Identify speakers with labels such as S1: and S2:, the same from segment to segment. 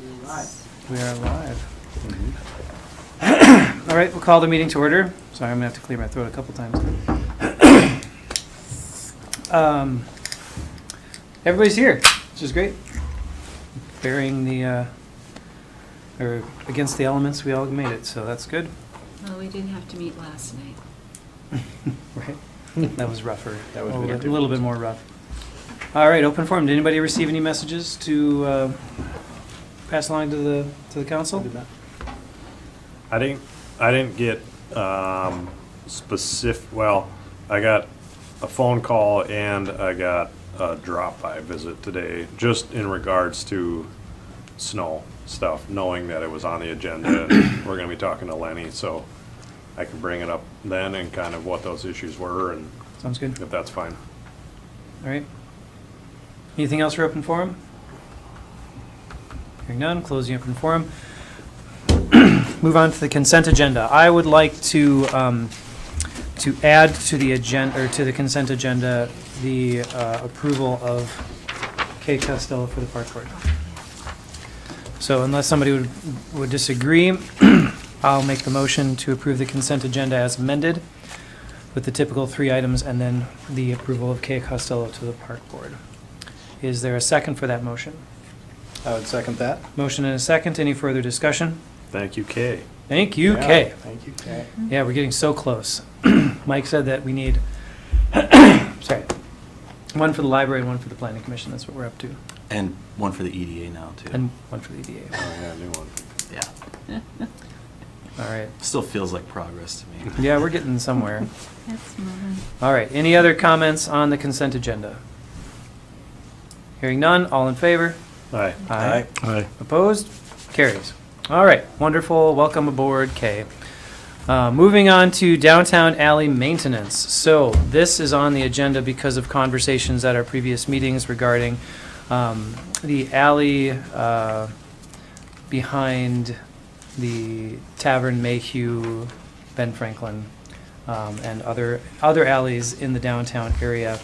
S1: We are live. All right, we'll call the meeting to order. Sorry, I'm gonna have to clear my throat a couple times. Everybody's here, which is great. Bearing the, or against the elements, we all made it, so that's good.
S2: Well, we didn't have to meet last night.
S1: Right? That was rougher.
S3: That was
S1: a
S3: really
S1: little bit more rough. All right, open forum. Did anybody receive any messages to pass along to the council?
S3: I didn't get specific. Well, I got a phone call and I got a drop-by visit today, just in regards to snow stuff, knowing that it was on the agenda and we're going to be talking to Lenny, so I can bring it up then and kind of what those issues were, and
S1: Sounds good.
S3: if that's fine.
S1: All right. Anything else for open forum? Hearing none, closing open forum. Move on to the consent agenda. I would like to add to the agenda, or to the consent agenda, the approval of Kay Costello for the park board. So unless somebody would disagree, I'll make the motion to approve the consent agenda as amended with the typical 3 items and then the approval of Kay Costello to the park board. Is there a second for that motion?
S4: I would second that.
S1: Motion and a second. Any further discussion?
S3: Thank you, Kay.
S1: Thank you,
S4: Yeah,
S1: Kay.
S4: Thank you, Kay.
S1: Yeah, we're getting so close. Mike said that we need, sorry, one for the library and one for the planning commission. That's what we're up to.
S5: And one for the EDA now, too.
S1: And one for the EDA.
S3: Oh, yeah, new one.
S5: Yeah.
S1: All right.
S5: Still feels like progress to me.
S1: Yeah, we're getting somewhere.
S2: That's moving.
S1: All right. Any other comments on the consent agenda? Hearing none. All in favor?
S3: Aye.
S1: Aye. Opposed? Carries. All right. Wonderful. Welcome aboard, Kay. Moving on to downtown alley maintenance. So this is on the agenda because of conversations at our previous meetings regarding the alley behind the Tavern, Mayhew, Ben Franklin, and other alleys in the downtown area.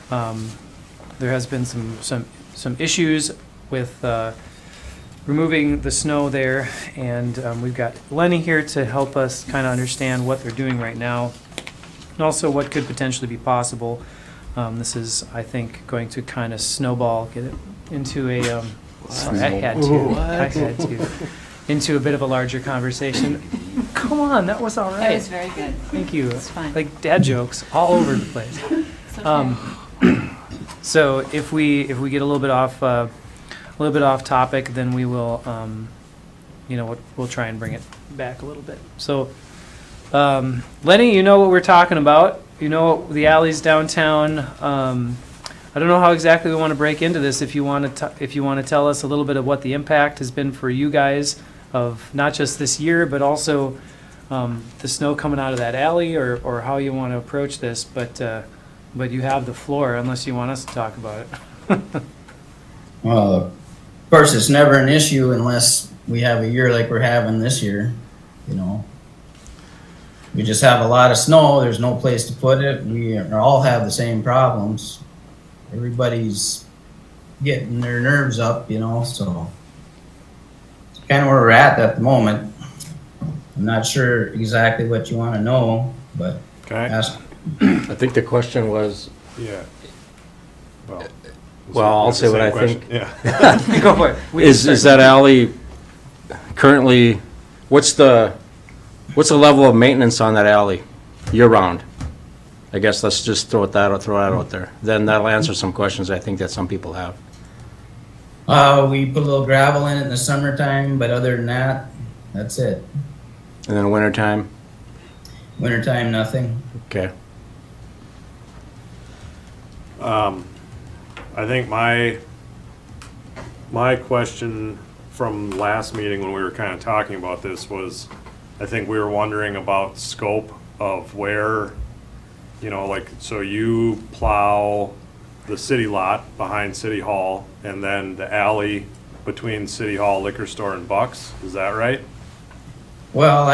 S1: There has been some issues with removing the snow there, and we've got Lenny here to help us kind of understand what they're doing right now, and also what could potentially be possible. This is, I think, going to kind of snowball, get it into a, sorry, I had to, into a bit of a larger conversation. Come on, that was all right.
S2: That was very good.
S1: Thank you.
S2: It's fine.
S1: Like dad jokes all over the place.
S2: It's okay.
S1: So if we get a little bit off topic, then we will, we'll try and bring it back a little bit. So, Lenny, you know what we're talking about. You know the alleys downtown. I don't know how exactly we want to break into this. If you want to tell us a little bit of what the impact has been for you guys of not just this year, but also the snow coming out of that alley, or how you want to approach this. But you have the floor, unless you want us to talk about it.
S6: Well, of course, it's never an issue unless we have a year like we're having this year, you know. We just have a lot of snow, there's no place to put it, we all have the same problems. Everybody's getting their nerves up, you know, so it's kind of where we're at the moment. I'm not sure exactly what you want to know, but
S3: Can I?
S6: ask.
S4: I think the question was,
S3: Yeah.
S4: Well, I'll say what I think.
S3: Yeah.
S1: Go for it.
S4: is that alley currently, what's the level of maintenance on that alley year-round? I guess let's just throw that out there. Then that'll answer some questions I think that some people have.
S6: We put a little gravel in it in the summertime, but other than that, that's it.
S4: And then wintertime?
S6: Wintertime, nothing.
S4: Okay.
S3: I think my question from last meeting when we were kind of talking about this was, I think we were wondering about scope of where, like, so you plow the city lot behind City Hall and then the alley between City Hall, liquor store, and Bucks. Is that right?
S6: Well,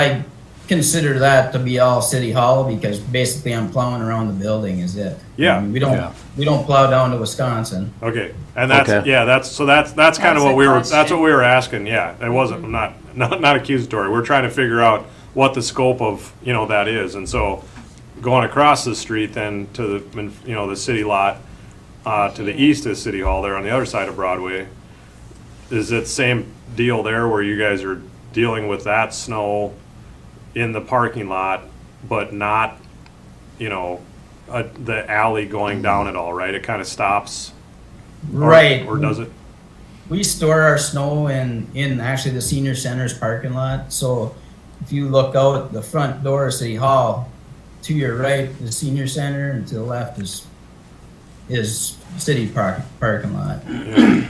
S6: consider that to be all city hall because basically I'm plowing around the building is it.
S3: Yeah.
S6: I mean,
S4: Yeah.
S6: we don't plow down to Wisconsin.
S3: Okay, and that's,
S4: Okay.
S3: yeah, that's kind of
S2: That's
S3: what
S2: the
S3: we were, that's
S2: question.
S3: what we were asking, yeah. It wasn't, not accusatory. We're trying to figure out what the scope of, that is. And so going across the street then to the, the city lot, to the east of City Hall there on the other side of Broadway, is it same deal there where you guys are dealing with that snow in the parking lot, but not, the alley going down at all, right? It kind of stops?
S6: Right.
S3: Or does it?
S6: We store our snow in actually the senior center's parking lot. So if you look out the front door of City Hall, to your right is senior center and to the left is city parking lot.
S3: Yeah.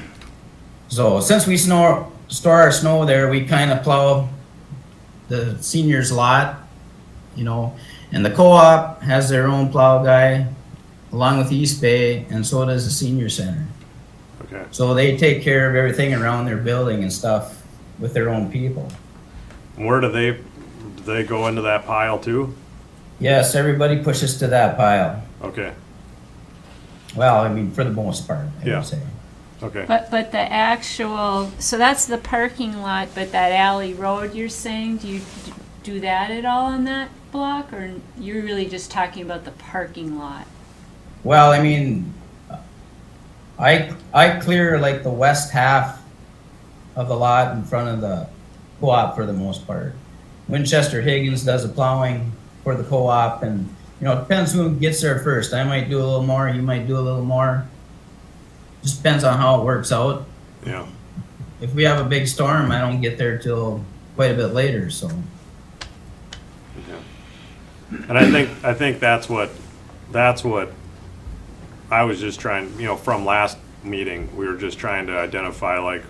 S6: So since we store our snow there, we kind of plow the seniors lot, and the co-op has their own plow guy along with East Bay, and so does the senior center.
S3: Okay.
S6: So they take care of everything around their building and stuff with their own people.
S3: Where do they go into that pile too?
S6: Yes, everybody pushes to that pile.
S3: Okay,
S6: Well, I mean, for the most part, I
S3: Yeah.
S6: would say.
S3: okay.
S2: But the actual, so that's the parking lot, but that alley road you're saying, do you do that at all on that block? Or you're really just talking about the parking lot?
S6: Well, I mean, I clear like the west half of the lot in front of the co-op for the most part. Winchester Higgins does the plowing for the co-op, and it depends who gets there first. I might do a little more, he might do a little more. Just depends on how it works out.
S3: Yeah,
S6: If we have a big storm, I don't get there till quite a bit later, so.
S3: and I think that's what I was just trying, from last meeting, we were just trying to identify like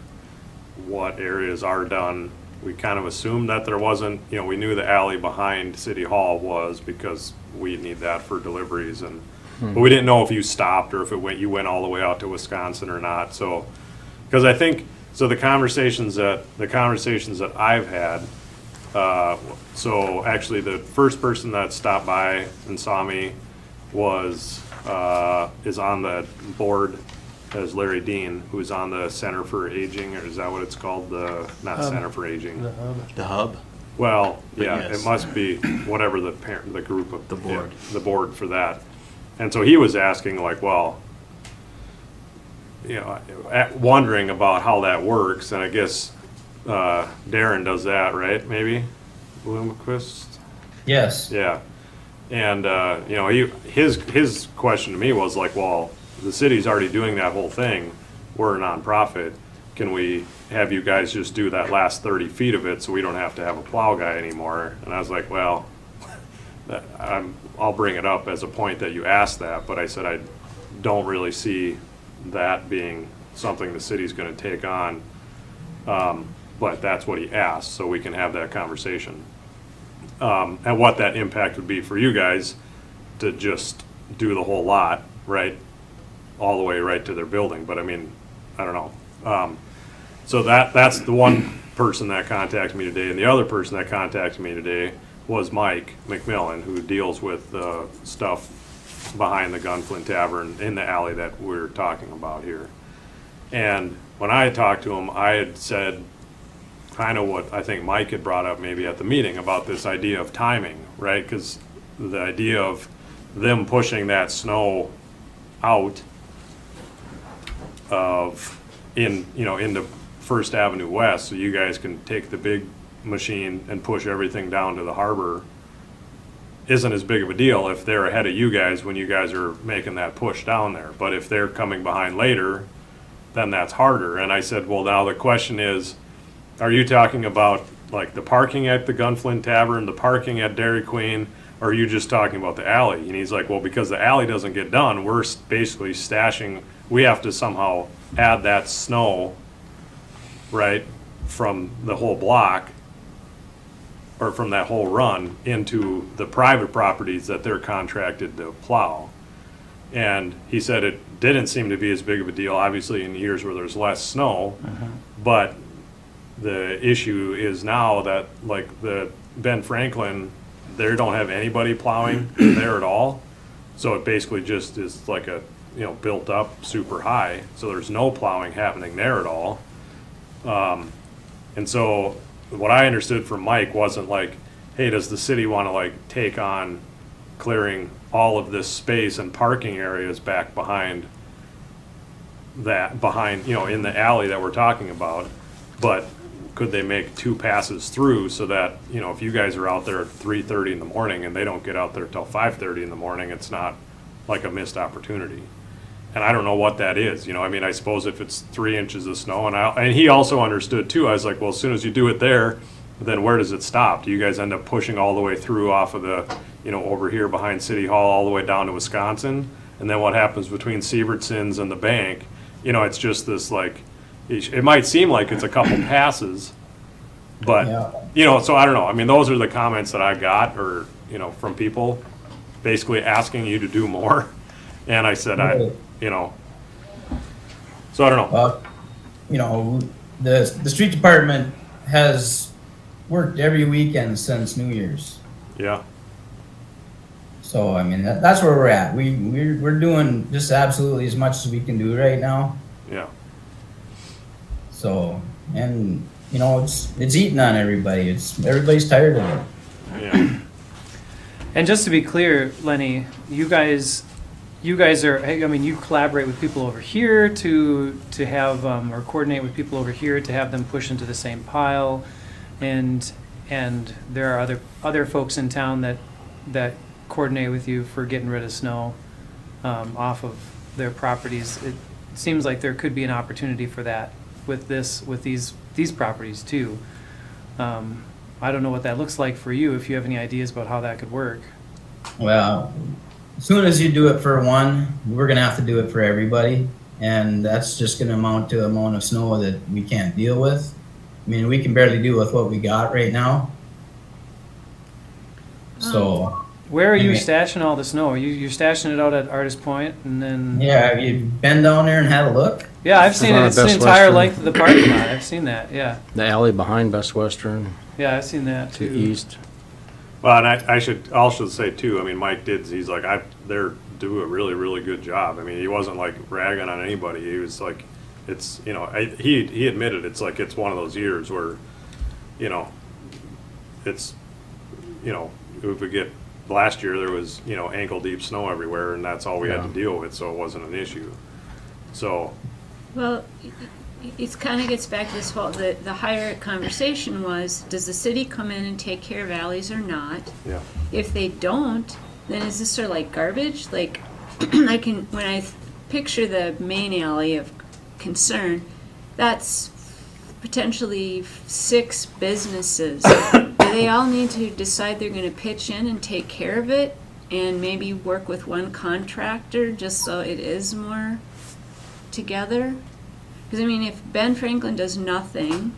S3: what areas are done. We kind of assumed that there wasn't, we knew the alley behind City Hall was because we need that for deliveries and, but we didn't know if you stopped or if you went all the way out to Wisconsin or not, so. Because I think, so the conversations that I've had, so actually the first person that stopped by and saw me is on the board as Larry Dean, who's on the Center for Aging, or is that what it's called? Not Center for Aging.
S5: The hub?
S3: Well, yeah,
S5: Yes.
S3: it must be whatever the group of.
S5: The board.
S3: Yeah, the board for that. And so he was asking like, well, wondering about how that works, and I guess Darren does that, right, maybe? Bloomquist?
S6: Yes.
S3: Yeah. And, his question to me was like, well, the city's already doing that whole thing. We're a nonprofit. Can we have you guys just do that last 30 feet of it so we don't have to have a plow guy anymore? And I was like, well, I'll bring it up as a point that you asked that, but I said I don't really see that being something the city's gonna take on. But that's what he asked, so we can have that conversation. And what that impact would be for you guys to just do the whole lot, right? All the way right to their building, but I mean, I don't know. So that's the one person that contacted me today, and the other person that contacted me today was Mike McMillan, who deals with stuff behind the Gunflint Tavern in the alley that we're talking about here. And when I had talked to him, I had said kind of what I think Mike had brought up maybe at the meeting about this idea of timing, right? Because the idea of them pushing that snow out into First Avenue West, so you guys can take the big machine and push everything down to the harbor, isn't as big of a deal if they're ahead of you guys when you guys are making that push down there. But if they're coming behind later, then that's harder. And I said, well, now the question is, are you talking about like the parking at the Gunflint Tavern, the parking at Dairy Queen, or are you just talking about the alley? And he's like, well, because the alley doesn't get done, we're basically stashing, we have to somehow add that snow, right, from the whole block, or from that whole run into the private properties that they're contracted to plow. And he said it didn't seem to be as big of a deal, obviously in years where there's less snow, but the issue is now that like the Ben Franklin, they don't have anybody plowing there at all. So it basically just is like a, built up super high. So there's no plowing happening there at all. And so what I understood from Mike wasn't like, hey, does the city want to like take on clearing all of this space and parking areas back behind, in the alley that we're talking about? But could they make 2 passes through so that, if you guys are out there at 3:30 in the morning and they don't get out there till 5:30 in the morning, it's not like a missed opportunity. And I don't know what that is, I suppose if it's 3 inches of snow, and he also understood too, I was like, well, as soon as you do it there, then where does it stop? Do you guys end up pushing all the way through off of the, over here behind City Hall all the way down to Wisconsin? And then what happens between Sievertson's and the bank? It's just this like, it might seem like it's a couple passes, but, so I don't know. I mean, those are the comments that I got, or, from people basically asking you to do more. And I said, so I don't know.
S6: The street department has worked every weekend since New Year's.
S3: Yeah,
S6: So, I mean, that's where we're at. We're doing just absolutely as much as we can do right now.
S3: yeah.
S6: So, and, it's eating on everybody. Everybody's tired of it.
S3: Yeah,
S1: And just to be clear, Lenny, you guys are, you collaborate with people over here to have, or coordinate with people over here to have them push into the same pile. And there are other folks in town that coordinate with you for getting rid of snow off of their properties. It seems like there could be an opportunity for that with these properties too. I don't know what that looks like for you, if you have any ideas about how that could work.
S6: Well, as soon as you do it for one, we're gonna have to do it for everybody. And that's just gonna amount to an amount of snow that we can't deal with. I mean, we can barely deal with what we got right now. So,
S1: Where are you
S6: Okay.
S1: stashing all the snow? You're stashing it out at Artist Point, and then
S6: yeah, have you been down there and had a look?
S1: yeah, I've seen
S4: on
S1: it.
S4: the
S1: It's the
S4: Best
S1: entire
S4: Western.
S1: length of the parking lot. I've seen that. Yeah,
S4: The alley behind Best Western
S1: yeah, I've seen that
S4: to
S1: too.
S4: east.
S3: well, and I should also say too, Mike did, he's like, they're do a really, really good job. I mean, he wasn't like ragging on anybody. He was like, it's, he admitted it's like, it's one of those years where, it's, if we get, last year there was, ankle deep snow everywhere, and that's all we had to deal with, so it wasn't an issue. So,
S2: Well, it kind of gets back to this whole, the higher conversation was, does the city come in and take care of alleys or not?
S3: yeah.
S2: If they don't, then is this sort of like garbage? Like, when I picture the main alley of concern, that's potentially 6 businesses. Do they all need to decide they're gonna pitch in and take care of it? And maybe work with one contractor just so it is more together? Because if Ben Franklin does nothing,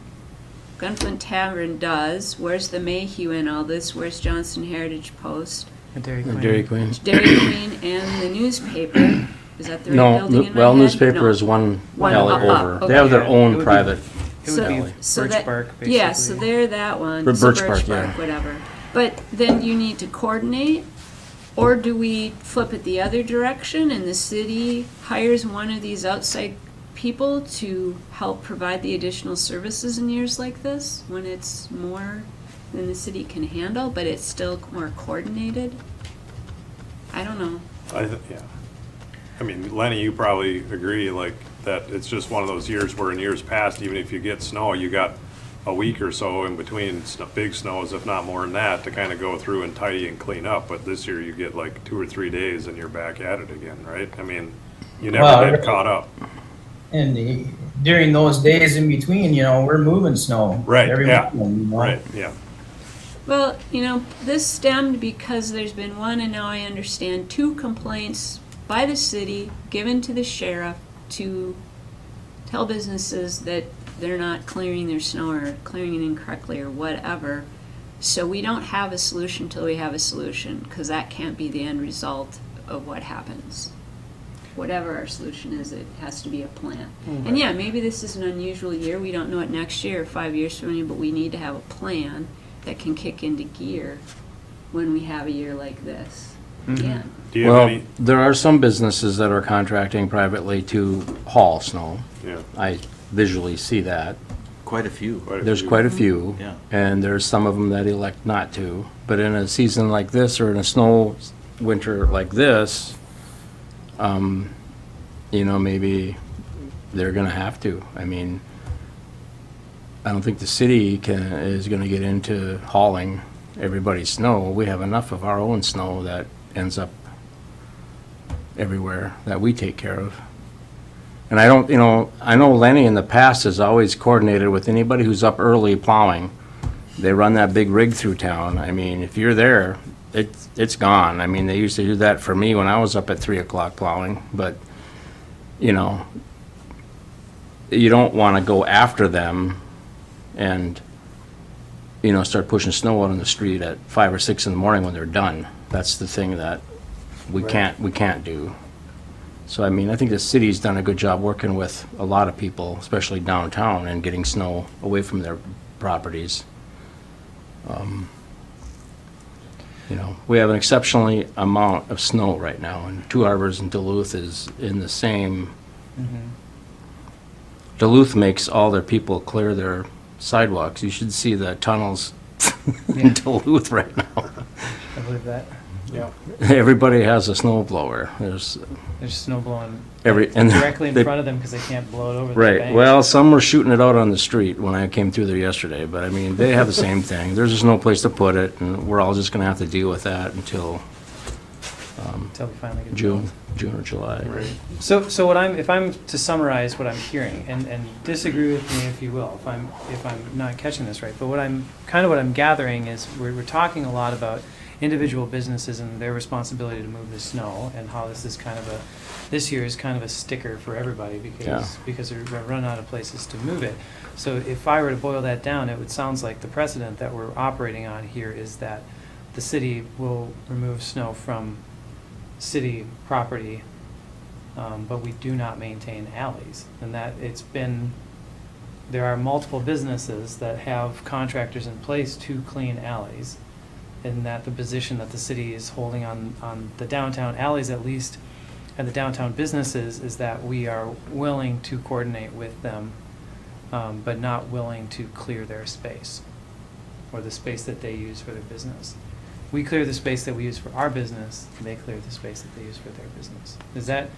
S2: Gunflint Tavern does, where's the Mayhew in all this? Where's Johnson Heritage Post?
S1: And Dairy Queen.
S4: Dairy Queen.
S2: Dairy Queen and the newspaper? Is that the right
S4: No,
S2: building in my
S4: well,
S2: head?
S4: newspaper
S2: No.
S4: is one
S2: One
S4: alley
S2: up,
S4: over.
S2: up,
S4: They have their
S2: okay.
S1: It
S4: own
S1: would be-
S4: private.
S1: It would
S4: alley.
S1: be Birch Bark, basically.
S2: Yeah, so they're that one.
S4: Birch
S2: so
S4: Bark, yeah.
S2: whatever. But then you need to coordinate, or do we flip it the other direction and the city hires one of these outside people to help provide the additional services in years like this, when it's more than the city can handle, but it's still more coordinated? I don't know.
S3: Yeah. Lenny, you probably agree, like, that it's just one of those years where in years past, even if you get snow, you got a week or so in between big snows, if not more than that, to kind of go through and tidy and clean up. But this year you get like 2 or 3 days and you're back at it again, right? You never
S6: Well,
S3: get caught up.
S6: And during those days in between, we're moving snow.
S3: Right,
S6: every
S3: yeah.
S6: weekend,
S3: Right, yeah.
S2: Well, this stemmed because there's been one, and now I understand, 2 complaints by the city given to the sheriff to tell businesses that they're not clearing their snow or clearing it incorrectly or whatever. So we don't have a solution till we have a solution, because that can't be the end result of what happens. whatever our solution is, it has to be a plan. And yeah, maybe this is an unusual year, we don't know it next year or 5 years from now, but we need to have a plan that can kick into gear when we have a year like this. Yeah.
S3: Do you have
S4: Well,
S3: any?
S4: there are some businesses that are contracting privately to haul snow.
S3: Yeah.
S4: I visually see that.
S5: Quite a few.
S4: There's quite a few.
S5: Yeah.
S4: And there's some of them that elect not to. But in a season like this, or in a snow winter like this, you know, maybe they're gonna have to. I mean, I don't think the city is gonna get into hauling everybody's snow. We have enough of our own snow that ends up everywhere that we take care of. And I don't, you know, I know Lenny in the past has always coordinated with anybody who's up early plowing. They run that big rig through town. I mean, if you're there, it's gone. I mean, they used to do that for me when I was up at 3 o'clock plowing, but, you know, you don't want to go after them and, you know, start pushing snow out on the street at 5 or 6 in the morning when they're done. That's the thing that we can't do. So, I mean, I think the city's done a good job working with a lot of people, especially downtown, and getting snow away from their properties. You know, we have an exceptionally amount of snow right now, and Two Harbors and Duluth is in the same. Duluth makes all their people clear their sidewalks. You should see the tunnels in Duluth right now.
S1: I believe that.
S3: Yeah.
S4: Everybody has a snow blower. There's
S1: snow blowing
S4: and
S1: directly in
S4: they-
S1: front of them because they can't blow it over the
S4: Right,
S1: bank.
S4: well, some were shooting it out on the street when I came through there yesterday, but I mean, they have the same thing. There's just no place to put it, and we're all just gonna have to deal with that until
S1: Until we finally get
S4: June or July.
S1: So if I'm to summarize what I'm hearing, and disagree with me if you will, if I'm not catching this right, but what I'm gathering is we're talking a lot about individual businesses and their responsibility to move the snow, and how this year is kind of a sticker for everybody because they're gonna run out of places to move it. So if I were to boil that down, it would sounds like the precedent that we're operating on here is that the city will remove snow from city property, but we do not maintain alleys. And that there are multiple businesses that have contractors in place to clean alleys, and that the position that the city is holding on the downtown alleys, at least, and the downtown businesses, is that we are willing to coordinate with them, but not willing to clear their space, or the space that they use for their business. We clear the space that we use for our business, and they clear the space that they use for their business. Is that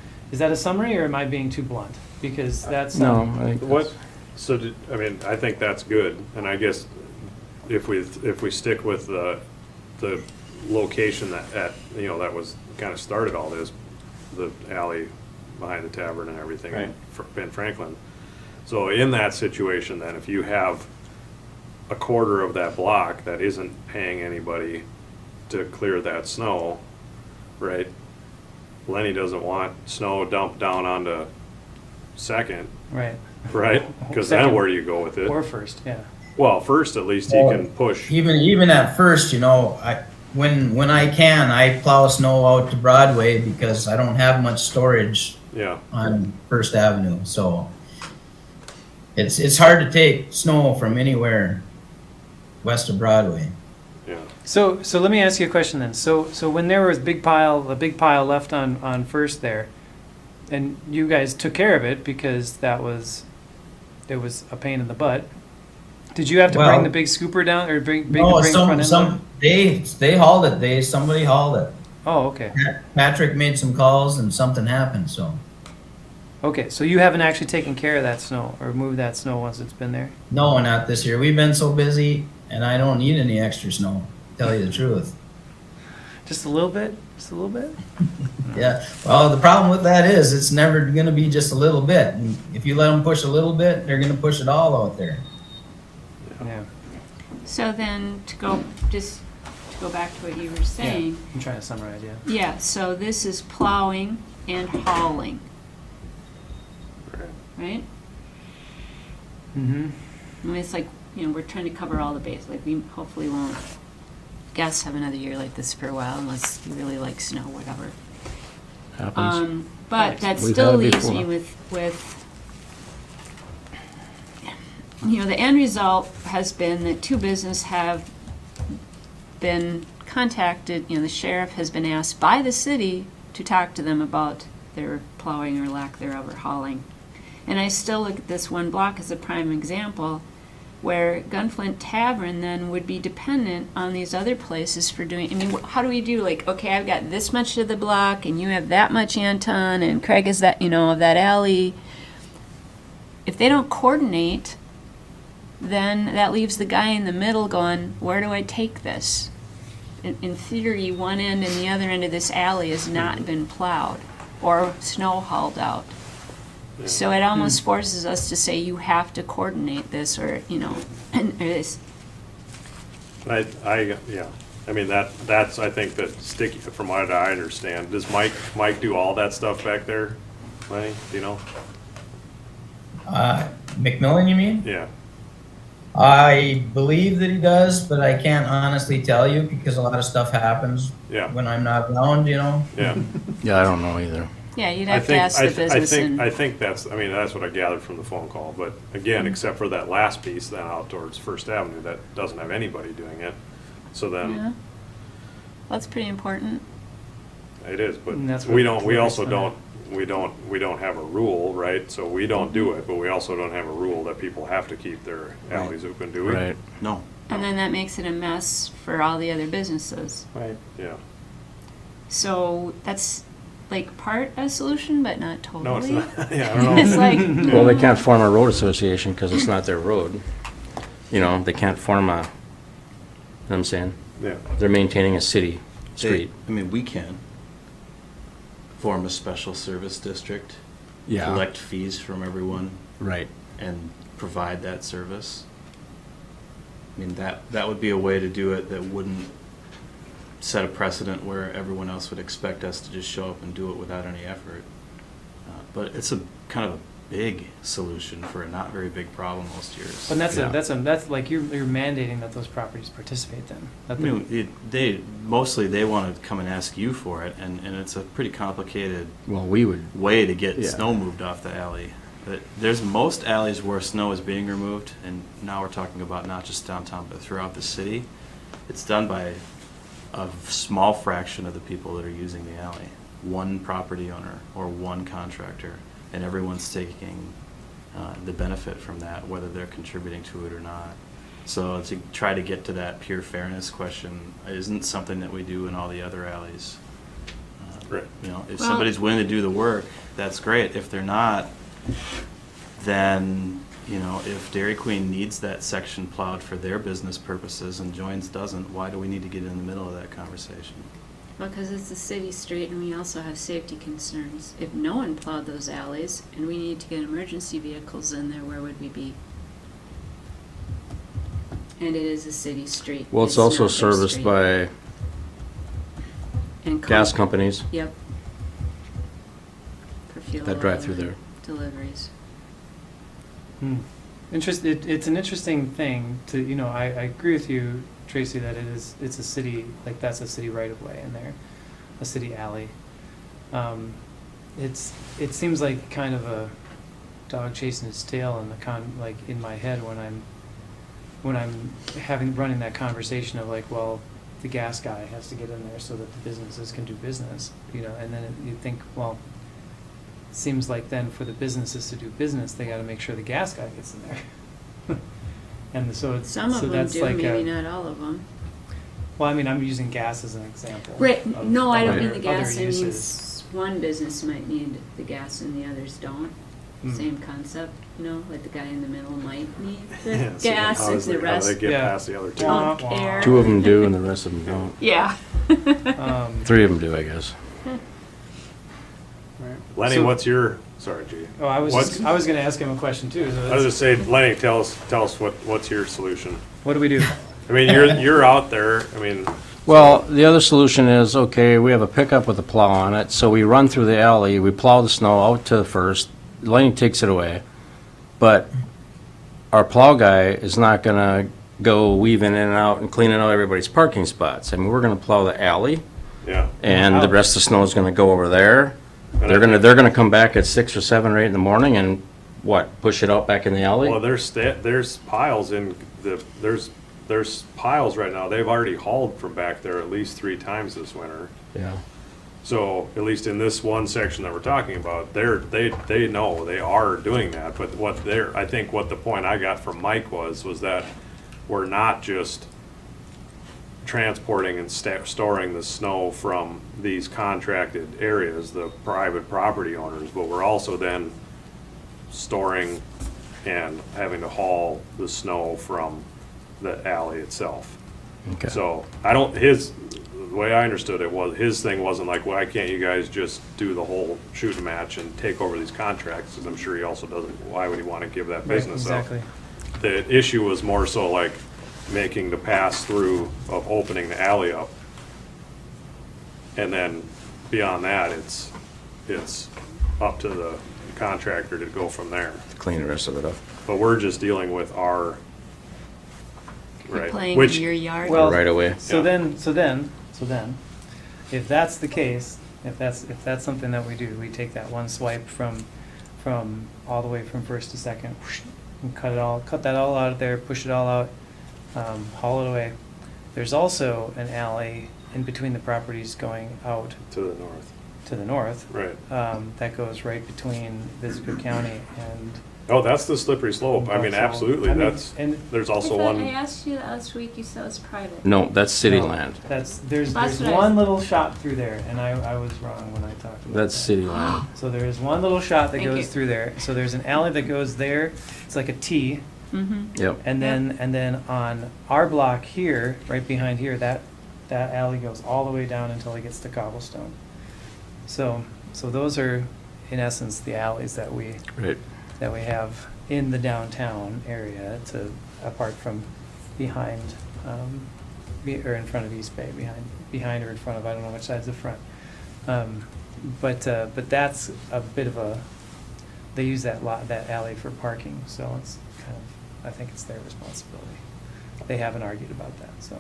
S1: a summary, or am I being too blunt? Because that's
S4: No, I think
S3: What, I mean, I think that's good, and I guess if we stick with the location that was kind of started all this, the alley behind the tavern and everything,
S4: Right.
S3: Ben Franklin. So in that situation, then, if you have a quarter of that block that isn't paying anybody to clear that snow, right? Lenny doesn't want snow dumped down onto Second,
S1: right.
S3: right? Because then
S1: Second.
S3: where do you go with it?
S1: Or first, yeah.
S3: Well, first, at least you can push.
S6: Even at first, you know, when I can, I plow snow out to Broadway because I don't have much storage
S3: Yeah,
S6: on First Avenue, so it's hard to take snow from anywhere west of Broadway.
S3: yeah.
S1: So let me ask you a question then. So when there was a big pile left on First there, and you guys took care of it because it was a pain in the butt. Did you have to bring
S6: Well,
S1: the big scooper down, or bring
S6: No,
S1: the front end load?
S6: they hauled it. Somebody hauled it.
S1: Oh, okay.
S6: Patrick made some calls and something happened. So
S1: Okay, so you haven't actually taken care of that snow or moved that snow once it's been there?
S6: no, not this year. We've been so busy, and I don't need any extra snow. To tell you the truth.
S1: Just a little bit? Just a little bit?
S6: Yeah. Well, the problem with that is it's never going to be just a little bit. And if you let them push a little bit, they're going to push it all out there.
S1: Yeah.
S2: So then, to go back to what you were saying,
S1: I'm trying to summarize, yeah.
S2: yeah, so this is plowing and hauling, right?
S1: Mm-hmm.
S2: I mean, it's like, we're trying to cover all the bases. Like, we hopefully won't, have another year like this for a while unless you really like snow, whatever.
S4: Happens.
S2: But that
S4: We've
S2: still
S4: had it
S2: leaves me
S4: before.
S2: with, the end result has been that two businesses have been contacted, the sheriff has been asked by the city to talk to them about their plowing or lack thereof or hauling. And I still look at this one block as a prime example where Gunflint Tavern then would be dependent on these other places for doing, how do we do, like, okay, I've got this much of the block and you have that much, Anton, and Craig is that, of that alley. If they don't coordinate, then that leaves the guy in the middle going, where do I take this? In theory, one end and the other end of this alley has not been plowed or snow hauled out. So it almost forces us to say you have to coordinate this or this.
S3: Yeah, I mean, that's, I think that sticky, from what I understand, does Mike do all that stuff back there? Lenny, do you know?
S6: McMillan, you mean?
S3: Yeah,
S6: I believe that he does, but I can't honestly tell you because a lot of stuff happens
S3: yeah,
S6: when I'm not around,
S3: yeah.
S4: Yeah, I don't know either.
S2: Yeah, you'd
S3: I
S2: have to
S3: think,
S2: ask the business.
S3: I think that's what I gathered from the phone call, but again, except for that last piece then out towards First Avenue, that doesn't have anybody doing it. So
S2: Yeah.
S3: then,
S2: That's pretty important.
S3: it is, but
S1: And that's
S3: we
S1: what-
S3: also don't have a rule, right? So we don't do it, but we also don't have a rule that people have to keep their alleys open, do we?
S4: Right.
S5: No.
S2: And then that makes it a mess for all the other businesses.
S1: Right.
S3: Yeah.
S2: So that's like part a solution, but not totally.
S3: No, it's not, yeah, I don't know.
S2: It's like,
S4: Well, they can't form a road association because it's not their road. They can't form a, you know what I'm saying?
S3: Yeah,
S4: They're maintaining a city street.
S5: We can form a special service district,
S4: Yeah.
S5: collect fees from everyone,
S4: Right.
S5: and provide that service. That would be a way to do it that wouldn't set a precedent where everyone else would expect us to just show up and do it without any effort. But it's a kind of a big solution for a not very big problem most years.
S1: But
S4: Yeah.
S1: that's like you're mandating that those properties participate then.
S5: They want to come and ask you for it, and it's a pretty complicated
S4: Well, we would,
S5: way to get
S4: Yeah.
S5: snow moved off the alley. But there's most alleys where snow is being removed, and now we're talking about not just downtown, but throughout the city. It's done by a small fraction of the people that are using the alley. One property owner or one contractor, and everyone's taking the benefit from that, whether they're contributing to it or not. So to try to get to that pure fairness question isn't something that we do in all the other alleys.
S3: right.
S5: If
S2: Well-
S5: somebody's willing to do the work, that's great. If they're not, then, if Dairy Queen needs that section plowed for their business purposes and Joins doesn't, why do we need to get in the middle of that conversation?
S2: well, because it's a city street and we also have safety concerns. If no one plowed those alleys and we need to get emergency vehicles in there, where would we be? And it is a city street.
S4: well, it's also
S2: not their
S4: serviced
S2: street.
S4: by
S2: And
S4: gas companies
S2: Yep. For fuel
S4: that drive
S2: oil
S4: through
S2: and
S4: there.
S2: Deliveries.
S1: It's an interesting thing to, I agree with you, Tracy, that it's a city, like that's a city right of way in there, a city alley. It seems like kind of a dog chasing its tail like in my head when I'm running that conversation of like, well, the gas guy has to get in there so that the businesses can do business, and then you think, well, seems like then for the businesses to do business, they gotta make sure the gas guy gets in there. And so it's,
S2: Some
S1: so
S2: of them
S1: that's
S2: do,
S1: like
S2: maybe not all of them.
S1: well, I mean, I'm using gas as an example.
S2: Right,
S1: of
S2: no, I don't
S1: other-
S2: mean the gas,
S1: other
S2: I mean,
S1: uses.
S2: one business might need the gas and the others don't.
S1: Mm.
S2: Same concept, like the guy in the middle might need the
S3: Yeah, so
S2: gas
S3: how
S2: and
S3: does
S2: the
S3: how do
S2: rest
S3: they get
S1: Yeah.
S3: past the other two?
S1: Wah,
S2: don't
S1: wah.
S2: care.
S4: 2 of them do and the rest of them don't.
S2: Yeah.
S4: 3 of them do, I guess.
S3: Lenny,
S1: So-
S3: what's your, sorry, G.
S1: Oh, I was
S3: What's-
S1: I was gonna ask him a question too. So
S3: I was
S1: that's-
S3: just saying, Lenny, tell us what's your solution?
S1: what do we do?
S3: I mean, you're out there, I mean,
S4: Well, the other solution is, okay, we have a pickup with a plow on it, so we run through the alley, we plow the snow out to First, Lenny takes it away, but our plow guy is not gonna go weaving in and out and cleaning out everybody's parking spots. I mean, we're gonna plow the alley,
S3: yeah.
S4: and the
S1: Wow.
S4: rest of the snow is gonna go over there.
S3: And I think-
S4: they're gonna come back at 6 or 7 or 8 in the morning and what, push it out back in the alley?
S3: Well, there's piles in there's piles right now. They've already hauled from back there at least 3 times this winter.
S4: Yeah.
S3: So at least in this one section that we're talking about, they know they are doing that. But I think what the point I got from Mike was that we're not just transporting and storing the snow from these contracted areas, the private property owners, but we're also then storing and having to haul the snow from the alley itself.
S4: Okay.
S3: So the way I understood it was, his thing wasn't like, why can't you guys just do the whole shooting match and take over these contracts? Because I'm sure he also doesn't, why would he want to give that
S1: Right,
S3: business up?
S1: exactly.
S3: The issue was more so like making the pass through of opening the alley up. And then beyond that, it's up to the contractor to go from there.
S4: Clean the rest of it up.
S3: But we're just dealing with our,
S2: You're
S3: right?
S2: playing
S3: Which,
S2: in your yard.
S1: Well,
S4: Right away.
S1: So
S3: Yeah.
S1: then, if that's the case, if that's something that we do, we take that one swipe from all the way from first to second, whoosh, and cut that all out of there, push it all out, haul it away. There's also an alley in between the properties going out
S3: to the north,
S1: to the north,
S3: right.
S1: that goes right between Visitor County and.
S3: Oh, that's the slippery slope. I mean,
S1: So,
S3: absolutely.
S1: I mean,
S3: There's
S2: I
S3: also
S2: thought I
S3: one,
S2: asked you last week, you said it was private.
S4: No, that's city
S1: No,
S4: land.
S1: There's
S2: That's what I
S1: one
S2: was-
S1: little shot through there, and I was wrong when I talked about
S4: That's
S1: that.
S4: city land.
S1: So there is one little shot that
S2: Thank
S1: goes
S2: you.
S1: through there. So there's an alley that goes there. It's like a T,
S2: Mm-hmm.
S4: Yep.
S1: and then on our block here, right behind here, that alley goes all the way down until it gets to Cobblestone. So those are, in essence, the alleys that we
S4: Right.
S1: have in the downtown area, apart from behind, or in front of East Bay, behind or in front of, I don't know which side's the front. But that's a bit of they use that alley for parking, so it's kind of, I think it's their responsibility. They haven't argued about that, so,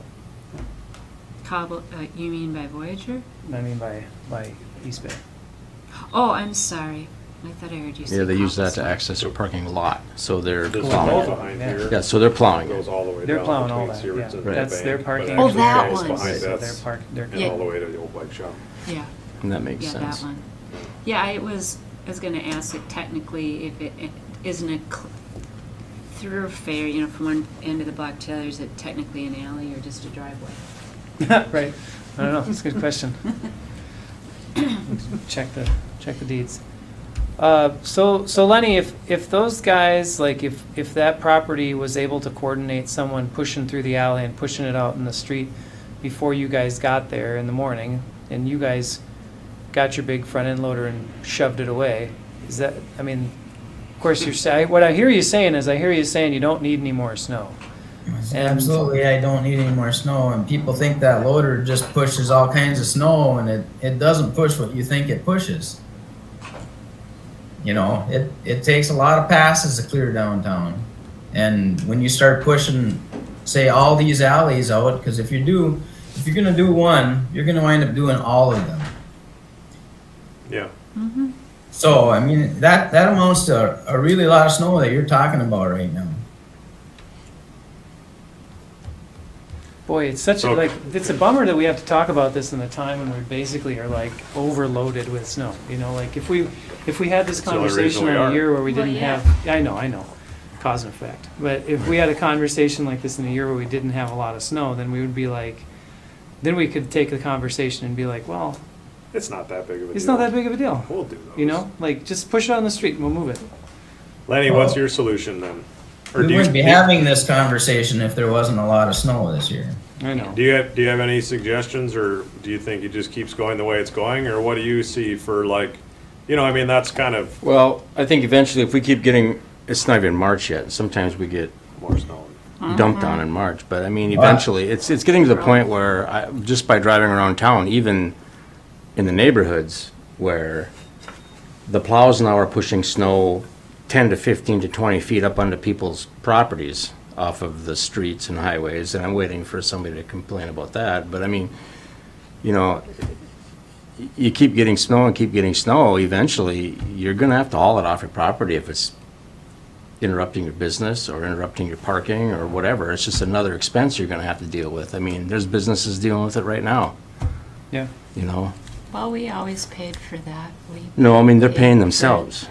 S2: You mean by Voyager?
S1: I mean by East Bay.
S2: Oh, I'm sorry. I thought I heard you say.
S4: Yeah, they use that to
S2: Cobblestone.
S4: access a parking lot, so they're
S3: there's a
S4: plowing
S3: road
S4: it.
S3: behind
S1: Yeah.
S3: here.
S4: Yeah, so they're plowing
S3: Goes
S4: it.
S3: all the way
S1: They're
S3: down
S1: plowing all
S3: between
S1: that, yeah.
S3: Seaverton and
S1: That's
S3: the
S1: their
S3: bank,
S1: parking.
S3: but
S2: Oh,
S3: actually
S2: that
S3: goes
S2: one.
S3: behind
S1: So
S3: that's-
S1: they're
S3: and
S2: Yeah.
S3: all the way to the old bike shop.
S2: Yeah,
S4: And that makes
S2: yeah,
S4: sense.
S2: that one. Yeah, I was gonna ask it technically if it isn't a thoroughfare, from one end of the block to the other, is it technically an alley or just a driveway?
S1: Right, I don't know, that's a good question. Check the deeds. So Lenny, if those guys, like, if that property was able to coordinate someone pushing through the alley and pushing it out in the street before you guys got there in the morning, and you guys got your big front end loader and shoved it away, is that, I mean, of course, what I hear you saying is, you don't need any more snow. And-
S6: Absolutely, I don't need any more snow, and people think that loader just pushes all kinds of snow, and it doesn't push what you think it pushes. It takes a lot of passes to clear downtown, and when you start pushing, say, all these alleys out, because if you're gonna do one, you're gonna wind up doing all of them.
S3: Yeah.
S6: So, I mean, that amounts to a really lot of snow that you're talking about right now.
S1: Boy, it's such
S3: So-
S1: it's a bummer that we have to talk about this in the time when we basically are like overloaded with snow. Like if we had this
S3: That's the only reason
S1: conversation
S3: we
S1: in a
S3: are.
S1: year where we
S2: Well,
S1: didn't
S2: yeah.
S1: have, I know, cause and effect. But if we had a conversation like this in a year where we didn't have a lot of snow, then we would be like, then we could take the conversation and be like, well,
S3: It's not that big of a deal.
S1: it's not that big of a deal.
S3: We'll do those.
S1: Like just push it on the street and we'll move it.
S3: Lenny, what's your solution then? Or
S6: We
S3: do you,
S6: wouldn't be having this conversation if there wasn't a lot of snow this year.
S1: I know.
S3: do you have any suggestions, or do you think it just keeps going the way it's going, or what do you see for like, I mean, that's kind of
S4: Well, I think eventually if we keep getting, it's not even March yet, sometimes we get
S3: more snow.
S4: dumped on in March, but I mean, eventually, it's getting to the point where, just by driving around town, even in the neighborhoods, where the plows now are pushing snow 10 to 15 to 20 feet up onto people's properties off of the streets and highways, and I'm waiting for somebody to complain about that, but I mean, you keep getting snow and keep getting snow, eventually, you're gonna have to haul it off your property if it's interrupting your business or interrupting your parking or whatever. It's just another expense you're gonna have to deal with. I mean, there's businesses dealing with it right now,
S1: Yeah.
S4: you know?
S2: Well, we always paid for that.
S4: No, I mean, they're
S2: Paid
S4: paying
S2: for-
S4: themselves.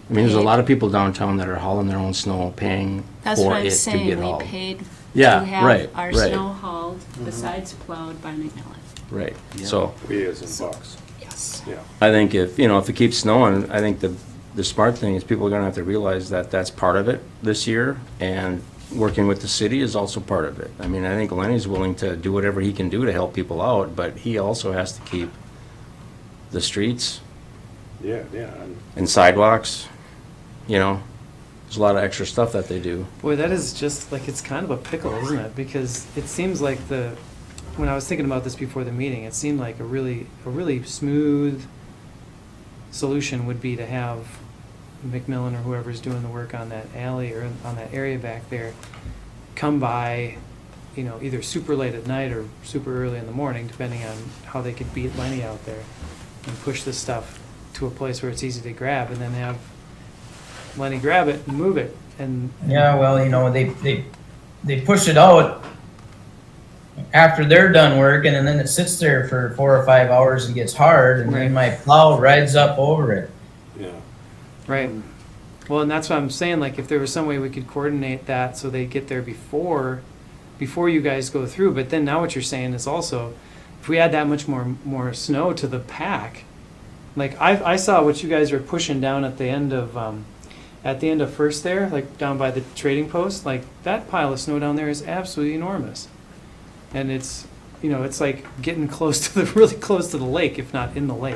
S4: I mean, there's a
S2: Paid.
S4: lot of people downtown that are hauling their own snow, paying
S2: That's
S4: for
S2: what I'm
S4: it to
S2: saying,
S4: get
S2: we
S4: hauled.
S2: paid to
S4: Yeah,
S2: have
S4: right,
S2: our
S4: right.
S2: snow hauled, besides plowed by McMillan.
S4: Right,
S5: Yeah.
S4: so
S3: We as in bucks,
S2: Yes.
S3: yeah.
S4: I think if it keeps snowing, I think the smart thing is people are gonna have to realize that that's part of it this year, and working with the city is also part of it. I mean, I think Lenny's willing to do whatever he can do to help people out, but he also has to keep the streets
S3: Yeah,
S4: and sidewalks, there's a lot of extra stuff that they do.
S1: Boy, that is just like, it's kind of a pickle, isn't it? Because it seems like when I was thinking about this before the meeting, it seemed like a really smooth solution would be to have McMillan or whoever's doing the work on that alley or on that area back there come by, either super late at night or super early in the morning, depending on how they could beat Lenny out there, and push this stuff to a place where it's easy to grab, and then have Lenny grab it and move it. And
S6: Yeah, well, they push it out after they're done working, and then it sits there for 4 or 5 hours and gets hard, and
S1: Right.
S6: then my plow rides up over it.
S3: yeah.
S1: Right. Well, and that's what I'm saying, like, if there was some way we could coordinate that so they get there before you guys go through, but then now what you're saying is also, if we add that much more snow to the pack, like, I saw what you guys are pushing down at the end of First there, like, down by the trading post, like, that pile of snow down there is absolutely enormous. And it's, it's like getting really close to the lake, if not in the lake.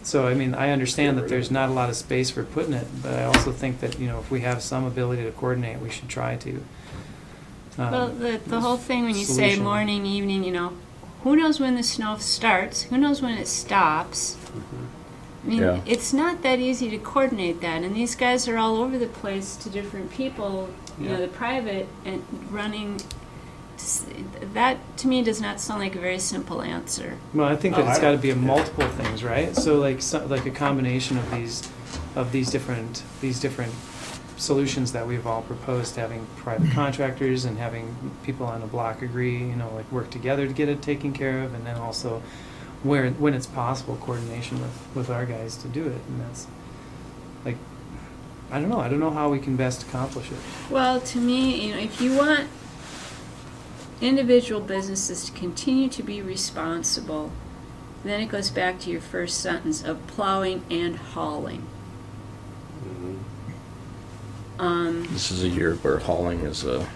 S1: So, I mean, I understand that there's not a lot of space for putting it, but I also think that, if we have some ability to coordinate, we should try to.
S2: Well, the whole thing, when you say
S1: Solution.
S2: morning, evening, who knows when the snow starts? Who knows when it stops? I mean,
S4: Yeah.
S2: it's not that easy to coordinate that, and these guys are all over the place to different people,
S1: Yeah.
S2: the private and running. That, to me, does not sound like a very simple answer.
S1: Well, I think that it's got to be a multiple things, right? So like a combination of these different solutions that we've all proposed, having private contractors and having people on a block agree, like work together to get it taken care of, and then also when it's possible, coordination with our guys to do it. And that's like, I don't know how we can best accomplish it.
S2: Well, to me, if you want individual businesses to continue to be responsible, then it goes back to your first sentence of plowing and hauling.
S4: This is a year where hauling is a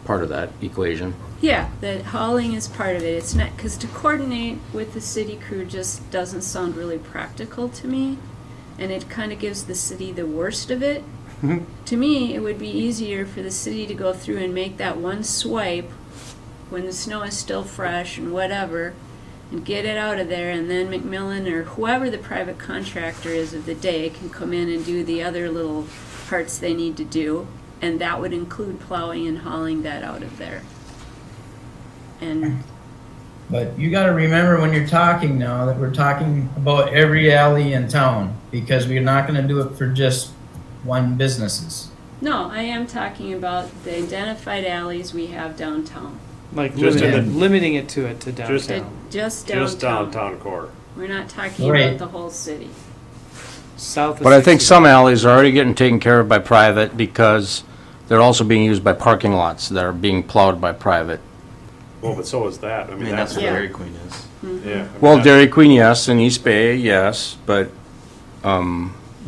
S4: part of that equation.
S2: Yeah, that hauling is part of it. It's not, because to coordinate with the city crew just doesn't sound really practical to me, and it kind of gives the city the worst of it. To me, it would be easier for the city to go through and make that one swipe when the snow is still fresh and whatever, and get it out of there, and then McMillan or whoever the private contractor is of the day can come in and do the other little parts they need to do, and that would include plowing and hauling that out of there. And
S6: But you gotta remember when you're talking now that we're talking about every alley in town, because we're not gonna do it for just one businesses.
S2: no, I am talking about the identified alleys we have downtown.
S1: Like
S3: Just in
S1: limiting it to
S2: To
S1: downtown.
S2: just downtown.
S3: Just downtown core.
S2: We're not talking
S6: Right.
S2: about the whole city.
S1: South of
S4: But I think
S1: 60.
S4: some alleys are already getting taken care of by private because they're also being used by parking lots that are being plowed by private.
S3: Well, but so is that.
S5: I mean, that's what
S2: Yeah.
S5: Dairy Queen is.
S3: Yeah. I mean,
S4: Well,
S3: that-
S4: Dairy Queen, yes, and East Bay, yes, but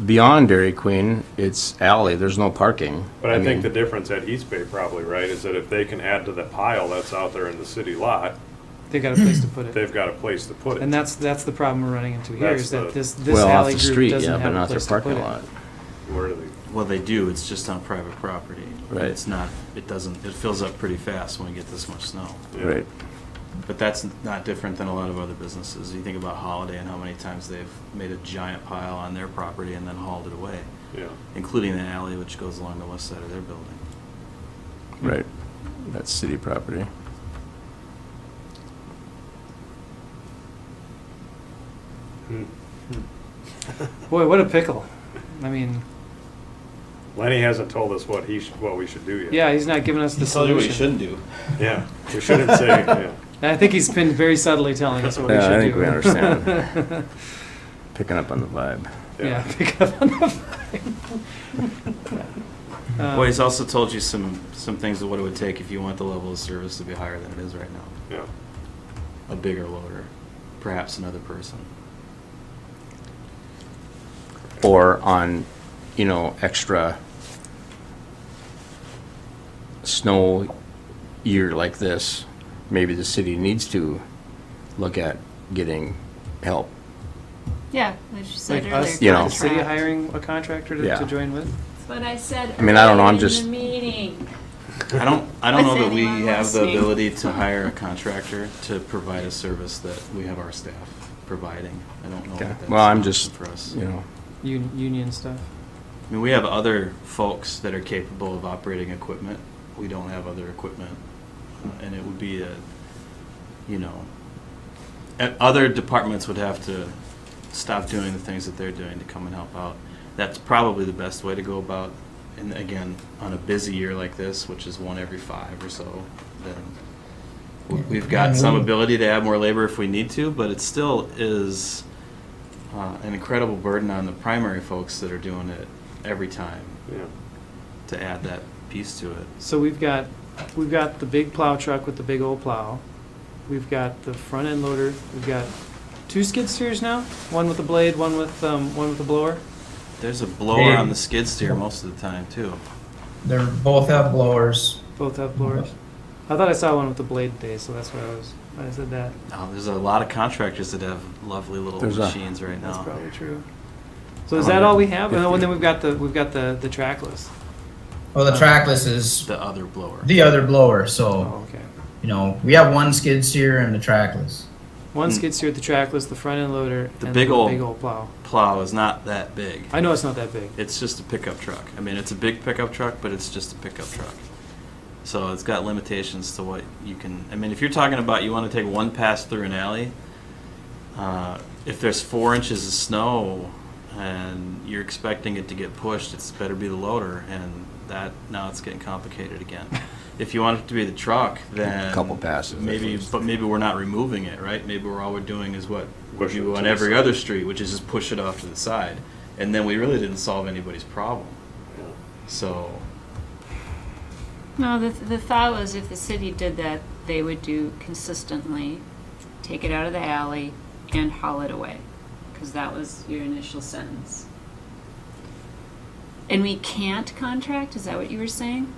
S4: beyond Dairy Queen, it's alley, there's no parking.
S3: But I
S4: mean,
S3: think the difference at East Bay probably, right, is that if they can add to the pile that's out there in the city lot,
S1: They've got a place to put it.
S3: they've got a place to put it.
S1: And that's the problem we're running into here,
S3: That's
S1: is that
S3: the-
S1: this
S4: Well, off
S1: alley
S4: the
S1: group
S4: street,
S1: doesn't
S4: yeah, but
S1: have a
S4: not their
S1: place to put
S4: parking
S1: it.
S4: lot.
S3: Where do they?
S5: Well, they do, it's just on private property.
S4: Right.
S5: It's not, it fills up pretty fast when we get this much snow.
S3: Yeah.
S4: Right.
S5: But that's not different than a lot of other businesses. You think about Holiday and how many times they've made a giant pile on their property and then hauled it away,
S3: Yeah.
S5: including the alley which goes along the west side of their building.
S4: Right, that's city property.
S1: Boy, what a pickle. I mean,
S3: Lenny hasn't told us what we should do yet.
S1: yeah, he's not giving us the
S5: Tell you what
S1: solution.
S5: you shouldn't do.
S3: Yeah, we shouldn't say, yeah.
S1: And I think he's been very subtly telling us what we should do.
S4: Yeah, I think we understand. Picking up on the vibe.
S1: Yeah, pick up on the vibe.
S5: Well, he's also told you some things of what it would take if you want the level of service to be higher than it is right now.
S3: Yeah.
S5: A bigger loader, perhaps another person.
S4: Or on, extra snow year like this, maybe the city needs to look at getting help.
S2: Yeah, as you said
S1: Like
S2: earlier.
S1: us,
S4: You know.
S1: the city
S2: contract.
S1: hiring a contractor
S4: Yeah.
S1: to join with?
S2: That's what I said
S4: I mean, I don't know, I'm
S2: earlier in
S4: just-
S2: the meeting.
S5: I don't
S2: With
S5: know that we
S2: anyone
S5: have the
S2: listening.
S5: ability to hire a contractor to provide a service that we have our staff providing. I don't know
S4: Okay.
S5: that that's
S4: Well, I'm
S5: an
S4: just,
S5: option for us.
S1: Union stuff?
S5: I mean, we have other folks that are capable of operating equipment. We don't have other equipment. And it would be other departments would have to stop doing the things that they're doing to come and help out. That's probably the best way to go about. And again, on a busy year like this, which is one every 5 or so, then we've got some ability to add more labor if we need to, but it still is an incredible burden on the primary folks that are doing it every time
S3: Yeah.
S5: to add that piece to it.
S1: So we've got the big plow truck with the big old plow. We've got the front end loader. We've got 2 skid steers now. One with a blade, one with a blower.
S5: There's a blower on the skid steer most of the time too.
S6: They both have blowers.
S1: Both have blowers. I thought I saw one with the blade today, so that's why I said that.
S5: Oh, there's a lot of contractors that have lovely little
S4: There's a-
S5: machines right
S1: That's
S5: now.
S1: probably true. So is that all we have? And then we've got the trackless.
S6: Well, the trackless is
S5: The other blower.
S6: the other blower, so,
S1: Oh, okay.
S6: we have one skid steer and the trackless.
S1: One skid steer, the trackless, the front end loader,
S5: The
S1: and
S5: big
S1: the
S5: old-
S1: big old plow.
S5: Plow is not that big.
S1: I know it's not that big.
S5: It's just a pickup truck. I mean, it's a big pickup truck, but it's just a pickup truck. So it's got limitations to what you can. I mean, if you're talking about you want to take one pass through an alley, if there's 4 inches of snow and you're expecting it to get pushed, it's better be the loader, and that now it's getting complicated again. If you want it to be the truck, then
S4: Couple passes at
S5: maybe,
S4: least.
S5: but maybe we're not removing it, right? Maybe all we're doing is what we
S3: Push it
S5: do
S3: to
S5: on
S3: the
S5: every
S3: side.
S5: other street, which is just push it off to the side, and then we really didn't solve anybody's problem. So
S2: No, the thought was if the city did that, they would do consistently, take it out of the alley and haul it away, because that was your initial sentence. And we can't contract, is that what you were saying?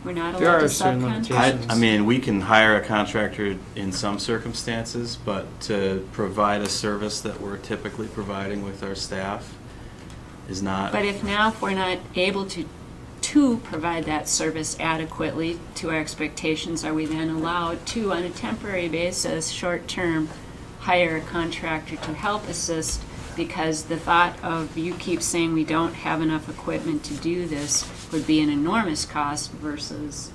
S2: We're not
S1: There
S2: allowed to
S1: are certain
S2: subcontract?
S1: limitations.
S5: I mean, we can hire a contractor in some circumstances, but to provide a service that we're typically providing with our staff is not.
S2: But if we're not able to provide that service adequately to our expectations, are we then allowed to, on a temporary basis, short-term, hire a contractor to help assist? Because the thought of, you keep saying we don't have enough equipment to do this, would be an enormous cost versus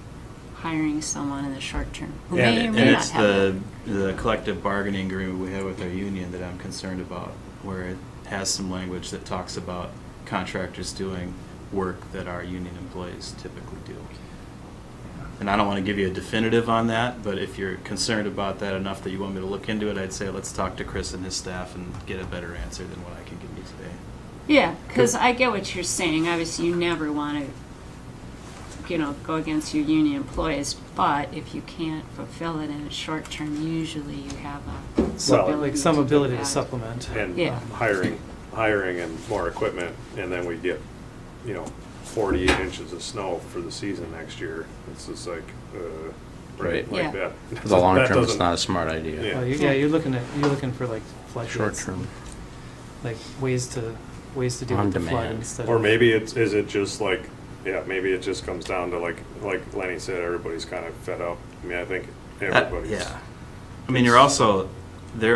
S2: hiring someone in the short term, who may or
S5: And
S2: may not
S5: it's
S2: have it.
S5: the collective bargaining agreement we have with our union that I'm concerned about, where it has some language that talks about contractors doing work that our union employees typically do. And I don't want to give you a definitive on that, but if you're concerned about that enough that you want me to look into it, I'd say let's talk to Chris and his staff and get a better answer than what I can give you today.
S2: Yeah, because I get what you're saying. Obviously, you never want to, go against your union employees, but if you can't fulfill it in a short term, usually you have
S1: Like some ability to
S2: that.
S1: supplement.
S3: And
S2: Yeah.
S3: hiring and more equipment, and then we get, 48 inches of snow for the season next year. It's just like,
S4: Right.
S3: like
S2: Yeah.
S3: that.
S4: For the long
S3: That
S4: term, it's
S3: doesn't-
S4: not a smart idea.
S3: Yeah.
S1: Well, you're looking for like floodgates.
S4: Short term.
S1: Like ways to deal
S4: On
S1: with the flood
S4: demand.
S1: instead
S3: Or
S1: of.
S3: maybe is it just like, maybe it just comes down to like Lenny said, everybody's kind of fed up. I mean, I think everybody's.
S5: Yeah. I mean, there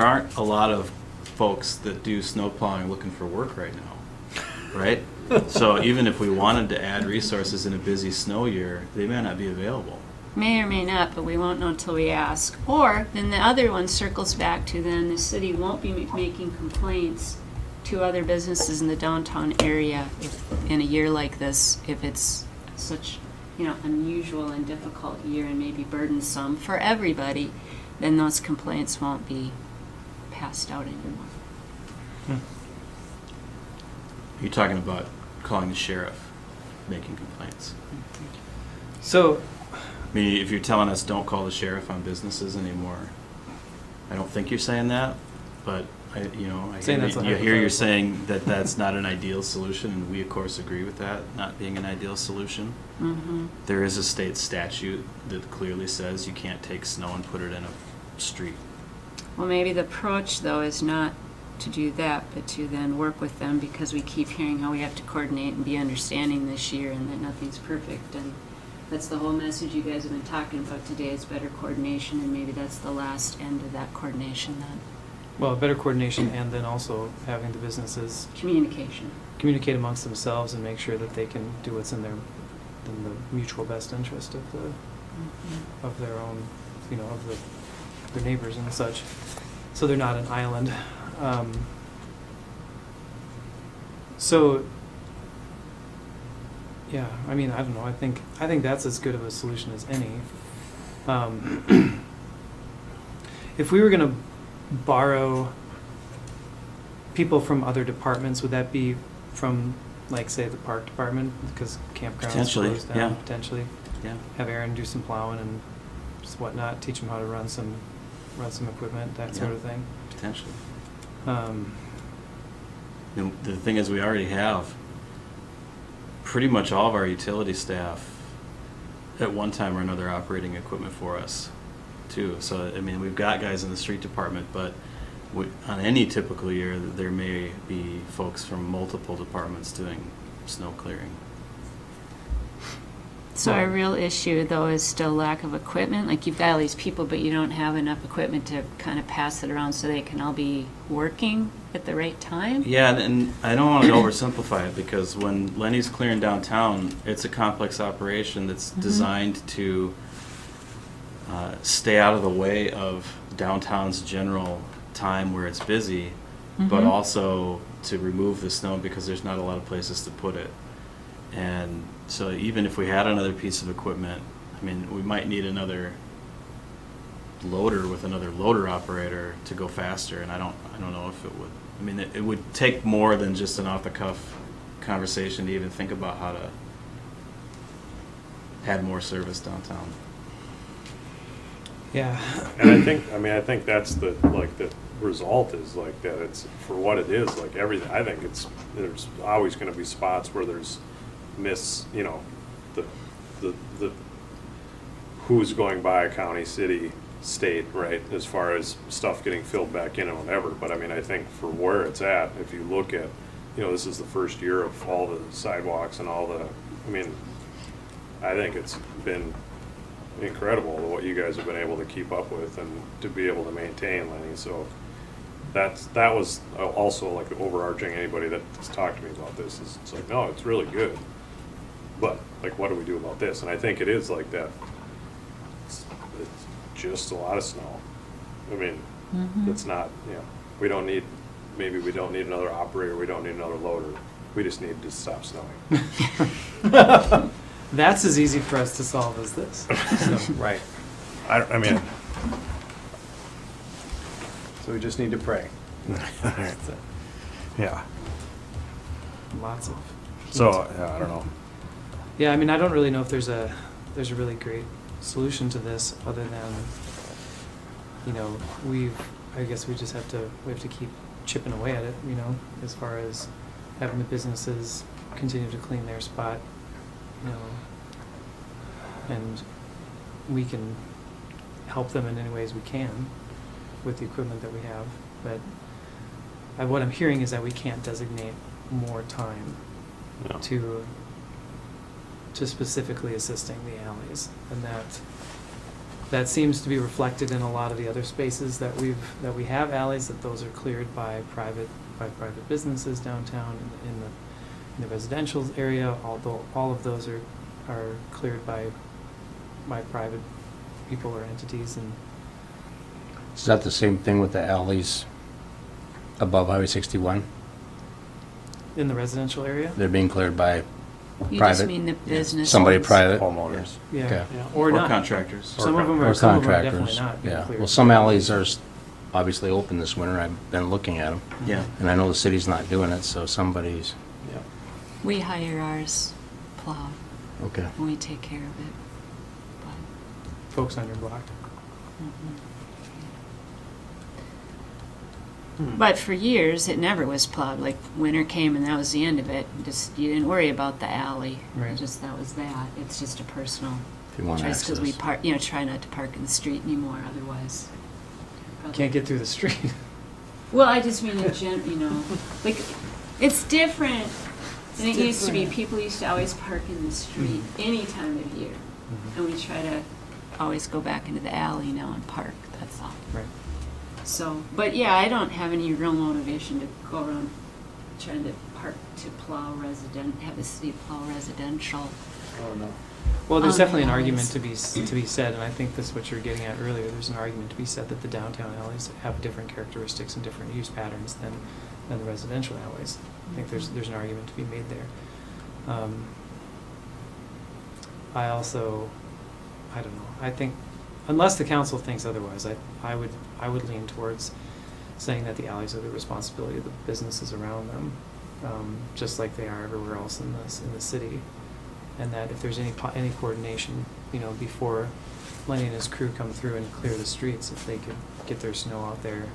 S5: aren't a lot of folks that do snow plowing looking for work right now, right? So even if we wanted to add resources in a busy snow year, they may not be available.
S2: may or may not, but we won't know until we ask. Or then the other one circles back to then the city won't be making complaints to other businesses in the downtown area in a year like this, if it's such, unusual and difficult year and maybe burdensome for everybody, then those complaints won't be passed out anymore.
S5: You're talking about calling the sheriff, making complaints.
S1: So,
S5: I mean, if you're telling us don't call the sheriff on businesses anymore, I don't think you're saying that, but I
S1: Saying that's a
S5: hear you're
S1: hypothetical.
S5: saying that that's not an ideal solution, and we of course agree with that not being an ideal solution.
S2: Mm-hmm.
S5: There is a state statute that clearly says you can't take snow and put it in a street.
S2: Well, maybe the approach, though, is not to do that, but to then work with them, because we keep hearing how we have to coordinate and be understanding this year and that nothing's perfect. And that's the whole message you guys have been talking about today, is better coordination, and maybe that's the last end of that coordination then.
S1: well, better coordination, and then also having the businesses
S2: Communication.
S1: communicate amongst themselves and make sure that they can do what's in the mutual best interest of their own, of their neighbors and such. So they're not an island. So, yeah, I mean, I don't know. I think that's as good of a solution as any. If we were going to borrow people from other departments, would that be from, like, say, the park department, because campgrounds
S5: Potentially,
S1: closed down?
S5: yeah.
S1: Potentially.
S5: Yeah.
S1: Have Aaron do some plowing and just whatnot, teach them how to run some equipment, that sort
S5: Yeah.
S1: of thing.
S5: Potentially.
S1: Um,
S5: The thing is, we already have pretty much all of our utility staff at one time or another operating equipment for us, too. So, I mean, we've got guys in the street department, but on any typical year, there may be folks from multiple departments doing snow clearing.
S2: So our real issue, though, is still lack of equipment. Like, you've got all these people, but you don't have enough equipment to kind of pass it around so they can all be working at the right time.
S5: Yeah, and I don't want to oversimplify it, because when Lenny's clearing downtown, it's a complex operation that's designed to stay out of the way of downtown's general time where it's busy, but
S2: Mhm.
S5: also to remove the snow because there's not a lot of places to put it. And so even if we had another piece of equipment, I mean, we might need another loader with another loader operator to go faster, and I don't know if it would. I mean, it would take more than just an off-the-cuff conversation to even think about how to add more service downtown.
S1: yeah.
S3: And I think that's the result is like that. It's for what it is, like everything. I think there's always going to be spots where there's the who's going by county, city, state, right, as far as stuff getting filled back in and whatever. But I mean, I think for where it's at, if you look at, this is the first year of all the sidewalks and all I think it's been incredible what you guys have been able to keep up with and to be able to maintain, Lenny. So that was also like the overarching, anybody that's talked to me about this is, it's like, no, it's really good. But like, what do we do about this? And I think it is like that. It's just a lot of snow. I mean, it's not, we don't need another operator. We don't need another loader. We just need to stop snowing.
S1: That's as easy for us to solve as this. So,
S3: Right. I mean,
S1: so we just need to pray. That's it.
S3: yeah.
S1: Lots of.
S3: So, yeah, I don't know.
S1: Yeah, I mean, I don't really know if there's a really great solution to this, other than, I guess we have to keep chipping away at it, as far as having the businesses continue to clean their spot, and we can help them in any ways we can with the equipment that we have. But what I'm hearing is that we can't designate more time
S3: No.
S1: to specifically assisting the alleys, and that seems to be reflected in a lot of the other spaces that we have alleys, that those are cleared by private businesses downtown in the residential area, although all of those are cleared by by private people or entities, and
S4: Is that the same thing with the alleys above Highway 61?
S1: in the residential area.
S4: They're being cleared by
S2: You
S4: private,
S2: just mean the business.
S4: somebody
S2: ones.
S4: private?
S3: Homeowners.
S1: Yeah,
S4: Okay.
S1: yeah, or not.
S5: contractors.
S1: Some of them
S4: Or
S1: are. Some of them are definitely
S4: contractors?
S1: not being
S4: Yeah,
S1: cleared.
S4: well, some alleys are obviously open this winter. I've been looking at them.
S5: Yeah.
S4: And I know the city's not doing it, so somebody's,
S2: We hire ours plowed,
S4: okay.
S2: and we take care of it. But,
S1: Folks on your block.
S2: but for years, it never was plowed. Like winter came and that was the end of it. Just you didn't worry about the alley.
S1: Right.
S2: Just that was that. It's just a personal
S4: If you want
S2: choice because we
S4: access.
S2: park. Try not to park in the street anymore. Otherwise,
S1: Can't get through the street.
S2: Well, I just mean like it's different than it used to be. People used to always park in the street any time of year, and we try to always go back into the alley now and park. That's all.
S1: Right.
S2: So, but yeah, I don't have any real motivation to go around trying to park to have the city plow residential.
S1: Well, there's
S2: On
S1: definitely an
S2: alleys.
S1: argument to be said, and I think this is what you're getting at earlier. There's an argument to be said that the downtown alleys have different characteristics and different use patterns than the residential alleys. I think there's an argument to be made there. I don't know. I think unless the council thinks otherwise, I would lean towards saying that the alleys are the responsibility of the businesses around them, just like they are everywhere else in the city. And that if there's any coordination, before Lenny and his crew come through and clear the streets, if they could get their snow out there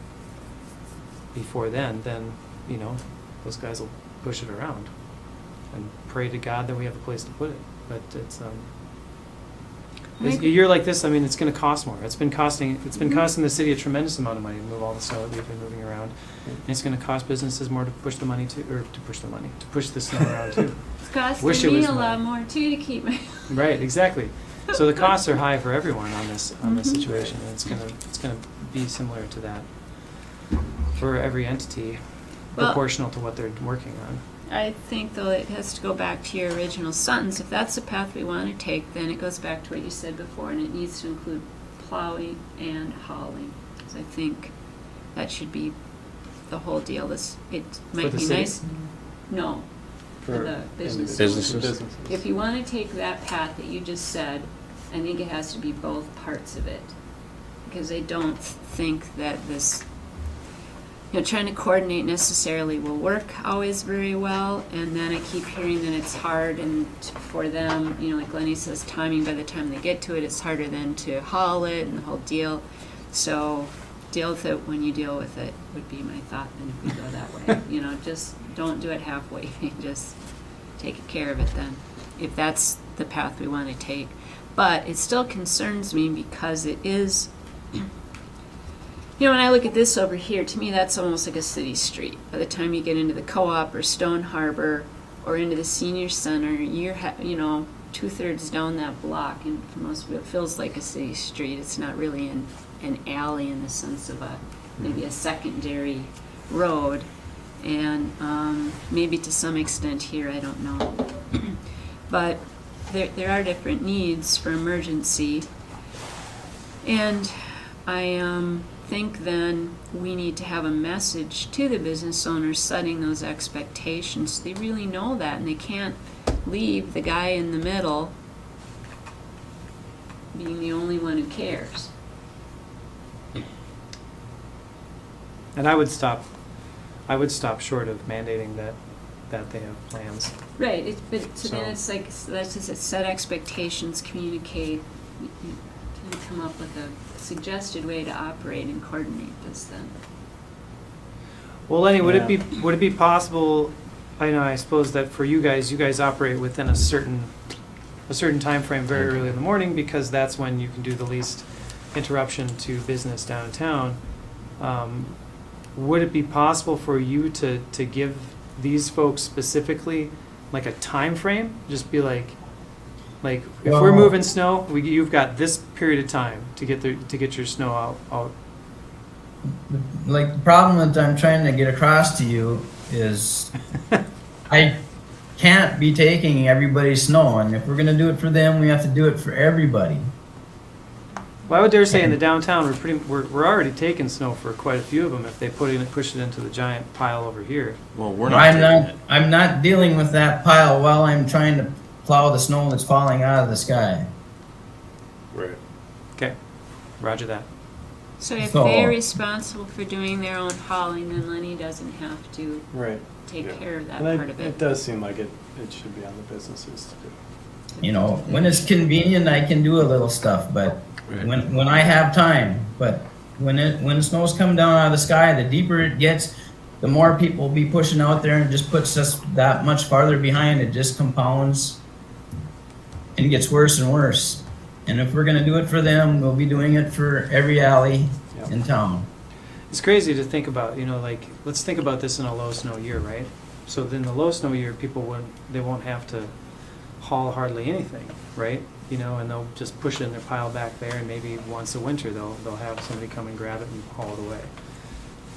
S1: before then, those guys will push it around and pray to God that we have a place to put it. But you're like this. I mean, it's going to cost more. It's been costing the city a tremendous amount of money to move all the snow that we've been moving around. And it's going to cost businesses more to push the snow around too.
S2: It's costing
S1: Wish it
S2: me
S1: was
S2: a lot
S1: mine.
S2: more too to keep my.
S1: Right, exactly. So the costs are high for everyone on this situation, and it's gonna be similar to that for every entity,
S2: Well-
S1: proportional to what they're working on.
S2: I think, though, it has to go back to your original sentence. If that's the path we want to take, then it goes back to what you said before, and it needs to include plowing and hauling. So I think that should be the whole deal. It might
S1: the
S2: be
S1: city?
S2: nice. No, for the business.
S4: Businesses.
S2: If you want to take that path that you just said, I think it has to be both parts of it. Because I don't think that this, trying to coordinate necessarily will work always very well. And then I keep hearing that it's hard and for them, like Lenny says, timing by the time they get to it, it's harder than to haul it and the whole deal. So deal with it when you deal with it would be my thought. And if we go that way, just don't do it halfway. Just take care of it then, if that's the path we want to take. But it still concerns me because it is, when I look at this over here, to me that's almost like a city street. By the time you get into the co-op or Stone Harbor or into the senior center, you're 2/3 down that block, and for most of it feels like a city street. It's not really an alley in the sense of maybe a secondary road. And maybe to some extent here, I don't know. But there are different needs for emergency. And I think then we need to have a message to the business owners setting those expectations. They really know that, and they can't leave the guy in the middle being the only one who cares.
S1: And I would stop short of mandating that they have plans.
S2: Right, but so
S1: So-
S2: then it's like, that's just set expectations, communicate, can come up with a suggested way to operate and coordinate this then.
S1: Well, Lenny, would it be possible? I suppose that for you guys operate within a certain time frame very early in the morning because that's when you can do the least interruption to business downtown. Would it be possible for you to give these folks specifically like a time frame? Just be like if we're
S6: Well-
S1: moving snow, you've got this period of time to get your snow out.
S6: Like, the problem that I'm trying to get across to you is I can't be taking everybody's snow, and if we're gonna do it for them, we have to do it for everybody.
S1: Well, I would dare say in the downtown, we're already taking snow for quite a few of them if they push it into the giant pile over here.
S5: Well, we're not taking it.
S6: I'm not dealing with that pile while I'm trying to plow the snow that's falling out of the sky.
S3: Right.
S1: Okay, roger that.
S2: So if
S6: So-
S2: they're responsible for doing their own hauling, then Lenny doesn't have to
S7: Right.
S2: take
S3: Yeah.
S2: care of that
S7: And
S2: part of
S7: it
S2: it.
S7: does seem like it should be on the businesses to do.
S6: You know, when it's convenient, I can do a little stuff, but when I have time, but when snow's come down out of the sky, the deeper it gets, the more people will be pushing out there and just puts us that much farther behind. It just compounds and gets worse and worse. And if we're gonna do it for them, we'll be doing it for every alley in town.
S1: It's crazy to think about, like, let's think about this in a low snow year, right? So then the low snow year, they won't have to haul hardly anything, right? And they'll just push it in their pile back there, and maybe once a winter, they'll have somebody come and grab it and haul it away.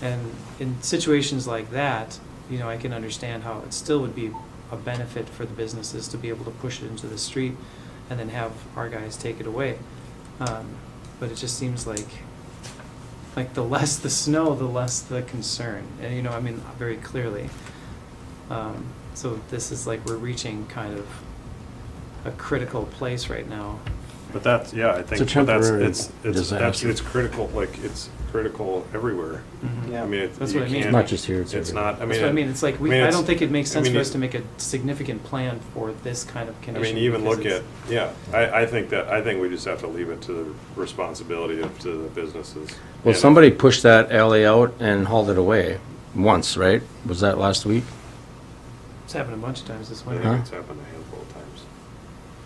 S1: And in situations like that, I can understand how it still would be a benefit for the businesses to be able to push it into the street and then have our guys take it away. But it just seems like the less the snow, the less the concern. And, very clearly. So this is like we're reaching kind of a critical place right now.
S3: But that's, yeah, I think,
S4: It's a
S3: but that's,
S4: temporary
S3: it's
S4: disaster.
S3: critical, it's critical everywhere.
S7: Yeah.
S3: I mean,
S1: That's
S3: you
S1: what I mean.
S3: can't-
S4: It's not just here, it's
S3: It's
S4: everywhere.
S3: not,
S1: That's what I mean. It's like I
S3: it's-
S1: don't think it makes
S3: I
S1: sense
S3: mean,
S1: for us to make a significant plan for this kind of
S3: I
S1: condition.
S3: mean, even
S1: because
S3: look
S1: it's-
S3: at, yeah, I think we just have to leave it to the responsibility to the businesses.
S4: Well,
S3: And-
S4: somebody pushed that alley out and hauled it away once, right? Was that last week?
S1: It's happened a bunch of times this
S3: I
S1: winter.
S3: think it's happened a handful of times.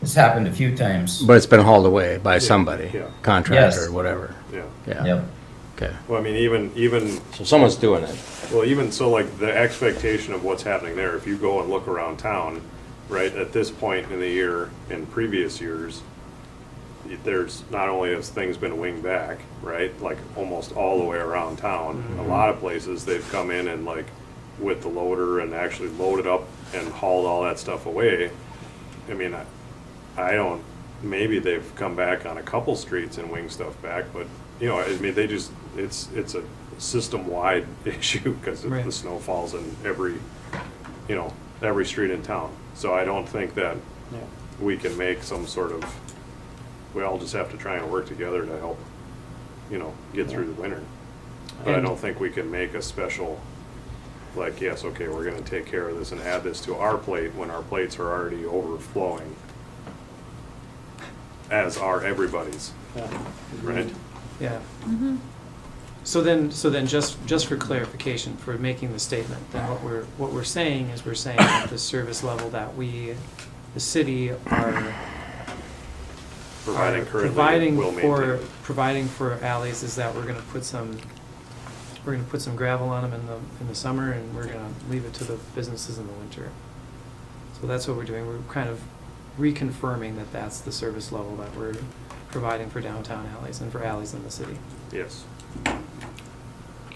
S6: It's happened a few times.
S4: But it's been hauled away by somebody,
S3: yeah.
S4: contractor
S6: Yes.
S4: or whatever.
S3: Yeah.
S4: Yeah,
S6: Yep.
S4: okay.
S3: Well, I mean, even,
S4: So someone's doing it.
S3: well, even so, like, the expectation of what's happening there, if you go and look around town, right, at this point in the year, in previous years, there's, not only has things been winged back, right, like, almost all the way around town, a lot of places, they've come in and, like, with the loader and actually loaded up and hauled all that stuff away. I mean, I don't, maybe they've come back on a couple streets and winged stuff back, but, I mean, they just, it's a system-wide issue, because
S1: Right.
S3: the snow falls in every street in town. So I don't think that
S7: Yeah.
S3: we can make some sort of, we all just have to try and work together to help, get through the winter. But I
S1: And-
S3: don't think we can make a special, like, yes, okay, we're gonna take care of this and add this to our plate when our plates are already overflowing, as are everybody's,
S7: Yeah.
S3: right?
S1: Yeah. So then, just for clarification, for making the statement, then what we're saying is we're saying that the service level that we, the city, are
S3: Providing currently will maintain.
S1: providing for alleys is that we're gonna put some gravel on them in the summer, and we're gonna leave it to the businesses in the winter. So that's what we're doing. We're kind of reconfirming that that's the service level that we're providing for downtown alleys and for alleys in the city.
S3: Yes.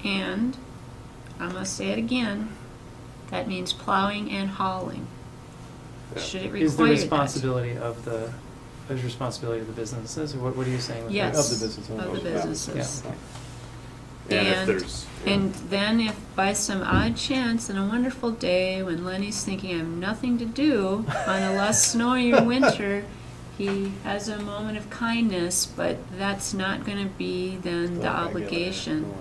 S2: And, I must say it again, that means plowing and hauling.
S3: Yeah.
S2: Should it require
S1: Is the
S2: that?
S1: responsibility of the businesses, or what are you saying with that?
S2: Yes,
S7: Of the business
S2: of the
S7: owners.
S2: businesses.
S1: Yeah.
S3: And if
S2: And-
S3: there's,
S2: And then if by some odd chance on a wonderful day when Lenny's thinking I have nothing to do on a less snowy winter, he has a moment of kindness, but that's not gonna be then the obligation.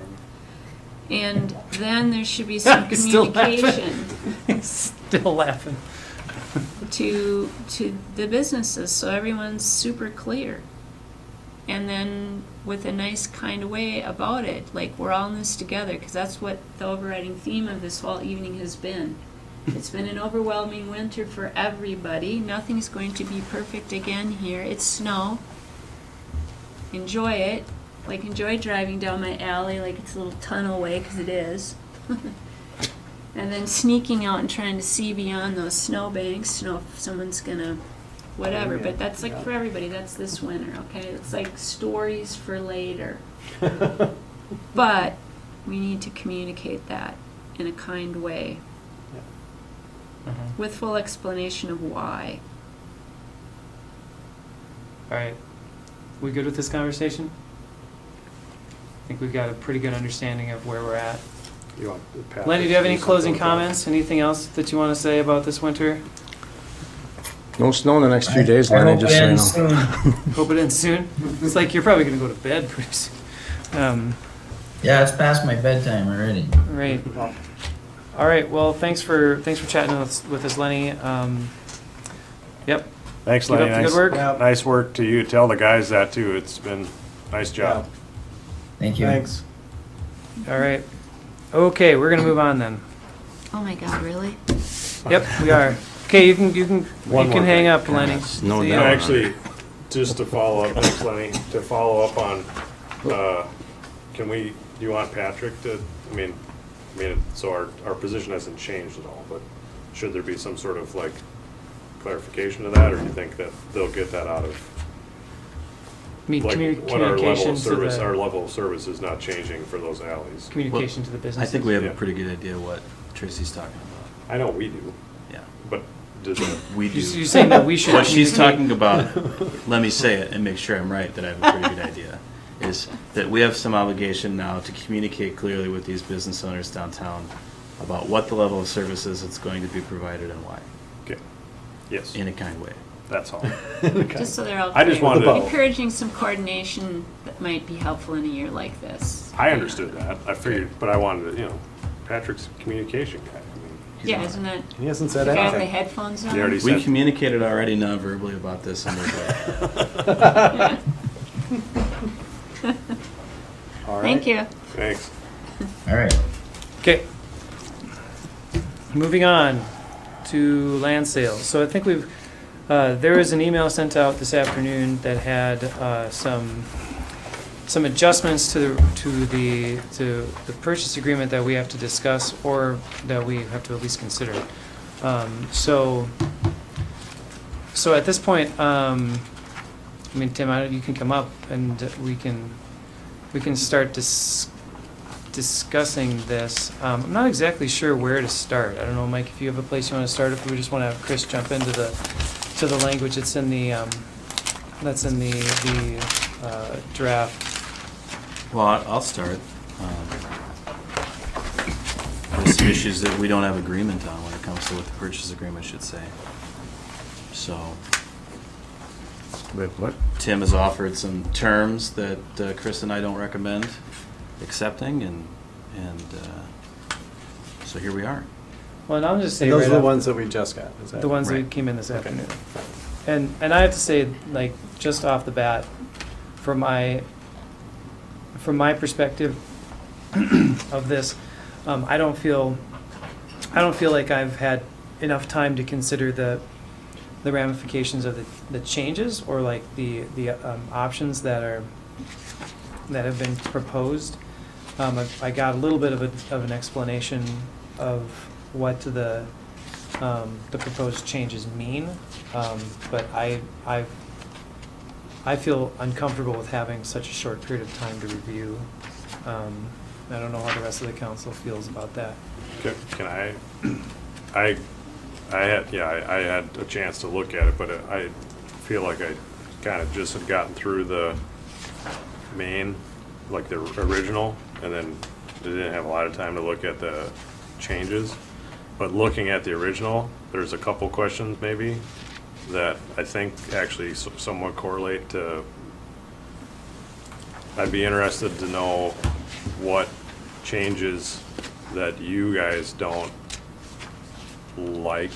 S2: And then there should be some
S1: He's still laughing.
S2: communication
S1: He's still laughing.
S2: to the businesses, so everyone's super clear. And then with a nice kind of way about it, like we're all in this together, because that's what the overriding theme of this whole evening has been. It's been an overwhelming winter for everybody. Nothing's going to be perfect again here. It's snow. Enjoy it. Like, enjoy driving down my alley like it's a little tunnel way, because it is. And then sneaking out and trying to see beyond those snowbanks, to know if someone's gonna, whatever. But that's like for everybody. That's this winter, okay? It's like stories for later. But we need to communicate that in a kind way, with full explanation of why.
S1: All right. We good with this conversation? I think we've got a pretty good understanding of where we're at.
S3: You want Patrick
S1: Lenny, do you have
S3: to
S1: any
S3: something
S1: closing
S3: with that?
S1: comments? Anything else that you want to say about this winter?
S4: No snow in the next few days,
S6: I
S4: Lenny,
S6: hope
S4: just
S6: it
S4: so you
S6: ends
S4: know.
S6: soon.
S1: Hope it ends soon. It's like you're probably going to go to bed pretty soon.
S6: Yeah, it's past my bedtime already.
S1: Right. All right. Well, thanks for chatting with us, Lenny. Yep.
S3: Thanks,
S1: Keep
S3: Lenny.
S1: up the good work.
S7: Yeah.
S3: Nice work to you. Tell the guys that too. It's been nice job.
S6: Thank you.
S7: Thanks.
S1: All right. Okay, we're gonna move on then.
S2: Oh my God, really?
S1: Yep, we are. Okay, you can
S3: One more
S1: hang
S3: thing.
S1: up, Lenny.
S4: No
S1: See
S3: You
S1: ya.
S3: know,
S4: doubt.
S3: actually, just to follow up, thanks, Lenny, to follow up on, do you want Patrick to, so our position hasn't changed at all, but should there be some sort of like clarification to that, or do you think that they'll get that out of,
S1: Mean
S3: like, what our level
S1: communication
S3: of
S1: to
S3: service, our
S1: the
S3: level of service is not changing for those alleys?
S1: communication to the
S5: I
S1: business.
S5: think we have a
S3: Yeah.
S5: pretty good idea what Tracy's talking about.
S3: I know we do,
S5: Yeah,
S3: but does it,
S5: we do.
S1: You're saying that we should.
S5: What she's
S1: communicate-
S5: talking about, let me say it and make sure I'm right, that I have a pretty good idea, is that we have some obligation now to communicate clearly with these business owners downtown about what the level of service is that's going to be provided and why,
S3: okay, yes,
S5: in a kind way.
S3: that's all.
S2: Just so they're all
S3: I just
S2: clear.
S3: wanted to-
S2: Encouraging some coordination that might be helpful in a year like this.
S3: I understood that, I figured, but I wanted to, Patrick's a communication guy,
S2: Yeah, isn't that
S7: He hasn't
S2: the
S7: said
S2: guy with the
S7: anything.
S2: headphones on?
S3: He already
S5: We
S3: said,
S5: communicated already non-verbally about this, and we're good.
S7: All right.
S2: Thank you.
S3: thanks.
S6: All right.
S1: Okay. Moving on to land sales. So I think there was an email sent out this afternoon that had some adjustments to the purchase agreement that we have to discuss, or that we have to at least consider. So at this point, Tim, you can come up and we can start discussing this. I'm not exactly sure where to start. I don't know, Mike, if you have a place you want to start, if we just want to have Chris jump into the language that's in the draft.
S5: Well, I'll start. There's some issues that we don't have agreement on when it comes to what the purchase agreement should say. So
S4: Wait, what?
S5: Tim has offered some terms that Chris and I don't recommend accepting, and so here we are.
S1: Well, and I'll just say
S7: And those
S1: right
S7: are the
S1: off-
S7: ones that we just got, is that?
S1: the ones
S5: Right.
S1: that came in this
S7: Okay.
S1: afternoon. And I have to say, like, just off the bat, from my perspective of this, I don't feel like I've had enough time to consider the ramifications of the changes, or like the options that have been proposed. I got a little bit of an explanation of what the proposed changes mean, but I feel uncomfortable with having such a short period of time to review. I don't know how the rest of the council feels about that.
S3: Can I had a chance to look at it, but I feel like I kind of just had gotten through the main, like the original, and then didn't have a lot of time to look at the changes. But looking at the original, there's a couple questions maybe that I think actually somewhat correlate to. I'd be interested to know what changes that you guys don't like.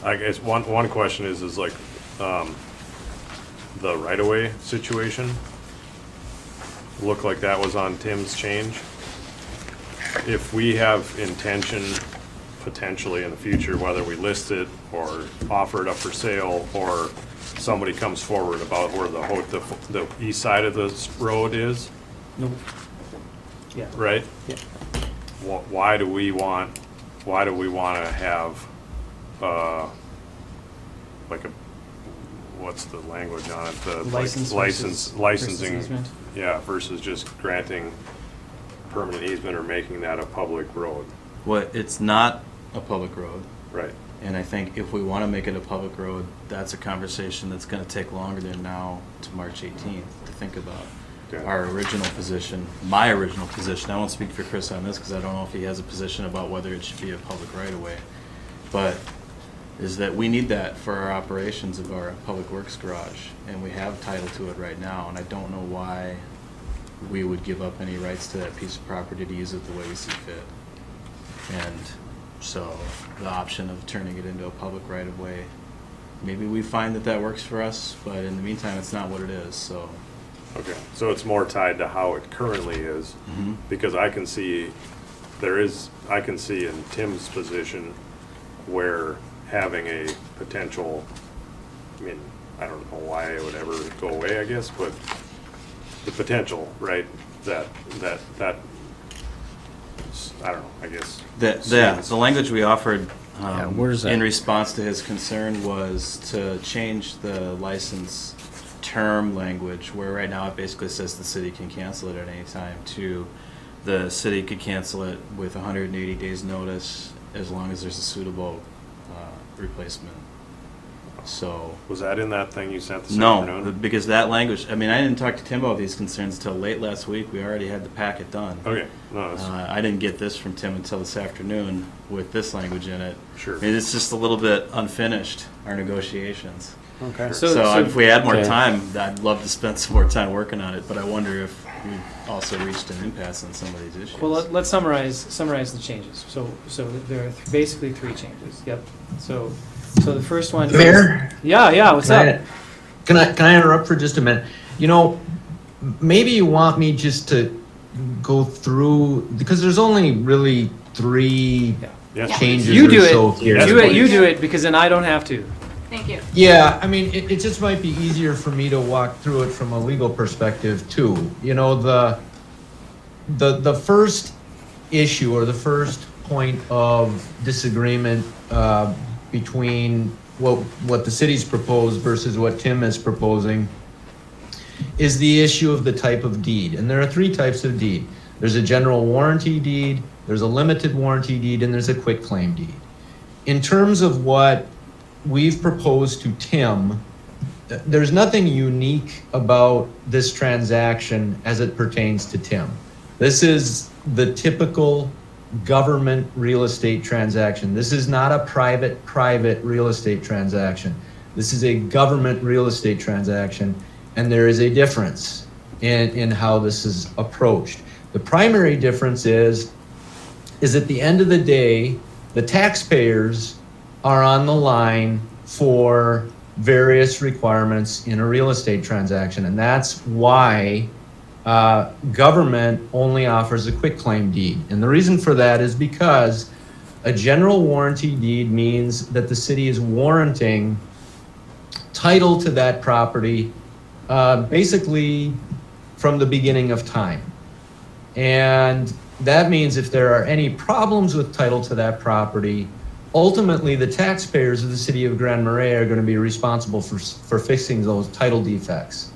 S3: I guess one question is like the right-of-way situation. Looked like that was on Tim's change. If we have intention potentially in the future, whether we list it or offer it up for sale, or somebody comes forward about where the east side of this road is,
S1: Nope. Yeah.
S3: right?
S1: Yeah.
S3: Why do we want to have, like what's the language on it? The
S1: License versus
S3: licensing,
S1: easement.
S3: yeah, versus just granting permanent easement or making that a public road,
S5: Well, it's not a public road,
S3: right?
S5: And I think if we want to make it a public road, that's a conversation that's going to take longer than now to March 18th to think about.
S3: Okay.
S5: Our original position, my original position, I won't speak for Chris on this because I don't know if he has a position about whether it should be a public right-of-way, but is that we need that for our operations of our public works garage, and we have title to it right now, and I don't know why we would give up any rights to that piece of property to use it the way we see fit. And so the option of turning it into a public right-of-way, maybe we find that that works for us, but in the meantime, it's not what it is, so.
S3: Okay, so it's more tied to how it currently is, because I can see in Tim's position where having a potential, I mean, I don't know why it would ever go away, I guess, but the potential, right, that, I don't know, I guess.
S5: The language we offered
S4: where's that?
S5: in response to his concern was to change the license term language, where right now it basically says the city can cancel it at any time, to the city could cancel it with 180 days notice as long as there's a suitable replacement. So.
S3: Was that in that thing you sent this
S5: No,
S3: afternoon?
S5: because that language, I mean, I didn't talk to Tim about these concerns until late last week. We already had the packet done.
S3: Okay, no, it's,
S5: I didn't get this from Tim until this afternoon with this language in it.
S3: Sure.
S5: I mean, it's just a little bit unfinished, our negotiations.
S7: Okay.
S5: So if we had more
S4: Okay.
S5: time, I'd love to spend some more time working on it, but I wonder if we've also reached an impasse on some of these issues.
S1: Well, let's summarize the changes. So there are basically three changes. Yep. So the first one.
S8: Mayor?
S1: Yeah. What's up?
S8: Can I interrupt for just a minute? You know, maybe you want me just to go through, because there's only really three
S3: yes,
S8: changes
S1: You do
S8: or so
S1: it.
S8: here.
S3: Yes,
S1: You
S3: please.
S1: do it because then I don't have to.
S2: Thank you.
S8: Yeah, I mean, it just might be easier for me to walk through it from a legal perspective too. You know, the first issue or the first point of disagreement between what the city's proposed versus what Tim is proposing is the issue of the type of deed. And there are three types of deed. There's a general warranty deed, there's a limited warranty deed, and there's a quitclaim deed. In terms of what we've proposed to Tim, there's nothing unique about this transaction as it pertains to Tim. This is the typical government real estate transaction. This is not a private real estate transaction. This is a government real estate transaction, and there is a difference in how this is approached. The primary difference is at the end of the day, the taxpayers are on the line for various requirements in a real estate transaction. And that's why government only offers a quitclaim deed. And the reason for that is because a general warranty deed means that the city is warranting title to that property basically from the beginning of time. And that means if there are any problems with title to that property, ultimately the taxpayers of the city of Grand Marais are going to be responsible for fixing those title defects.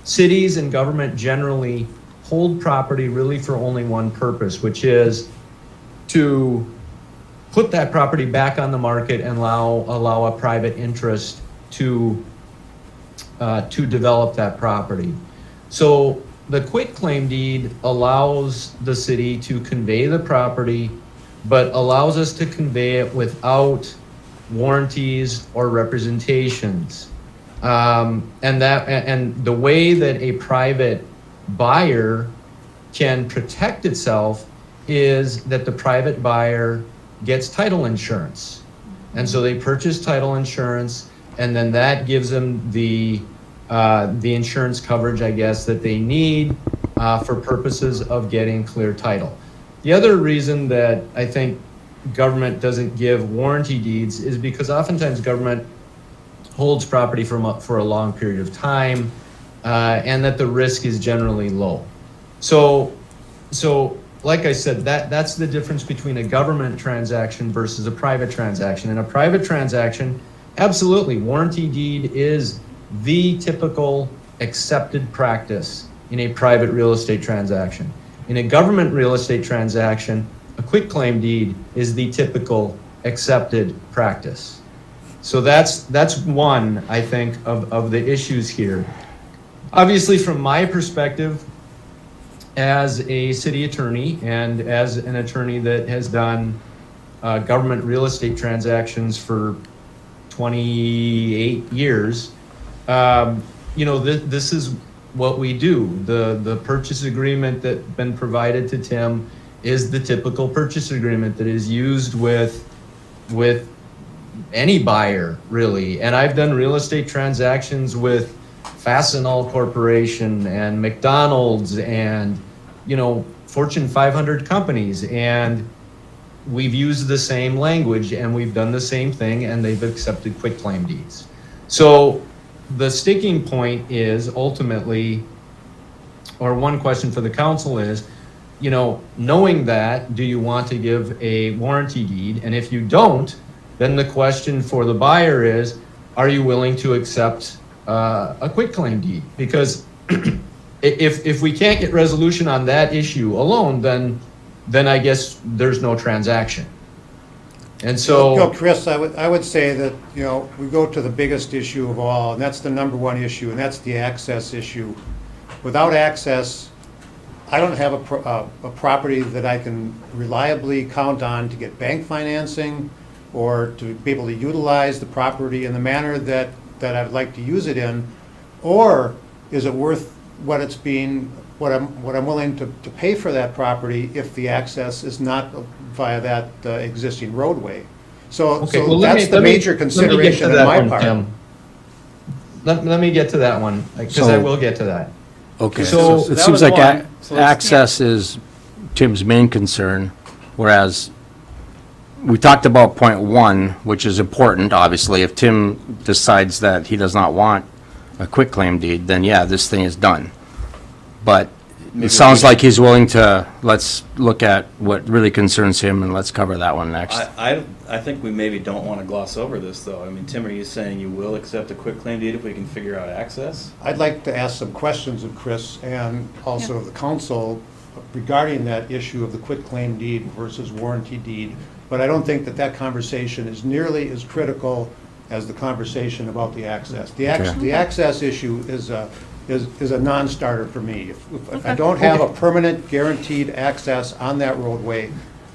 S8: Cities and government generally hold property really for only one purpose, which is to put that property back on the market and allow a private interest to develop that property. So the quitclaim deed allows the city to convey the property, but allows us to convey it without warranties or representations. And the way that a private buyer can protect itself is that the private buyer gets title insurance. And so they purchase title insurance, and then that gives them the insurance coverage, I guess, that they need for purposes of getting clear title. The other reason that I think government doesn't give warranty deeds is because oftentimes government holds property for a long period of time, and that the risk is generally low. So like I said, that's the difference between a government transaction versus a private transaction. In a private transaction, absolutely, warranty deed is the typical accepted practice in a private real estate transaction. In a government real estate transaction, a quitclaim deed is the typical accepted practice. So that's one, I think, of the issues here. Obviously, from my perspective, as a city attorney and as an attorney that has done government real estate transactions for 28 years, this is what we do. The purchase agreement that's been provided to Tim is the typical purchase agreement that is used with any buyer, really. And I've done real estate transactions with Fastenal Corporation and McDonald's and, Fortune 500 companies. And we've used the same language and we've done the same thing and they've accepted quitclaim deeds. So the sticking point is ultimately, or one question for the council is, knowing that, do you want to give a warranty deed? And if you don't, then the question for the buyer is, are you willing to accept a quitclaim deed? Because if we can't get resolution on that issue alone, then I guess there's no transaction. And so,
S9: Chris, I would say that, we go to the biggest issue of all, and that's the number one issue, and that's the access issue. Without access, I don't have a property that I can reliably count on to get bank financing or to be able to utilize the property in the manner that I'd like to use it in, or is it worth what it's being, what I'm willing to pay for that property if the access is not via that existing roadway. So that's the major consideration on my part.
S8: Tim. Let me get to that one, because I will get to that.
S4: Okay,
S8: So
S4: so it
S1: that
S4: seems
S1: was
S4: like
S1: one. So let's-
S4: access is Tim's main concern, whereas we talked about point one, which is important, obviously. If Tim decides that he does not want a quitclaim deed, then yeah, this thing is done. But it sounds like he's willing to, let's look at what really concerns him and let's cover that one next.
S5: I think we maybe don't want to gloss over this, though. I mean, Tim, are you saying you will accept a quitclaim deed if we can figure out access?
S9: I'd like to ask some questions of Chris and also of the council regarding that issue of the quitclaim deed versus warranty deed. But I don't think that conversation is nearly as critical as the conversation about the access. The access issue is a non-starter for me. If I don't have a permanent guaranteed access on that roadway,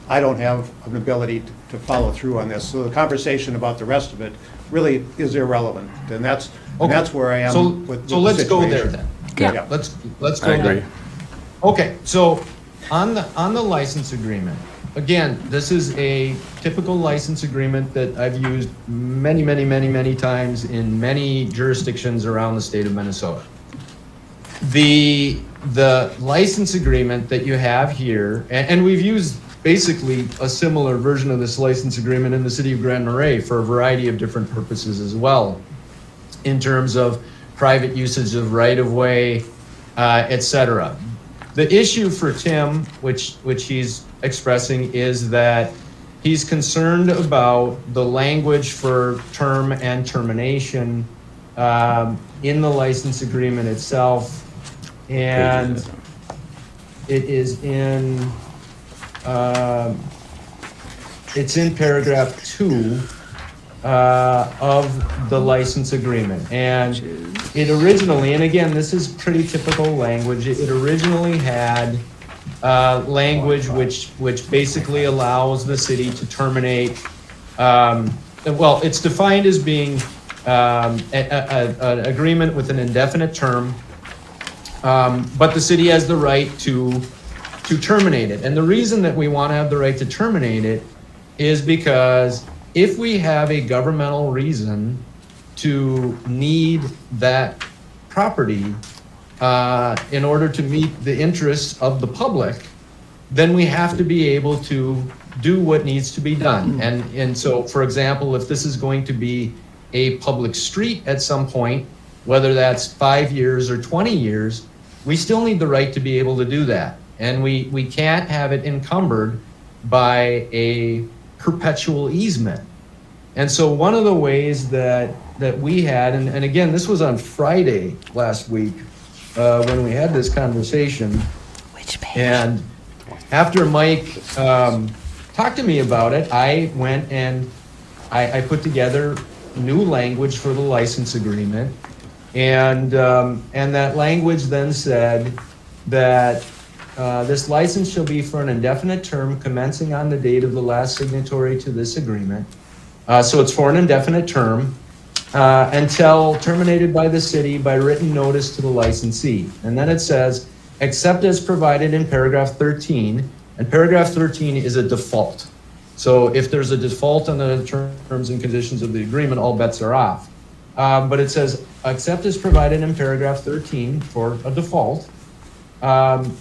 S9: I don't have an ability to follow through on this. So the conversation about the rest of it really is irrelevant. And that's where I am with the
S8: So let's go there
S9: situation.
S8: then.
S9: Yeah.
S8: Let's go
S4: I agree.
S8: there. Okay, so on the license agreement, again, this is a typical license agreement that I've used many times in many jurisdictions around the state of Minnesota. The license agreement that you have here, and we've used basically a similar version of this license agreement in the city of Grand Marais for a variety of different purposes as well, in terms of private usage of right-of-way, etc. The issue for Tim, which he's expressing, is that he's concerned about the language for term and termination in the license agreement itself, and it is in it's in paragraph 2 of the license agreement. And it originally, and again, this is pretty typical language, it originally had language which basically allows the city to terminate, well, it's defined as being an agreement with an indefinite term, but the city has the right to terminate it. And the reason that we want to have the right to terminate it is because if we have a governmental reason to need that property in order to meet the interests of the public, then we have to be able to do what needs to be done. And so, for example, if this is going to be a public street at some point, whether that's 5 years or 20 years, we still need the right to be able to do that. And we can't have it encumbered by a perpetual easement. And so one of the ways that we had, and again, this was on Friday last week when we had this conversation. And after Mike talked to me about it, I went and I put together new language for the license agreement. And that language then said that this license shall be for an indefinite term commencing on the date of the last signatory to this agreement. So it's for an indefinite term until terminated by the city by written notice to the licensee. And then it says, except as provided in paragraph 13, and paragraph 13 is a default. So if there's a default on the terms and conditions of the agreement, all bets are off. But it says, except as provided in paragraph 13 for a default,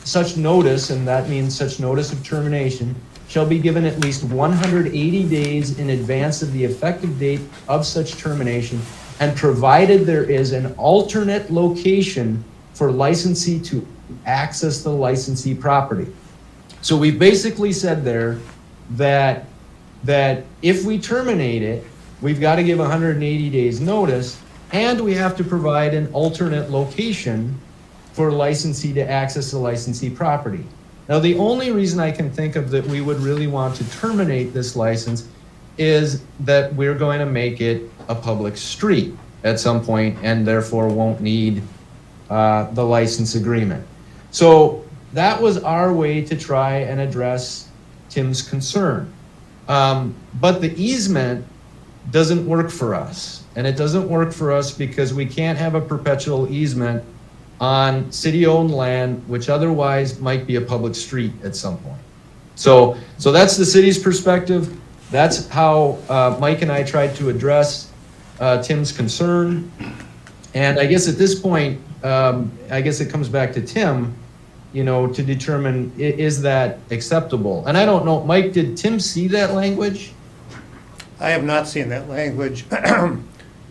S8: such notice, and that means such notice of termination, shall be given at least 180 days in advance of the effective date of such termination, and provided there is an alternate location for licensee to access the licensee property. So we've basically said there that if we terminate it, we've got to give 180 days notice, and we have to provide an alternate location for licensee to access the licensee property. Now, the only reason I can think of that we would really want to terminate this license is that we're going to make it a public street at some point and therefore won't need the license agreement. So that was our way to try and address Tim's concern. But the easement doesn't work for us. And it doesn't work for us because we can't have a perpetual easement on city-owned land, which otherwise might be a public street at some point. So that's the city's perspective. That's how Mike and I tried to address Tim's concern. And I guess at this point, I guess it comes back to Tim, to determine, is that acceptable? And I don't know, Mike, did Tim see that language?
S9: I have not seen that language,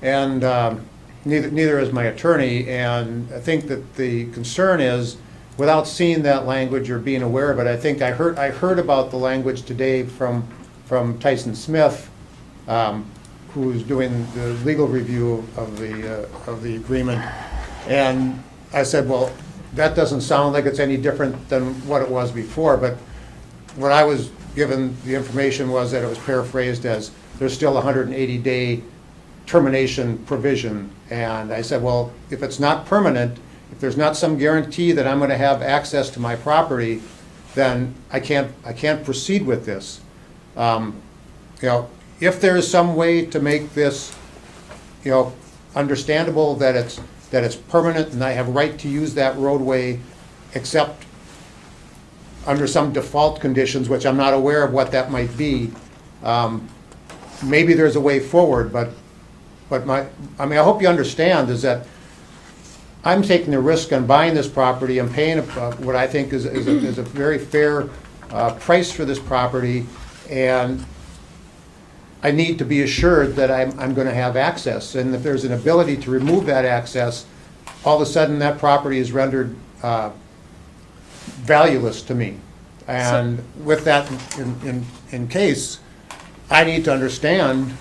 S9: and neither has my attorney, and I think that the concern is, without seeing that language or being aware of it, I think I heard about the language today from Tyson Smith, who's doing the legal review of the agreement, and I said, well, that doesn't sound like it's any different than what it was before, but what I was given the information was that it was paraphrased as, there's still a 180-day termination provision. And I said, well, if it's not permanent, if there's not some guarantee that I'm going to have access to my property, then I can't proceed with this. If there is some way to make this, understandable that it's permanent and I have a right to use that roadway, except under some default conditions, which I'm not aware of what that might be. Maybe there's a way forward, but I hope you understand is that I'm taking the risk on buying this property. I'm paying what I think is a very fair price for this property, and I need to be assured that I'm going to have access. And if there's an ability to remove that access, all of a sudden that property is rendered valueless to me. And with that in case, I need to understand,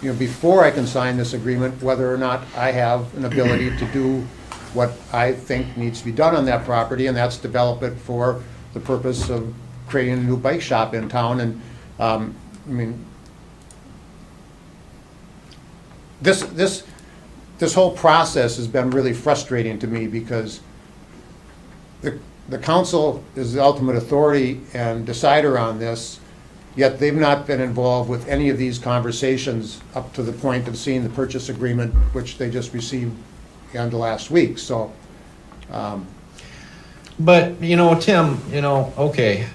S9: before I can sign this agreement, whether or not I have an ability to do what I think needs to be done on that property, and that's develop it for the purpose of creating a new bike shop in town. And this whole process has been really frustrating to me because the council is the ultimate authority and decider on this, yet they've not been involved with any of these conversations up to the point of seeing the purchase agreement, which they just received end of last week. So,
S8: But, Tim, okay,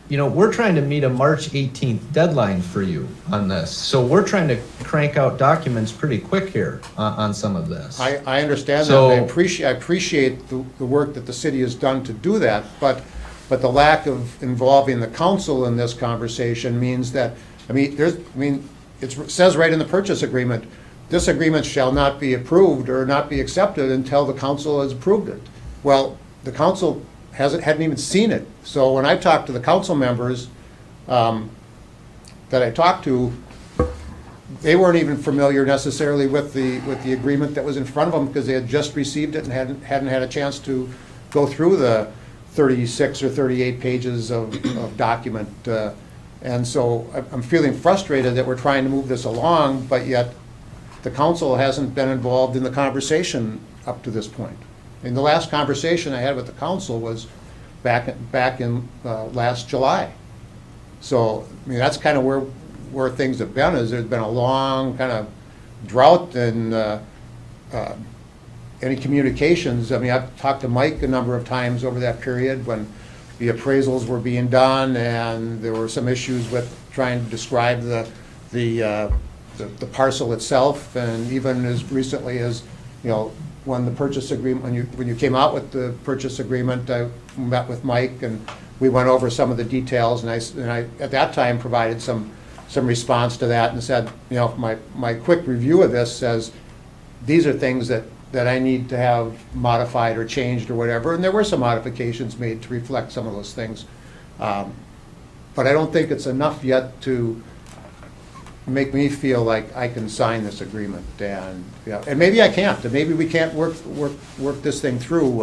S8: we're trying to meet a March 18th deadline for you on this. So we're trying to crank out documents pretty quick here on some of this.
S9: I understand that.
S8: So-
S9: And I appreciate the work that the city has done to do that, but the lack of involving the council in this conversation means that, it says right in the purchase agreement, this agreement shall not be approved or not be accepted until the council has approved it. Well, the council hadn't even seen it. So when I talked to the council members that I talked to, they weren't even familiar necessarily with the agreement that was in front of them because they had just received it and hadn't had a chance to go through the 36 or 38 pages of document. And so I'm feeling frustrated that we're trying to move this along, but yet the council hasn't been involved in the conversation up to this point. And the last conversation I had with the council was back in last July. So, I mean, that's kind of where things have been, is there's been a long kind of drought in any communications. I mean, I've talked to Mike a number of times over that period when the appraisals were being done, and there were some issues with trying to describe the parcel itself, and even as recently as, you know, when the purchase agreement, when you came out with the purchase agreement, I met with Mike and we went over some of the details, and I at that time provided some response to that and said, you know, my quick review of this says these are things that I need to have modified or changed or whatever, and there were some modifications made to reflect some of those things. But I don't think it's enough yet to make me feel like I can sign this agreement, and and maybe I can't, and maybe we can't work this thing through,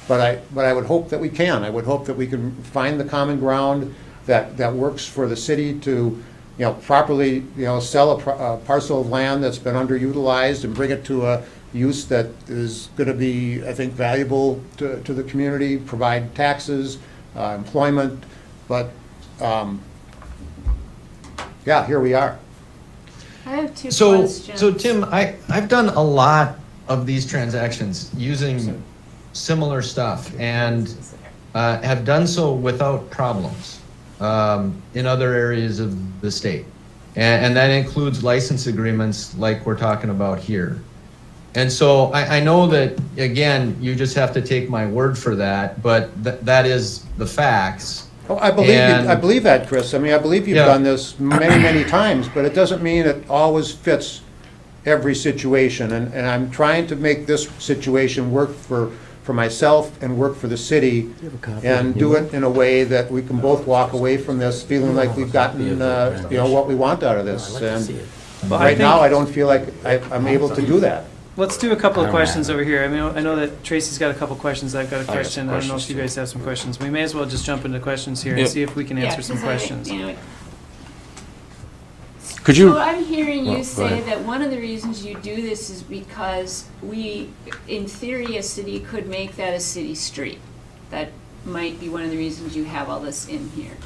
S9: but I would hope that we can. I would hope that we can find the common ground that works for the city to, properly, sell a parcel of land that's been underutilized and bring it to a use that is going to be, I think, valuable to the community, provide taxes, employment, but here we are.
S2: I have two
S8: So,
S2: questions.
S8: so Tim, I've done a lot of these transactions using similar stuff and have done so without problems in other areas of the state. And that includes license agreements like we're talking about here. And so I know that, again, you just have to take my word for that, but that is the facts.
S9: Oh, I believe that, Chris. I mean, I believe you've done this many, many times, but it doesn't mean it always fits every situation. And I'm trying to make this situation work for myself and work for the city, and do it in a way that we can both walk away from this feeling like we've gotten, what we want out of this. And right now, I don't feel like I'm able to do that.
S1: Let's do a couple of questions over here. I mean, I know that Tracy's got a couple questions, I've got a question. I don't know if you guys have some questions. We may as well just jump into questions here and see if we can answer some questions.
S4: Could you?
S2: So I'm hearing
S4: Oh,
S2: you
S4: go
S2: say
S4: ahead.
S2: that one of the reasons you do this is because in theory, a city could make that a city street. That might be one of the reasons you have all this in here.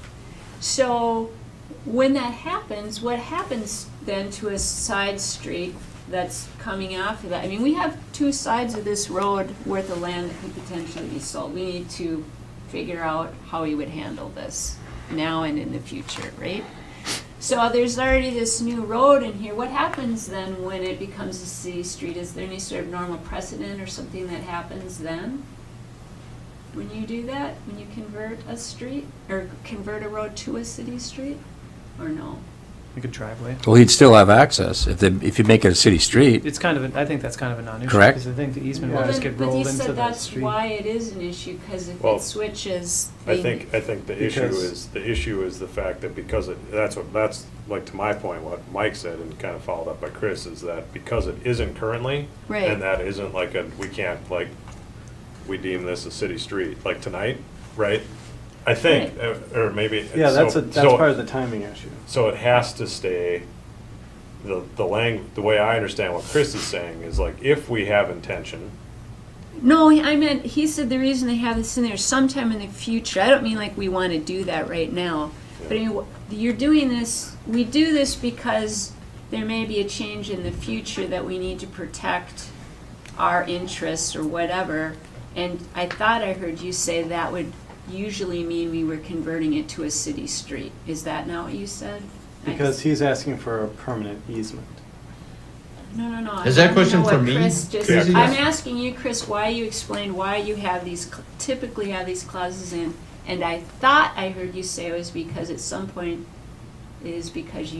S2: So when that happens, what happens then to a side street that's coming after that? I mean, we have two sides of this road worth of land that could potentially be sold. We need to figure out how we would handle this now and in the future, right? So there's already this new road in here. What happens then when it becomes a city street? Is there any sort of normal precedent or something that happens then? When you do that, when you convert a street or convert a road to a city street, or no?
S1: Like a driveway.
S4: Well, he'd still have access if you make it a city street.
S1: It's I think that's kind of a non-issue.
S4: Correct.
S1: Because I think the easement
S4: Yeah.
S1: will just get rolled into
S2: But you said
S1: the
S2: that's
S1: street.
S2: why it is an issue, because if
S3: Well,
S2: it switches.
S3: I
S2: they-
S3: think the issue is the fact that because that's like, to my point, what Mike said and kind of followed up by Chris, is that because it isn't currently,
S2: Right.
S3: and that isn't like we deem this a city street, like tonight, right? I think, or maybe.
S7: Yeah, that's
S3: so-
S7: part of the timing issue.
S3: So it has to stay, the way I understand what Chris is saying is, like, if we have intention,
S2: No, I meant, he said the reason they have this in there sometime in the future. I don't mean like we want to do that right now. But I mean, you're doing this, we do this because there may be a change in the future that we need to protect our interests or whatever. And I thought I heard you say that would usually mean we were converting it to a city street. Is that not what you said?
S7: Because he's asking for a permanent easement.
S2: No.
S8: Is that
S2: I
S8: question
S2: wanna know
S8: for
S2: what
S8: me?
S2: Chris just-
S3: Yeah,
S2: I'm
S3: Chris.
S2: asking you, Chris, why you explained why you have these, typically have these clauses in. And I thought I heard you say it was because at some point it is because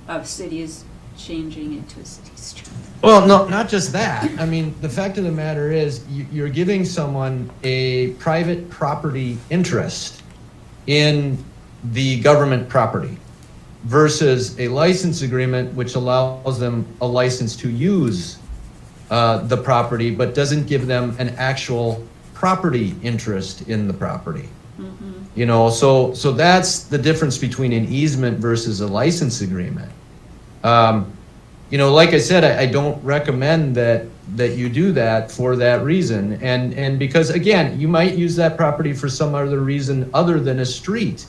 S2: a city is changing into a city street.
S8: Well, no, not just that. I mean, the fact of the matter is, you're giving someone a private property interest in the government property versus a license agreement which allows them a license to use the property, but doesn't give them an actual property interest in the property. You know, so that's the difference between an easement versus a license agreement. You know, like I said, I don't recommend that you do that for that reason. And because again, you might use that property for some other reason other than a street.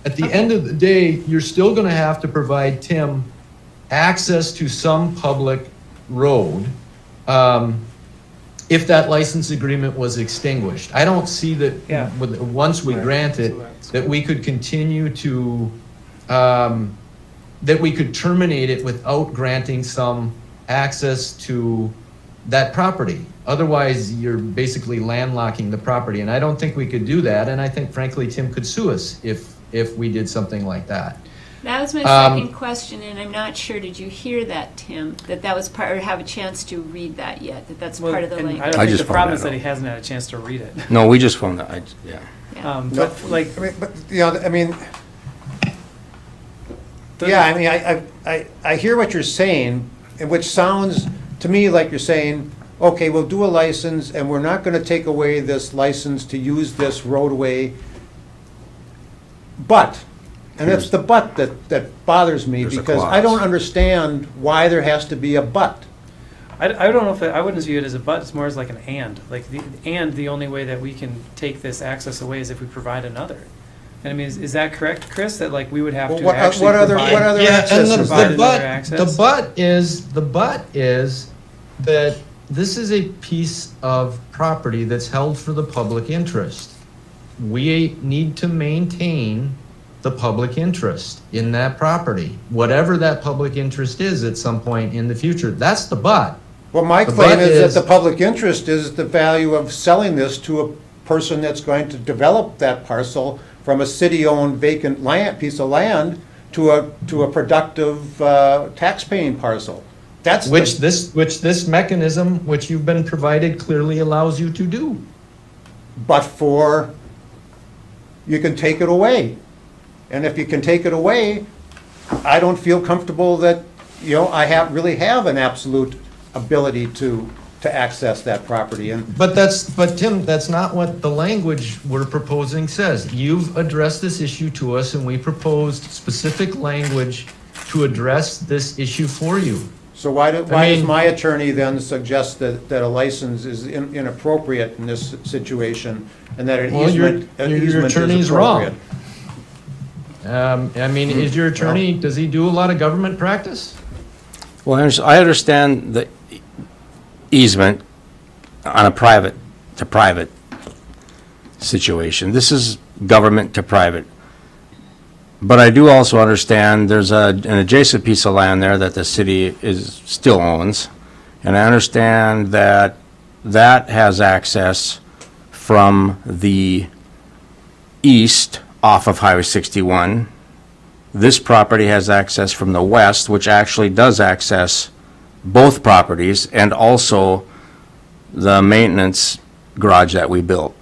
S8: At the end of the day, you're still gonna have to provide Tim access to some public road, if that license agreement was extinguished. I don't see that,
S1: Yeah.
S8: once we grant it, that we could continue to, that we could terminate it without granting some access to that property. Otherwise, you're basically landlocking the property, and I don't think we could do that, and I think frankly, Tim could sue us if we did something like that.
S2: That was my second question, and I'm not sure, did you hear that, Tim? That was part, or have a chance to read that yet, that's
S1: Well,
S2: part of the
S1: and
S2: language?
S1: I don't
S4: I
S1: think
S4: just
S1: the problem
S4: found
S1: is
S4: that
S1: that he
S4: out.
S1: hasn't had a chance to read it.
S4: No, we just found that, yeah.
S2: Yeah.
S1: But like,
S9: I mean, but, you know, I mean, yeah, I mean, I hear what you're saying, and which sounds to me like you're saying, okay, we'll do a license, and we're not gonna take away this license to use this roadway. But, and it's the but that bothers me,
S4: There's a
S9: because I
S4: clause.
S9: don't understand why there has to be a but.
S1: I don't know if, I wouldn't view it as a but, it's more as like an and. Like, the only way that we can take this access away is if we provide another. And I mean, is that correct, Chris, that like we would have
S9: Well,
S1: to
S9: what-
S1: actually
S9: what other-
S1: provide?
S9: what other
S8: Yeah,
S9: access
S8: and
S9: is
S1: provided
S8: the
S1: another
S8: but,
S1: access?
S8: the but is that this is a piece of property that's held for the public interest. We need to maintain the public interest in that property, whatever that public interest is at some point in the future. That's the but.
S9: Well, my
S8: The
S9: claim
S8: but
S9: is
S8: is-
S9: that the public interest is the value of selling this to a person that's going to develop that parcel from a city-owned vacant land, piece of land, to a productive, tax-paying parcel. That's the-
S8: Which this mechanism, which you've been provided, clearly allows you to do.
S9: but for, you can take it away. And if you can take it away, I don't feel comfortable that, you know, really have an absolute ability to access that property. And
S8: But Tim, that's not what the language we're proposing says. You've addressed this issue to us, and we proposed specific language to address this issue for you.
S9: so why does
S8: mean-
S9: my attorney then suggest that a license is inappropriate in this situation, and that an
S8: Well,
S9: easement
S8: your
S9: is
S8: attorney's wrong.
S9: appropriate?
S8: I mean, is your attorney, does he do a lot of government practice?
S4: Well, I understand the easement on a private to private situation. This is government to private. But I do also understand there's an adjacent piece of land there that the city still owns. And I understand that that has access from the east off of Highway 61. This property has access from the west, which actually does access both properties and also the maintenance garage that we built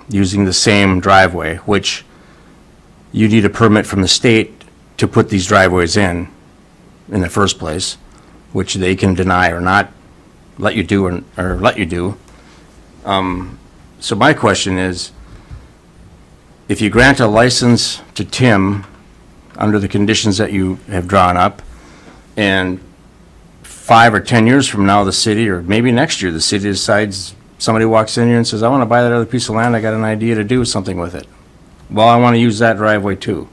S4: using the same driveway, which you need a permit from the state to put these driveways in the first place, which they can deny or not let you do or let you do. So my question is, if you grant a license to Tim under the conditions that you have drawn up, and 5 or 10 years from now, the city, or maybe next year, the city decides, somebody walks in here and says, I want to buy that other piece of land, I got an idea to do something with it. Well, I want to use that driveway too,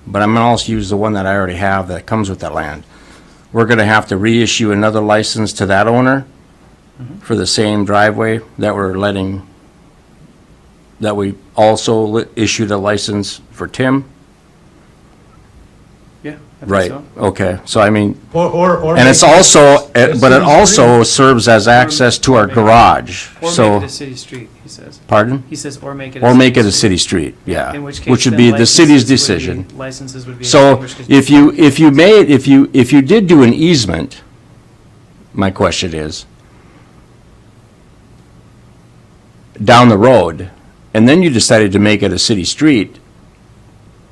S4: but I'm going to also use the one that I already have that comes with that land. We're going to have to reissue another license to that owner for the same driveway that we also issued a license for Tim?
S1: Yeah, I think
S4: Right,
S1: so.
S4: okay, so I mean,
S8: Or
S4: and it's
S8: make it
S4: also,
S8: a
S4: but it
S8: city
S4: also serves as access to our garage,
S1: Or
S4: so,
S1: make it a city street, he says.
S4: pardon?
S1: He says, or make it
S4: Or make it a
S1: street.
S4: city street, yeah,
S1: In which case.
S4: which would
S1: then
S4: be the city's
S1: licenses would be-
S4: decision.
S1: Licenses would be.
S4: So
S1: extinguished 'cause-
S4: if you did do an easement, my question is, down the road, and then you decided to make it a city street,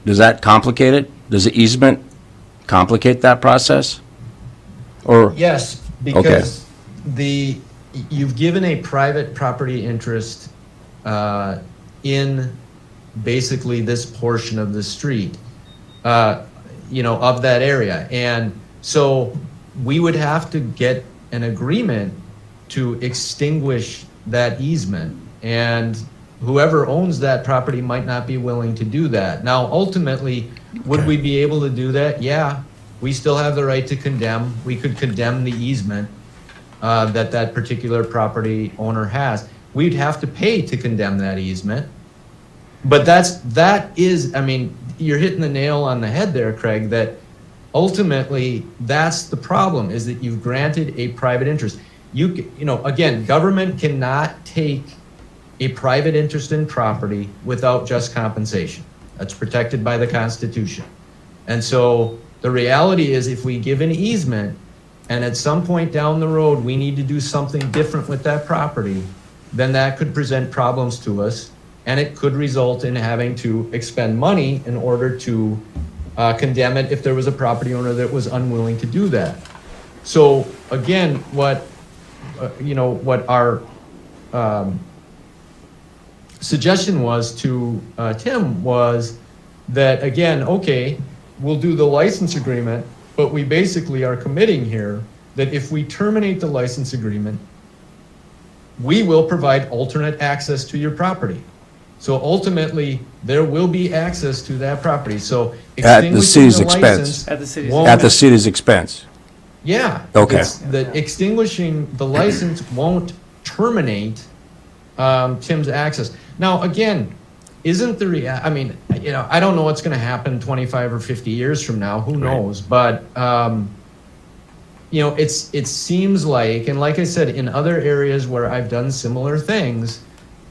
S4: does that complicate it? Does the easement complicate that process? Or,
S8: Yes, because you've given a private property interest in basically this portion of the street, of that area. And so we would have to get an agreement to extinguish that easement. And whoever owns that property might not be willing to do that. Now, ultimately, would we be able to do that? Yeah, we still have the right to condemn. We could condemn the easement that particular property owner has. We'd have to pay to condemn that easement. But that is, I mean, you're hitting the nail on the head there, Craig, that ultimately that's the problem, is that you've granted a private interest. Again, government cannot take a private interest in property without just compensation. That's protected by the Constitution. And so the reality is, if we give an easement and at some point down the road we need to do something different with that property, then that could present problems to us, and it could result in having to expend money in order to condemn it if there was a property owner that was unwilling to do that. So again, what our suggestion was to Tim was that, again, okay, we'll do the license agreement, but we basically are committing here that if we terminate the license agreement, we will provide alternate access to your property. So ultimately, there will be access to that property. So
S4: At the
S8: extinguishing
S4: city's
S8: the
S4: expense.
S8: license
S1: At the city's
S8: won't-
S4: At the city's expense.
S8: Yeah.
S4: Okay.
S8: That extinguishing the license won't terminate Tim's access. Now, again, isn't the I mean, I don't know what's going to happen 25 or 50 years from now. Who knows? But it seems like, and like I said, in other areas where I've done similar things,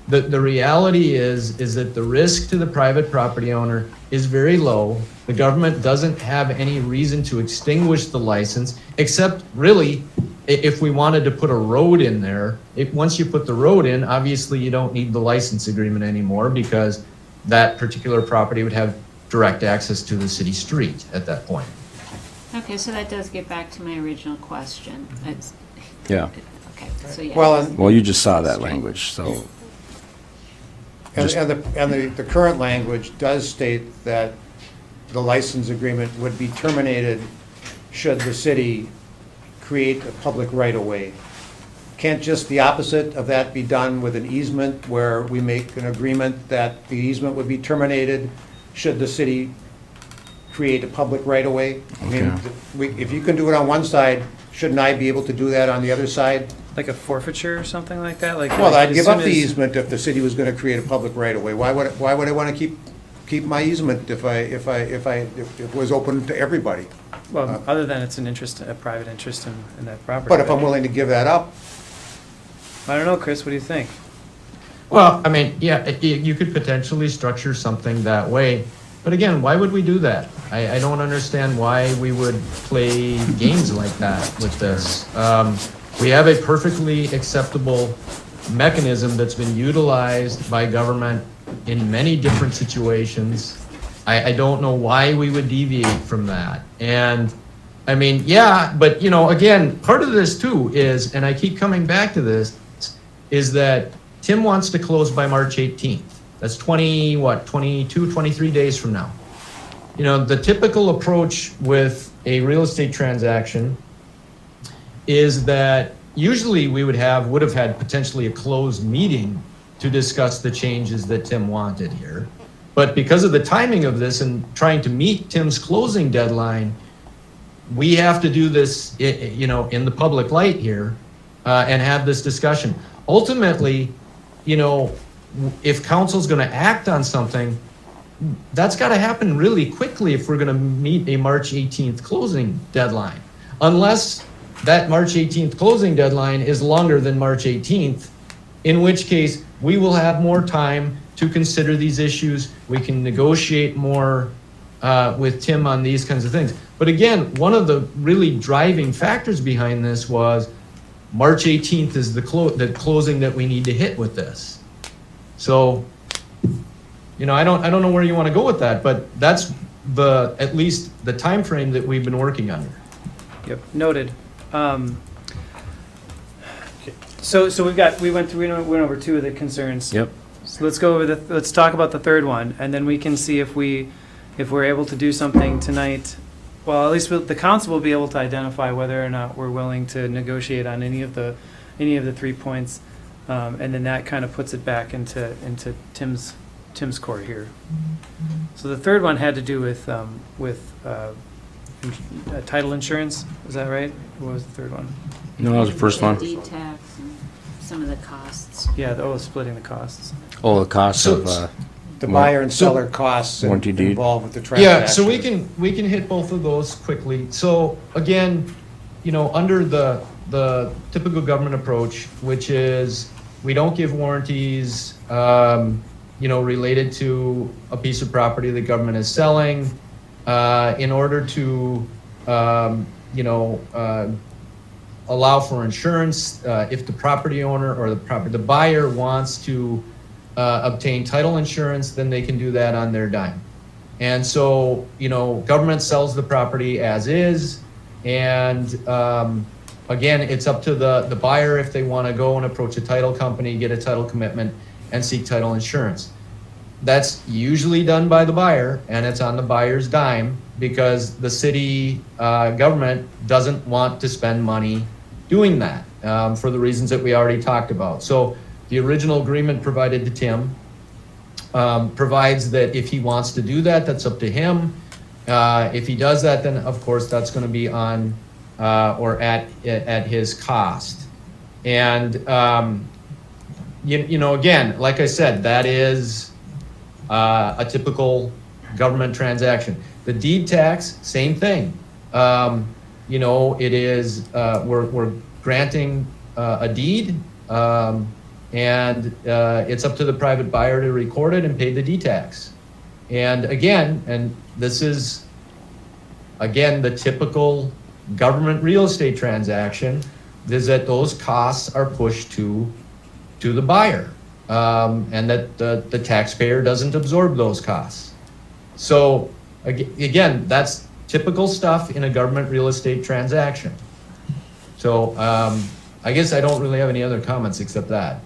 S8: the reality is that the risk to the private property owner is very low. The government doesn't have any reason to extinguish the license, except really if we wanted to put a road in there. Once you put the road in, obviously you don't need the license agreement anymore, because that particular property would have direct access to the city street at that point.
S2: Okay, so that does get back to my original question. It's,
S4: Yeah.
S2: okay, so yeah.
S9: Well, and
S4: Well, you just saw that language, so.
S9: the current language does state that the license agreement would be terminated should the city create a public right-of-way. Can't just the opposite of that be done with an easement, where we make an agreement that the easement would be terminated should the city create a public right-of-way? I mean, if you can do it on one side, shouldn't I be able to do that on the other side?
S1: Like a forfeiture or something like that?
S9: Well, I'd
S1: as
S9: give up
S1: soon
S9: the
S1: as-
S9: easement if the city was gonna create a public right-of-way. Why would I wanna keep my easement if it was open to everybody?
S1: Well, other than it's a private interest in that property.
S9: But if I'm willing to give that up,
S1: I don't know, Chris, what do you think?
S8: Well, I mean, yeah, you could potentially structure something that way. But again, why would we do that? I don't understand why we would play games like that with this. We have a perfectly acceptable mechanism that's been utilized by government in many different situations. I don't know why we would deviate from that. And I mean, yeah, but again, part of this too is, and I keep coming back to this, is that Tim wants to close by March 18th. That's 22, 23 days from now. The typical approach with a real estate transaction is that usually we would have had potentially a closed meeting to discuss the changes that Tim wanted here. But because of the timing of this and trying to meet Tim's closing deadline, we have to do this, in the public light here, and have this discussion. Ultimately, if council's going to act on something, that's got to happen really quickly if we're going to meet a March 18th closing deadline. Unless that March 18th closing deadline is longer than March 18th, in which case we will have more time to consider these issues. We can negotiate more with Tim on these kinds of things. But again, one of the really driving factors behind this was March 18th is the closing that we need to hit with this. So, I don't know where you want to go with that, but that's at least the time frame that we've been working under.
S1: Yep, noted. So we went over two of the concerns.
S4: Yep.
S1: So let's go over let's talk about the third one, and then we can see if we're able to do something tonight. Well, at least the council will be able to identify whether or not we're willing to negotiate on any of the 3 points. And then that kind of puts it back into Tim's court here. So the third one had to do with title insurance, is that right? What was the third one?
S4: No, that was the first one.
S2: Deed tax and some of the costs.
S1: Yeah, splitting the costs.
S4: Oh, the cost
S8: So-
S4: of,
S9: The buyer and seller costs
S4: Warranty deed.
S9: involved with the transaction.
S8: Yeah, so we can hit both of those quickly. So again, under the typical government approach, which is we don't give warranties, related to a piece of property the government is selling, in order to, allow for insurance, if the property owner or the buyer wants to obtain title insurance, then they can do that on their dime. And so, government sells the property as is, and again, it's up to the buyer if they want to go and approach a title company, get a title commitment, and seek title insurance. That's usually done by the buyer, and it's on the buyer's dime, because the city government doesn't want to spend money doing that, for the reasons that we already talked about. So the original agreement provided to Tim provides that if he wants to do that, that's up to him. If he does that, then of course that's going to be on or at his cost. And again, like I said, that is a typical government transaction. The deed tax, same thing. It is we're granting a deed. And it's up to the private buyer to record it and pay the deed tax. And this is, the typical government real estate transaction, is that those costs are pushed to the buyer, and that the taxpayer doesn't absorb those costs. So again, that's typical stuff in a government real estate transaction. So I guess I don't really have any other comments except that.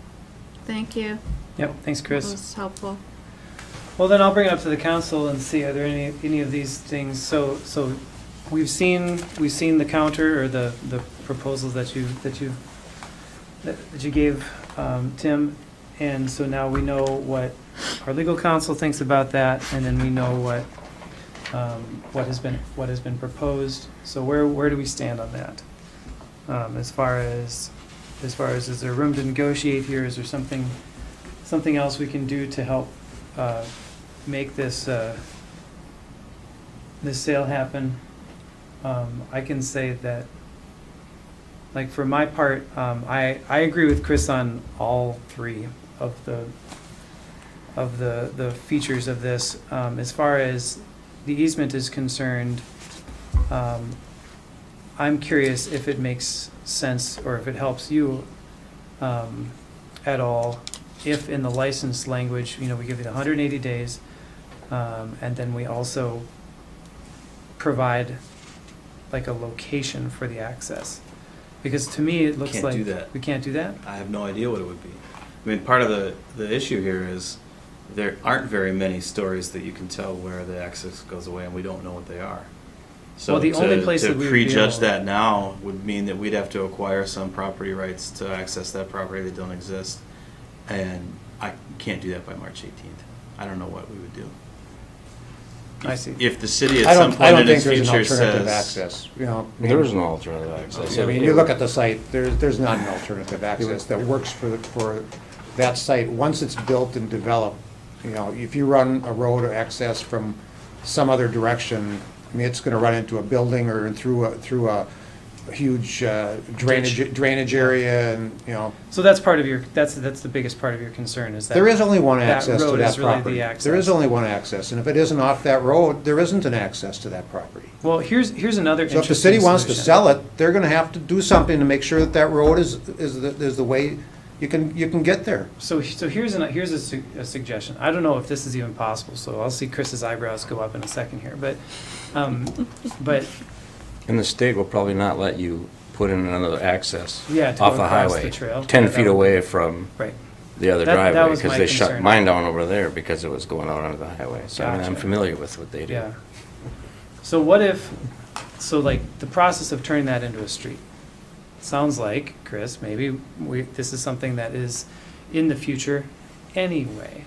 S2: Thank you.
S1: Yep, thanks,
S2: That
S1: Chris.
S2: was helpful.
S1: Well, then I'll bring it up to the council and see, are there any of these things? So we've seen the counter, or the proposals that you gave, Tim, and so now we know what our legal counsel thinks about that, and then we know what has been proposed. So where do we stand on that? As far as is there room to negotiate here? Is there something else we can do to help make this sale happen? I can say that, like, for my part, I agree with Chris on all three of the features of this. As far as the easement is concerned, I'm curious if it makes sense, or if it helps you at all, if in the license language, we give you the 180 days, and then we also provide like a location for the access. Because to me, it looks
S5: Can't
S1: like
S5: do that.
S1: we can't do that.
S5: I have no idea what it would be. I mean, part of the issue here is there aren't very many stories that you can tell where the access goes away, and we don't know what they are. So
S1: Well, the only place
S5: to
S1: that we would be
S5: prejudge
S1: able-
S5: that now would mean that we'd have to acquire some property rights to access that property that don't exist, and I can't do that by March 18th. I don't know what we would do.
S1: I see.
S5: If the city at
S9: I
S5: some
S9: don't
S5: point in
S9: think
S5: its
S9: there's an
S5: future
S9: alternative
S5: says,
S9: access,
S4: there is no alternative access.
S9: I mean, you look at the site, there's not an alternative access that works for that site. Once it's built and developed, if you run a road or access from some other direction, I mean, it's gonna run into a building or through a huge drainage area, and,
S1: So that's part of that's the biggest part of your concern, is that
S9: there is only one
S1: that
S9: access to
S1: road
S9: that
S1: is really the
S9: property.
S1: access.
S9: There is only one access, and if it isn't off that road, there isn't an access to that property.
S1: Well, here's another
S9: So
S1: interesting
S9: if the city wants to
S1: solution.
S9: sell it, they're gonna have to do something to make sure that that road is the way you can get there.
S1: So here's a suggestion. I don't know if this is even possible, so I'll see Chris's eyebrows go up in a second here, but
S4: And the state will probably not let you put in another access
S1: Yeah, to
S4: off
S1: go
S4: the
S1: across
S4: highway,
S1: the trail.
S4: 10
S1: Yeah, that
S4: feet
S1: would-
S4: away from,
S1: right.
S4: the other
S1: That
S4: driveway,
S1: was
S4: because
S1: my
S4: they shut
S1: concern.
S4: mine down over there because it was going out onto the highway. So I mean, I'm
S1: Gotcha.
S4: familiar with what they do.
S1: Yeah. So what if, so like, the process of turning that into a street, sounds like, Chris, maybe this is something that is in the future anyway.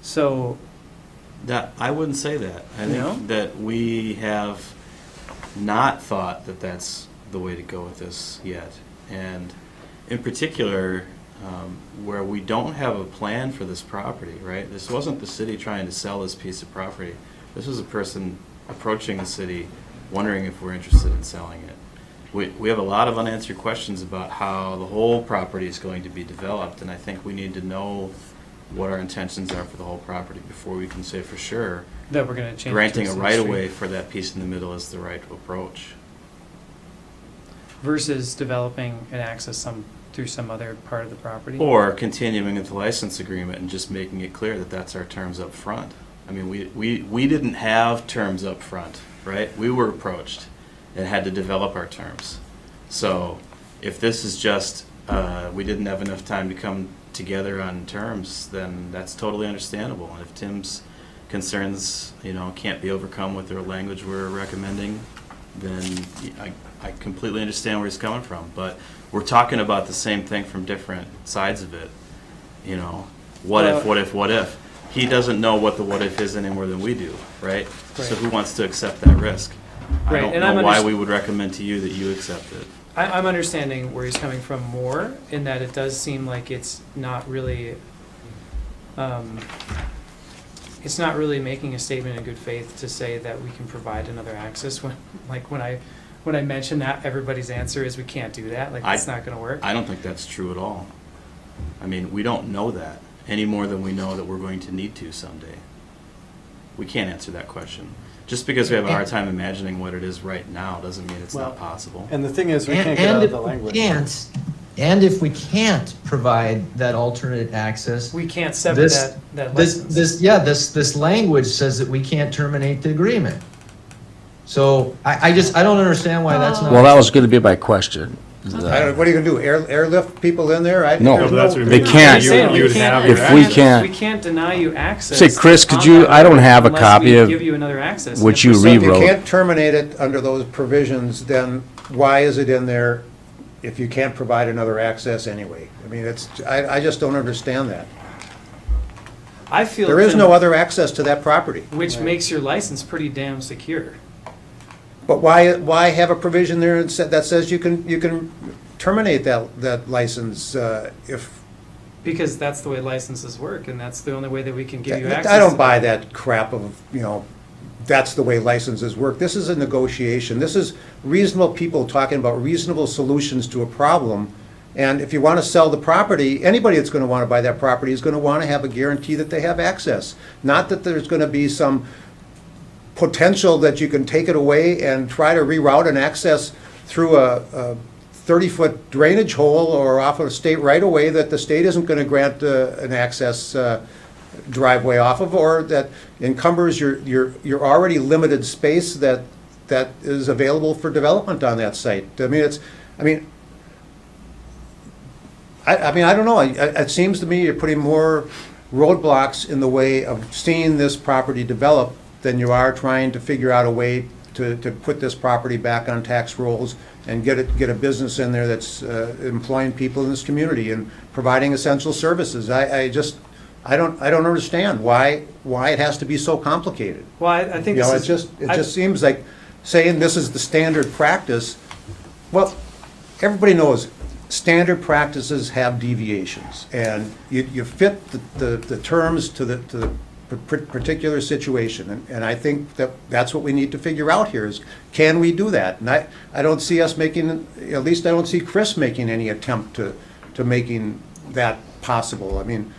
S1: So,
S5: That, I wouldn't say that. I
S1: No?
S5: think that we have not thought that that's the way to go with this yet. And in particular, where we don't have a plan for this property, right? This wasn't the city trying to sell this piece of property. This was a person approaching the city, wondering if we're interested in selling it. We have a lot of unanswered questions about how the whole property is going to be developed, and I think we need to know what our intentions are for the whole property before we can say for sure
S1: that we're gonna change. it to
S5: granting a
S1: street
S5: right-of-way for that piece in the middle is the right approach.
S1: versus developing an access through some other part of the property.
S5: Or continuing with the license agreement and just making it clear that that's our terms up front. I mean, we didn't have terms up front, right? We were approached and had to develop our terms. So if this is just, we didn't have enough time to come together on terms, then that's totally understandable. And if Tim's concerns, can't be overcome with the language we're recommending, then I completely understand where he's coming from. But we're talking about the same thing from different sides of it. What if? He doesn't know what the what if is any more than we do, right? So
S1: Right.
S5: who wants to accept that risk? I
S1: Right,
S5: don't
S1: and
S5: know
S1: I'm
S5: why
S1: underst-
S5: we would recommend to you that you accept it.
S1: I'm understanding where he's coming from more, in that it does seem like it's not really making a statement in good faith to say that we can provide another access when I mention that, everybody's answer is we can't do that, like it's not gonna work.
S5: I don't think that's true at all. I mean, we don't know that any more than we know that we're going to need to someday. We can't answer that question. Just because we have a hard time imagining what it is right now doesn't mean it's not possible.
S7: And the thing is, we can't get out of the language.
S8: And if we can't provide that alternate access,
S1: We can't sever
S8: this,
S1: that
S8: this,
S1: license.
S8: this language says that we can't terminate the agreement. So I don't understand why that's not.
S4: Well, that was going to be my question.
S9: What are you gonna do, airlift people in there?
S4: No,
S3: Yeah, but that's what
S4: they
S3: we-
S4: can't.
S3: you-
S1: Saying we
S3: you'd
S1: can't-
S3: have your
S4: If we
S3: access.
S4: can't-
S1: We can't deny you access.
S4: Say, Chris, could
S1: on
S4: you-
S1: that
S4: I don't
S1: road
S4: have a
S1: unless
S4: copy
S1: we
S4: of
S1: give you another access.
S4: what
S1: And
S4: you
S1: if we're
S9: So if you
S4: rewrote.
S9: can't terminate it under those provisions, then why is it in there if you can't provide another access anyway? I mean, I just don't understand that.
S1: I feel
S9: There is
S1: Tim,
S9: no other access to that property.
S1: which makes your license pretty damn secure.
S9: But why have a provision there that says you can terminate that license if,
S1: Because that's the way licenses work, and that's the only way that we can give you access.
S9: I
S1: to
S9: don't buy that crap of, that's the way licenses work. This is a negotiation. This is reasonable people talking about reasonable solutions to a problem. And if you want to sell the property, anybody that's going to want to buy that property is going to want to have a guarantee that they have access. Not that there's going to be some potential that you can take it away and try to reroute an access through a 30-foot drainage hole or off of a state right-of-way that the state isn't going to grant an access driveway off of, or that encumbers your already limited space that is available for development on that site. I don't know. It seems to me you're putting more roadblocks in the way of seeing this property develop than you are trying to figure out a way to put this property back on tax rolls and get a business in there that's employing people in this community and providing essential services. I don't understand why it has to be so complicated.
S1: Well, I think
S9: You know,
S1: this
S9: it just seems like saying this is the standard practice. Well, everybody knows standard practices have deviations, and you fit the terms to the particular situation, and I think that's what we need to figure out here is, can we do that? And I don't see us making, at least I don't see Chris making any attempt to making that possible. I mean,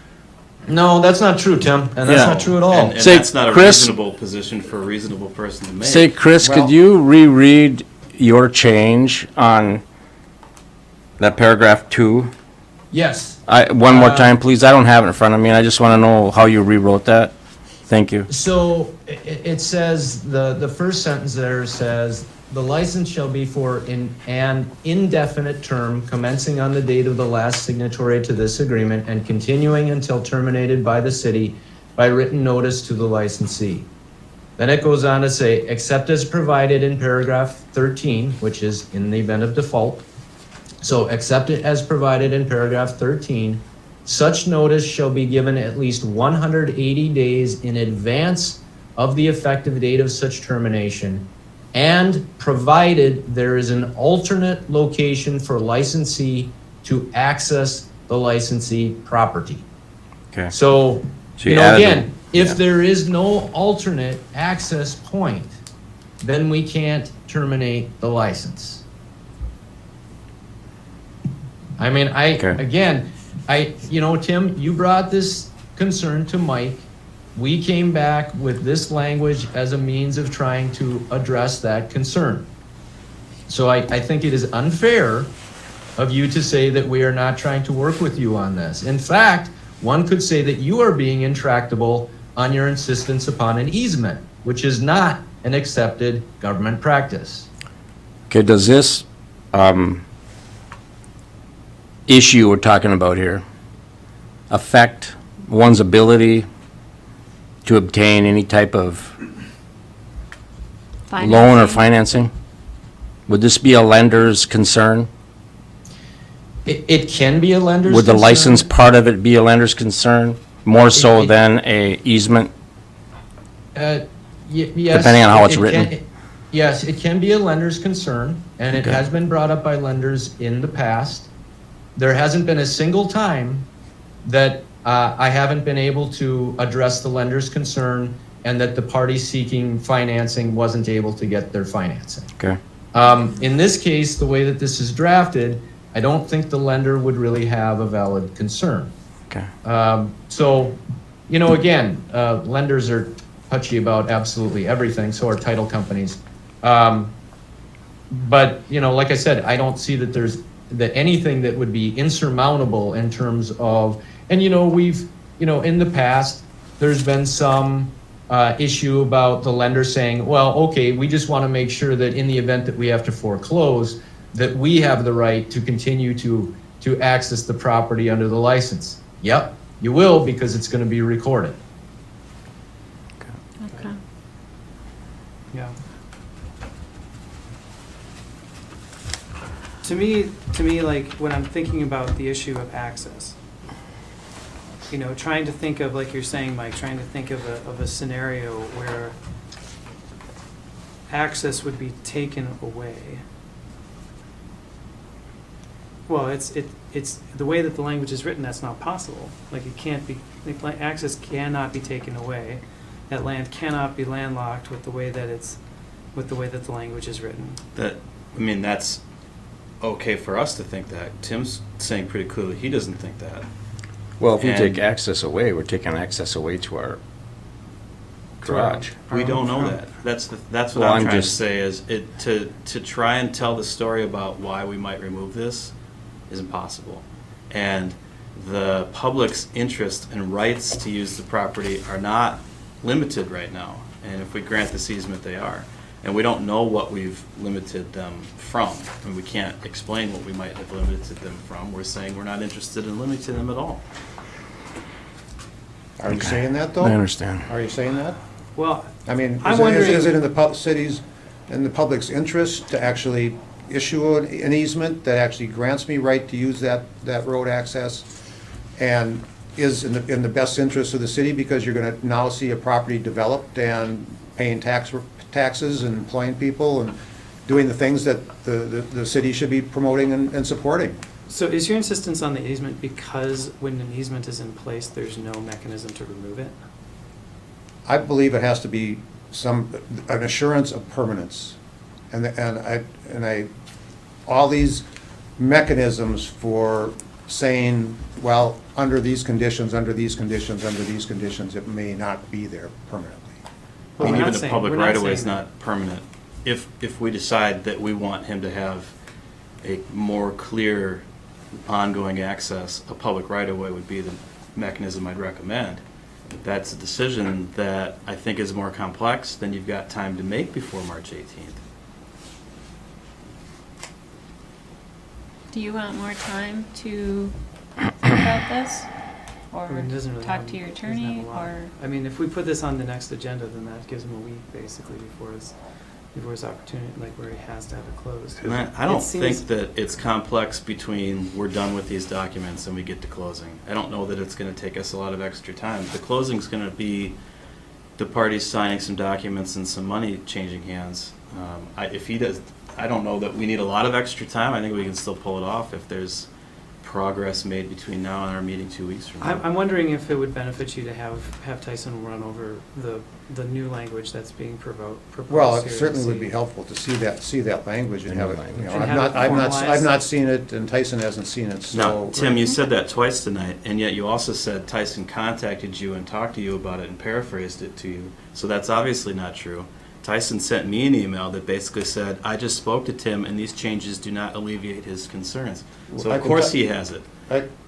S8: No, that's not true, Tim, and that's
S4: Yeah.
S8: not true at all.
S5: And
S4: Say,
S5: that's not a
S4: Chris-
S5: reasonable position for a reasonable person to make.
S4: Say, Chris,
S9: Well-
S4: could you reread your change on that paragraph 2?
S8: Yes.
S4: One more time, please. I don't have it in front of me, and I just want to know how you rewrote that. Thank you.
S8: So it says, the first sentence there says, the license shall be for an indefinite term commencing on the date of the last signatory to this agreement and continuing until terminated by the city by written notice to the licensee. Then it goes on to say, except as provided in paragraph 13, which is in the event of default. So except as provided in paragraph 13, such notice shall be given at least 180 days in advance of the effective date of such termination, and provided there is an alternate location for licensee to access the licensee property.
S4: Okay.
S8: So,
S4: So
S8: you
S4: you
S8: know,
S4: added
S8: again,
S4: the-
S8: if
S4: yeah.
S8: there is no alternate access point, then we can't terminate the license. I mean,
S4: Okay.
S8: you know, Tim, you brought this concern to Mike. We came back with this language as a means of trying to address that concern. So I think it is unfair of you to say that we are not trying to work with you on this. In fact, one could say that you are being intractable on your insistence upon an easement, which is not an accepted government practice.
S4: Okay, does this issue we're talking about here affect one's ability to obtain any type of loan or financing? Would this be a lender's concern?
S8: It can be a lender's
S4: Would the
S8: concern.
S4: license part of it be a lender's concern, more so than a easement?
S8: Yes.
S4: Depending on how it's
S8: it
S4: written.
S8: can- Yes, it can be a lender's concern, and it
S4: Okay.
S8: has been brought up by lenders in the past. There hasn't been a single time that I haven't been able to address the lender's concern and that the party seeking financing wasn't able to get their financing.
S4: Okay.
S8: In this case, the way that this is drafted, I don't think the lender would really have a valid concern.
S4: Okay.
S8: So, you know, again, lenders are touchy about absolutely everything, so are title companies. But, you know, like I said, I don't see that there's anything that would be insurmountable in terms of, and, you know, we've, you know, in the past, there's been some issue about the lender saying, well, okay, we just want to make sure that in the event that we have to foreclose, that we have the right to continue to access the property under the license. Yep, you will, because it's going to be recorded.
S2: Okay.
S1: Yeah. To me, like, when I'm thinking about the issue of access, you know, trying to think of, like you're saying, Mike, trying to think of a scenario where access would be taken away. Well, it's the way that the language is written, that's not possible. Like, it can't be, like, access cannot be taken away. That land cannot be landlocked with the way that the language is written.
S5: That's okay for us to think that. Tim's saying pretty clearly he doesn't think that.
S4: Well, if we
S5: And-
S4: take access away, we're taking access away to our garage.
S5: We don't know that. That's what
S4: Well,
S5: I'm
S4: I'm
S5: trying to
S4: just-
S5: say is to try and tell the story about why we might remove this is impossible. And the public's interest and rights to use the property are not limited right now. And if we grant this easement, they are. And we don't know what we've limited them from. And we can't explain what we might have limited them from. We're saying we're not interested in limiting them at all.
S9: Are you saying that, though?
S4: I understand.
S9: Are you saying that?
S1: Well,
S9: I mean,
S1: I'm
S9: is
S1: wondering-
S9: it in the city's, in the public's interest to actually issue an easement that actually grants me right to use that road access? And is in the best interest of the city, because you're gonna now see a property developed and paying taxes and employing people and doing the things that the city should be promoting and supporting?
S1: so is your insistence on the easement because when an easement is in place, there's no mechanism to remove it?
S9: I believe it has to be an assurance of permanence. All these mechanisms for saying, well, under these conditions, it may not be there permanently.
S1: Well, we're
S5: Even
S1: not
S5: the
S1: saying-
S5: public
S1: we're not
S5: right of way
S1: saying
S5: is
S1: that.
S5: not permanent. If we decide that we want him to have a more clear ongoing access, a public right of way would be the mechanism I'd recommend. If that's a decision that I think is more complex, then you've got time to make before March 18th.
S2: do you want more time to think about this? Or
S1: I mean, it doesn't really
S2: talk
S1: have-
S2: to your
S1: doesn't have a
S2: attorney,
S1: lot.
S2: or?
S1: I mean, if we put this on the next agenda, then that gives him a week basically before his opportunity, like where he has to have it closed.
S5: And I don't
S1: It seems-
S5: think that it's complex between we're done with these documents and we get to closing. I don't know that it's gonna take us a lot of extra time. The closing's gonna be the parties signing some documents and some money changing hands. If he does, I don't know that we need a lot of extra time. I think we can still pull it off if there's progress made between now and our meeting 2 weeks from now.
S1: I'm wondering if it would benefit you to have Tyson run over the new language that's being proposed
S9: Well, it
S1: here
S9: certainly
S1: to
S9: would
S1: see-
S9: be helpful to see that language and
S4: The
S9: have
S4: new
S9: it, you
S4: language.
S9: know,
S1: And
S9: I've
S1: have
S9: not,
S1: it
S9: I've
S1: formalized.
S9: not seen it, and Tyson hasn't seen it,
S5: Now,
S9: so.
S5: Tim, you said that twice tonight, and yet you also said Tyson contacted you and talked to you about it and paraphrased it to you. So that's obviously not true. Tyson sent me an email that basically said, I just spoke to Tim and these changes do not alleviate his concerns. So
S9: Well, I
S5: of
S9: can
S5: course
S9: tell-
S5: he has it.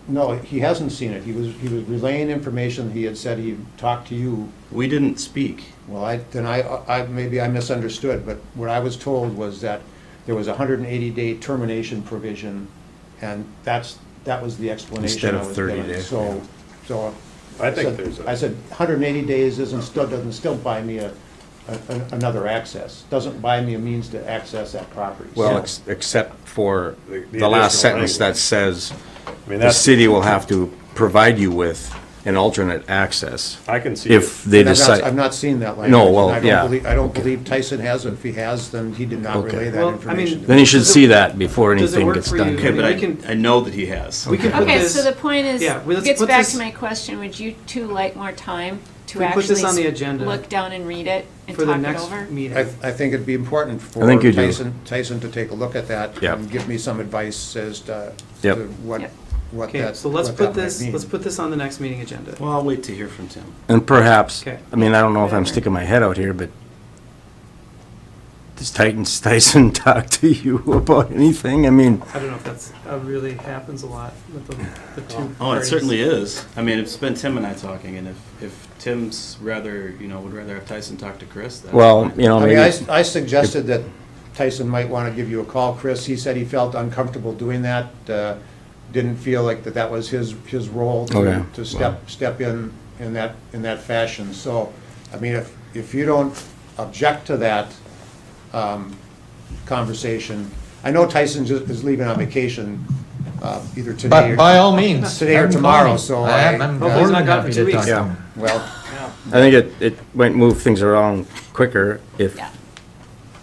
S9: No, he hasn't seen it. He was relaying information. He had said he talked to you.
S5: We didn't speak.
S9: Well, maybe I misunderstood, but what I was told was that there was a 180-day termination provision, and that was the explanation
S4: Instead
S9: I
S4: of
S9: was
S4: 30
S9: given.
S4: days,
S9: So
S3: I think there's
S9: I
S3: a,
S9: said 180 days doesn't still buy me another access. Doesn't buy me a means to access that property.
S4: Well,
S9: So-
S4: except for
S3: The
S4: the last
S3: additional
S4: sentence that
S3: language.
S4: says,
S3: I mean,
S4: the
S3: that's,
S4: city will have to provide you with an alternate access
S3: I can see
S4: if
S3: it.
S4: they
S9: And I've
S4: decide.
S9: not seen that language.
S4: No, well,
S9: and
S4: yeah.
S9: I don't believe Tyson has it. If he has, then he did not
S4: Okay.
S9: relay that
S1: Well, I
S9: information.
S1: mean-
S4: Then you should see that before
S1: Does it
S4: anything
S1: work
S4: gets
S1: for
S4: done.
S1: you?
S5: Okay, but
S1: we can-
S5: I know that he has.
S1: We can put
S2: Okay,
S1: this,
S2: so the point is,
S1: yeah, well, let's
S2: gets
S1: put
S2: back
S1: this-
S2: to my question, would you two like more time
S1: If
S2: to
S1: we put this on the
S2: actually
S1: agenda
S2: look down and read it and
S1: for the
S2: talk it
S1: next
S2: over?
S1: meeting.
S9: I think it'd be important for
S4: I think you do.
S9: Tyson to take a look at that
S4: Yep.
S9: and give me some advice as to
S4: Yep.
S9: what
S2: Yep.
S1: Okay,
S9: that,
S1: so let's
S9: what
S1: put
S9: that might
S1: this,
S9: mean.
S1: let's put this on the next meeting agenda.
S5: Well, I'll wait to hear from Tim.
S4: And perhaps,
S1: Okay.
S4: I mean, I don't know if I'm sticking my head out here, but does Tyson talk to you about anything? I mean,
S1: I don't know if that's, really happens a lot with the two
S5: Oh, it
S1: parties.
S5: certainly is. I mean, it's been Tim and I talking, and if Tim's rather, would rather have Tyson talk to Chris, that's
S4: well,
S5: fine.
S4: you know,
S9: I mean,
S4: maybe,
S9: I suggested that Tyson might want to give you a call, Chris. He said he felt uncomfortable doing that, didn't feel like that was his role
S4: Okay.
S9: to step in that fashion. So, I mean, if you don't object to that conversation, I know Tyson is leaving on vacation either today
S8: But
S9: or.
S8: by all means.
S9: Today or
S8: have him
S9: tomorrow,
S8: call me.
S9: so
S8: I'm
S9: I-
S8: more
S1: Hopefully he's
S8: than
S1: not gone
S8: happy
S1: for 2
S8: to talk
S1: weeks.
S8: to
S4: Yeah.
S8: him.
S9: Well,
S4: I think it might move things around quicker if
S2: Yeah.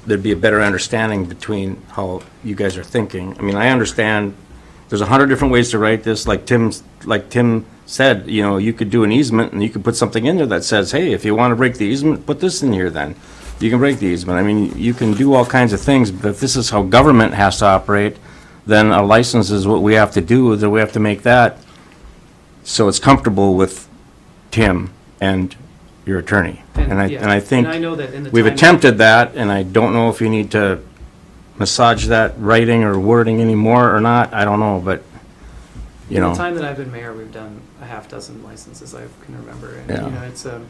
S4: there'd be a better understanding between how you guys are thinking. I mean, I understand there's 100 different ways to write this, like Tim said, you could do an easement and you could put something in there that says, hey, if you want to break the easement, put this in here then. You can break the easement. I mean, you can do all kinds of things, but if this is how government has to operate, then a license is what we have to do, that we have to make that so it's comfortable with Tim and your attorney. And
S1: yeah,
S4: I think
S1: And I know that in the
S4: we've
S1: time-
S4: attempted that, and I don't know if you need to massage that writing or wording anymore or not, I don't know, but,
S1: In the time that I've been mayor, we've done a half dozen licenses I can remember. And,
S4: Yeah.
S1: it's, it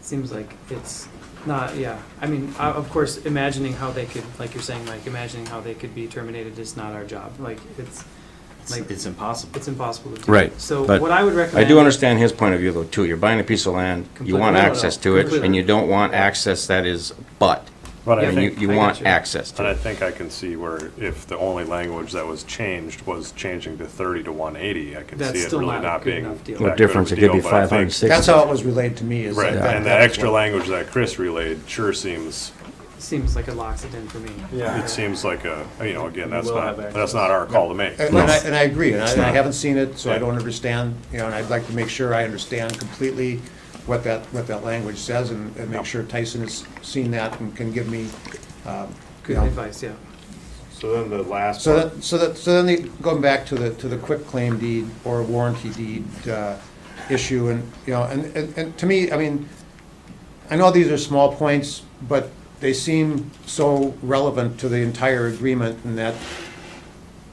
S1: seems like it's not, yeah. I mean, of course, imagining how they could, like you're saying, Mike, imagining how they could be terminated is not our job. Like,
S5: It's impossible.
S1: it's impossible to do.
S4: Right,
S1: So
S4: but
S1: what I would recommend.
S4: I do understand his point of view, though, too. You're buying a piece of land, you
S1: Completely.
S4: want
S1: No, no,
S4: access to it,
S1: completely.
S4: and you don't want access that is but.
S3: But I
S1: Yeah,
S4: And
S3: think,
S4: you
S1: I
S4: want
S1: got you.
S4: access
S3: and I
S4: to it.
S3: think I can see where if the only language that was changed was changing to 30 to 180, I can
S1: That's
S3: see it
S1: still
S3: really
S1: not a
S3: not
S1: good
S3: being
S1: enough deal.
S3: that
S4: What
S3: good of
S4: difference?
S3: a
S4: It could be
S3: deal, but I think-
S4: 560.
S9: that's how it was relayed to me. Is
S3: Right,
S9: that
S3: and the
S9: that was
S3: extra
S9: what-
S3: language that Chris relayed sure seems,
S1: Seems like it locks it in for me.
S7: Yeah.
S3: it seems like again, that's
S7: will have
S3: not,
S7: access.
S3: that's not our call to make.
S9: And I agree, and I
S4: not.
S9: haven't seen it, so I
S3: Yeah.
S9: don't understand, and I'd like to make sure I understand completely what that language says, and make
S3: Yep.
S9: sure Tyson has seen that and can give me,
S1: Good
S9: you know.
S1: advice, yeah.
S3: So then the last
S9: So
S3: part,
S9: so then going back to the quick claim deed or warranty deed issue, and, and to me, I mean, I know these are small points, but they seem so relevant to the entire agreement, and that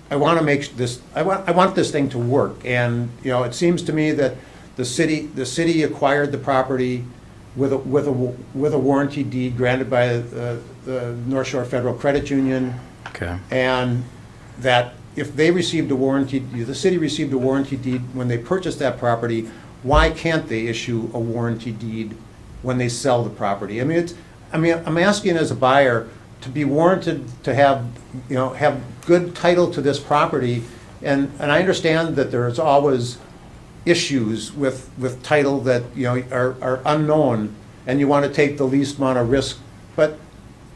S9: I want to make this, I want this thing to work, and, it seems to me that the city acquired the property with a warranty deed granted by the North Shore Federal Credit Union,
S4: Okay.
S9: and that if they received a warranty, the city received a warranty deed when they purchased that property, why can't they issue a warranty deed when they sell the property? I'm asking as a buyer to be warranted to have, have good title to this property, and I understand that there's always issues with title that, are unknown, and you want to take the least amount of risk, but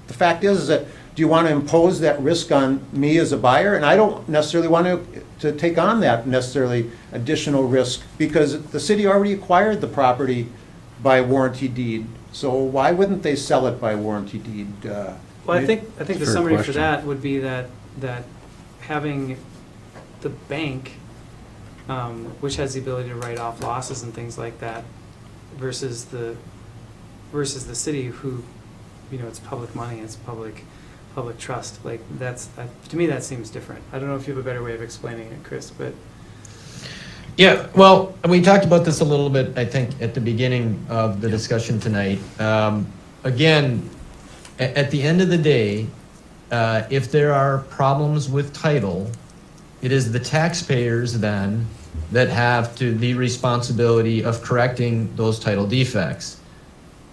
S9: the fact is that, do you want to impose that risk on me as a buyer? And I don't necessarily want to take on that necessarily additional risk, because the city already acquired the property by warranty deed. So why wouldn't they sell it by warranty deed?
S1: Well, I think the
S4: Fair
S1: summary for
S4: question.
S1: that would be that having the bank, which has the ability to write off losses and things like that, versus the city, who, it's public money, it's public trust. Like, to me, that seems different. I don't know if you have a better way of explaining it, Chris, but.
S8: Yeah, well, we talked about this a little bit, I think, at the beginning of the discussion tonight. Again, at the end of the day, if there are problems with title, it is the taxpayers then that have the responsibility of correcting those title defects.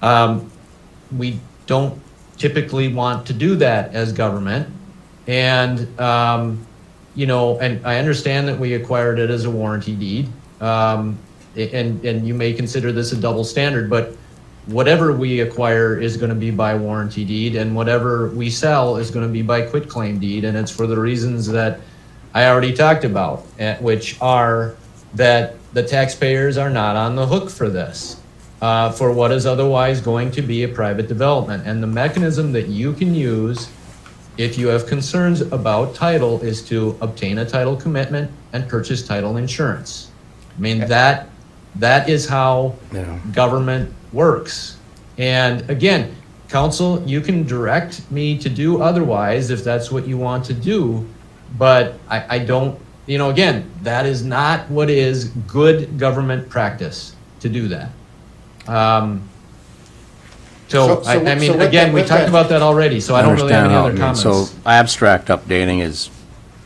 S8: We don't typically want to do that as government, and and I understand that we acquired it as a warranty deed, and you may consider this a double standard, but whatever we acquire is going to be by warranty deed, and whatever we sell is going to be by quitclaim deed, and it's for the reasons that I already talked about, which are that the taxpayers are not on the hook for this, for what is otherwise going to be a private development. And the mechanism that you can use if you have concerns about title is to obtain a title commitment and purchase title insurance. I mean, that is how government works. And again, council, you can direct me to do otherwise if that's what you want to do, but I don't, again, that is not what is good government practice to do that. Again, we talked about that already, so I don't really have any other comments.
S4: So abstract updating is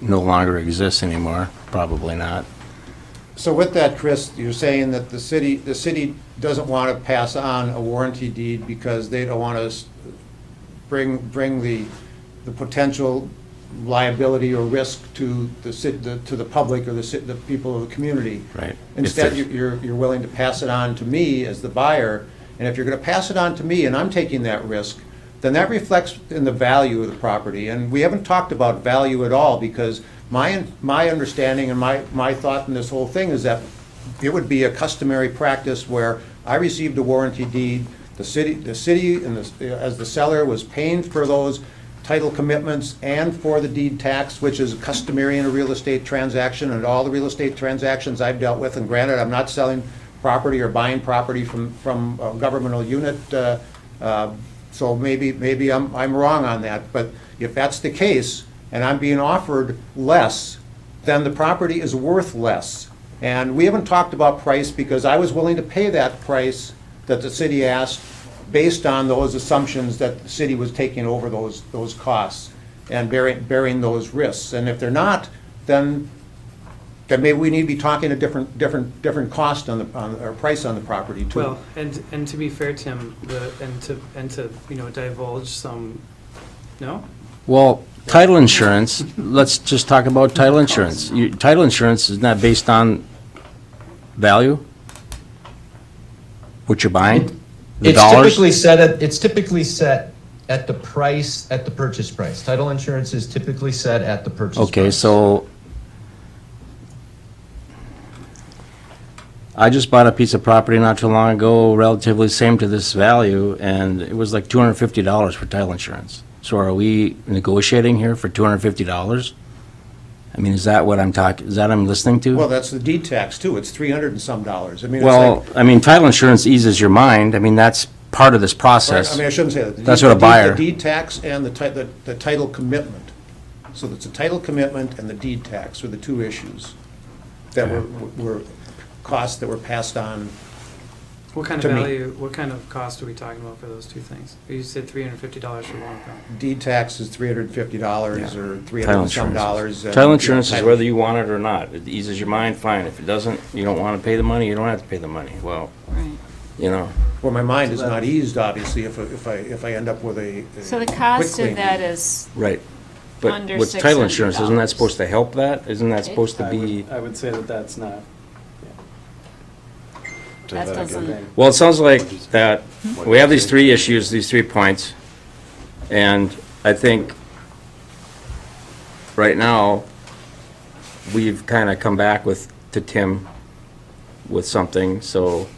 S4: no longer exists anymore, probably not.
S9: So with that, Chris, you're saying that the city doesn't want to pass on a warranty deed because they don't want to bring the potential liability or risk to the public or the people of the community.
S4: Right.
S9: Instead, you're willing to pass it on to me as the buyer, and if you're going to pass it on to me and I'm taking that risk, then that reflects in the value of the property. And we haven't talked about value at all, because my understanding and my thought in this whole thing is that it would be a customary practice where I received a warranty deed, the city and as the seller was paying for those title commitments and for the deed tax, which is customary in a real estate transaction, and all the real estate transactions I've dealt with, and granted, I'm not selling property or buying property from a governmental unit, so maybe I'm wrong on that, but if that's the case, and I'm being offered less, then the property is worth less. And we haven't talked about price, because I was willing to pay that price that the city asked based on those assumptions that the city was taking over those costs and bearing those risks. And if they're not, then maybe we need to be talking a different cost or price on the property too.
S1: Well, and to be fair, Tim, and to divulge some, no?
S4: Well, title insurance, let's just talk about title insurance. Title insurance is not based on value? What you're buying? The
S8: It's
S4: dollars?
S8: typically set at the price, at the purchase price. Title insurance is typically set at the purchase price.
S4: Okay, so I just bought a piece of property not too long ago, relatively same to this value, and it was like $250 for title insurance. So are we negotiating here for $250? I mean, is that what I'm listening to?
S9: Well, that's the deed tax too. It's $300 and some. I mean,
S4: Well, I mean, title insurance eases your mind. I mean, that's part of this process.
S9: I mean, I shouldn't say that.
S4: That's what a buyer-
S9: The deed tax and the title commitment. So it's a title commitment and the deed tax were the two issues that were costs that were passed on
S1: What kind
S9: To
S1: of
S9: me.
S1: value, what kind of cost are we talking about for those two things? You said $350 for one of them.
S9: Deed tax is $350
S4: Yeah.
S9: or
S4: Title
S9: 300 and some
S4: insurance.
S9: dollars. and,
S4: Title insurance is
S9: title-
S4: whether you want it or not. It eases your mind, fine. If it doesn't, you don't want to pay the money, you don't have to pay the money. Well,
S2: Right.
S4: you know,
S9: Well, my mind is not eased, obviously, if I end up with a.
S2: So the cost
S9: quitclaim
S2: of that
S9: deed.
S2: is,
S4: right. But
S2: Under
S4: with title insurance, isn't that
S2: $600.
S4: supposed to help that? Isn't that supposed to be?
S7: I would say that that's not.
S2: that doesn't,
S4: Well, it sounds like that, we have these three issues, these 3 points, and I think right now, we've kind of come back to Tim with something, so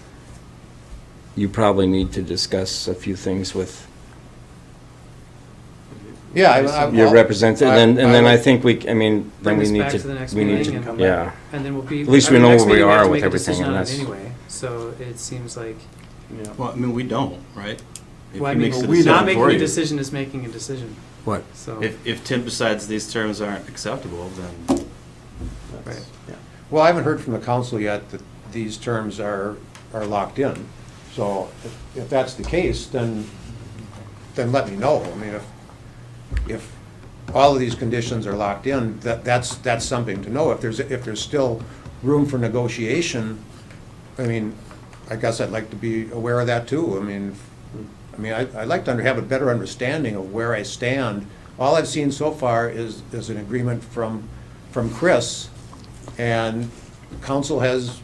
S4: you probably need to discuss a few things with
S9: Yeah.
S4: your representative, and then I
S9: would-
S4: think then
S1: Bring
S4: we
S1: this
S4: need
S1: back
S4: to,
S1: to the next
S4: we need
S1: meeting
S4: to,
S1: and-
S4: yeah.
S1: And then we'll be.
S4: At least
S1: I
S4: we
S1: mean,
S4: know
S1: next
S4: where we
S1: meeting have
S4: are
S1: to
S4: with
S1: make a
S4: everything,
S1: decision
S4: and
S1: on it
S4: that's-
S1: Anyway, so it seems like,
S5: Well, I mean, we don't, right? If
S1: well, I
S5: he
S1: mean,
S5: makes a
S1: not
S5: decision
S1: making
S5: for
S1: a
S5: you.
S1: decision is making a decision,
S4: What?
S1: so.
S5: If Tim decides these terms aren't acceptable, then
S1: Right.
S7: Yeah.
S9: Well, I haven't heard from the council yet that these terms are locked in. So if that's the case, then let me know. I mean, if all of these conditions are locked in, that's something to know. If there's still room for negotiation, I mean, I guess I'd like to be aware of that too. I'd like to have a better understanding of where I stand. All I've seen so far is an agreement from Chris, and council has,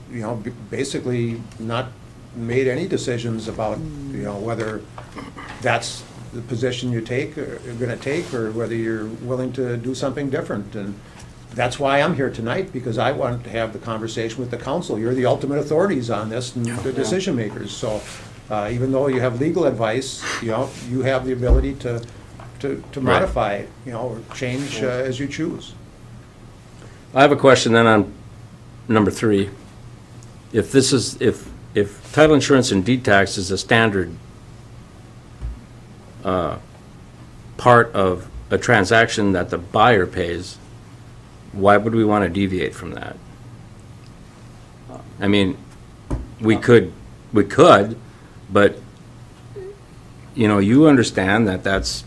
S9: basically not made any decisions about, whether that's the position you're gonna take, or whether you're willing to do something different. And that's why I'm here tonight, because I want to have the conversation with the council. You're the ultimate authorities on this and the decision makers. So, even though you have legal advice, you have the ability to modify, or change as you choose.
S4: I have a question then on number 3. If this is, if title insurance and deed tax is a standard part of a transaction that the buyer pays, why would we want to deviate from that? I mean, we could, but, you understand that that's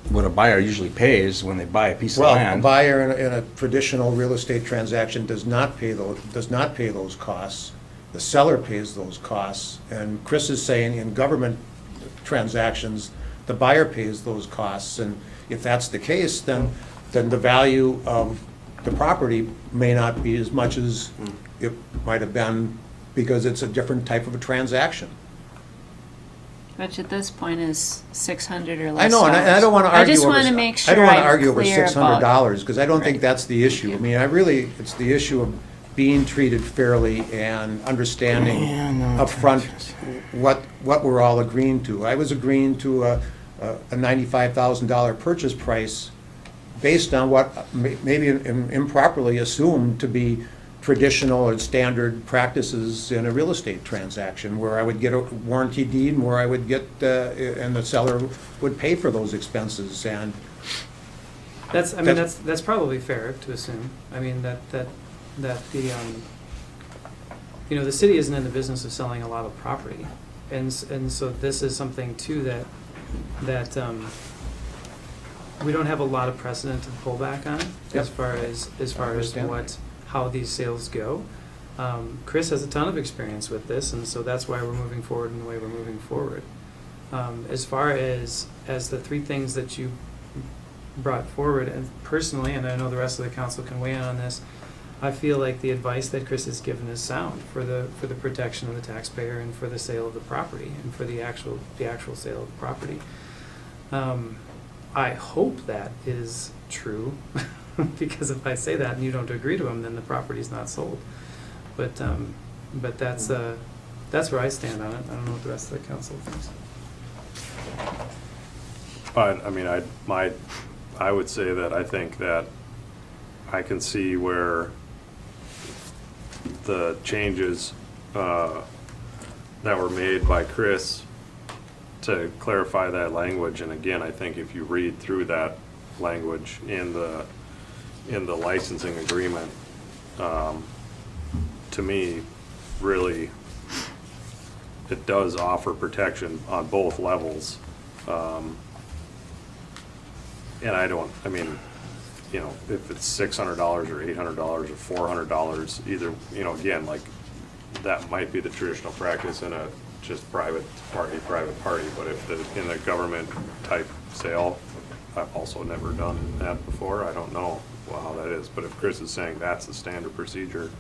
S4: what a buyer usually pays when they buy a piece of
S9: Well, a
S4: land.
S9: buyer in a traditional real estate transaction does not pay those costs. The seller pays those costs. And Chris is saying in government transactions, the buyer pays those costs. And if that's the case, then the value of the property may not be as much as it might have been, because it's a different type of a transaction.
S2: which at this point is 600 or less.
S9: I know, and I don't want to argue over.
S2: I just want to make sure
S9: I don't want to
S2: I'm
S9: argue over
S2: clear about.
S9: $600, because I don't think
S2: Right.
S9: that's the issue. I mean, it's the issue of being treated fairly and understanding upfront what we're all agreeing to. I was agreeing to a $95,000 purchase price based on what maybe improperly assumed to be traditional or standard practices in a real estate transaction, where I would get a warranty deed and where I would get, and the seller would pay for those expenses. And
S1: That's probably fair to assume. I mean, that the, the city isn't in the business of selling a lot of property. And so this is something too that we don't have a lot of precedent to pull back on as far as
S9: understand.
S1: how these sales go. Chris has a ton of experience with this, and so that's why we're moving forward in the way we're moving forward. As far as the 3 things that you brought forward, and personally, and I know the rest of the council can weigh in on this, I feel like the advice that Chris has given is sound for the protection of the taxpayer and for the sale of the property and for the actual sale of the property. I hope that is true, because if I say that and you don't agree to them, then the property's not sold. But that's where I stand on it. I don't know what the rest of the council thinks.
S3: But, I mean, I would say that I think that I can see where the changes that were made by Chris to clarify that language, and again, I think if you read through that language in the licensing agreement, to me, really it does offer protection on both levels. And I mean, you know, if it's $600 or $800 or $400, either, you know, again, like, that might be the traditional practice in a just private party, but if in a government type sale, I've also never done that before, I don't know how that is, but if Chris is saying that's the standard procedure,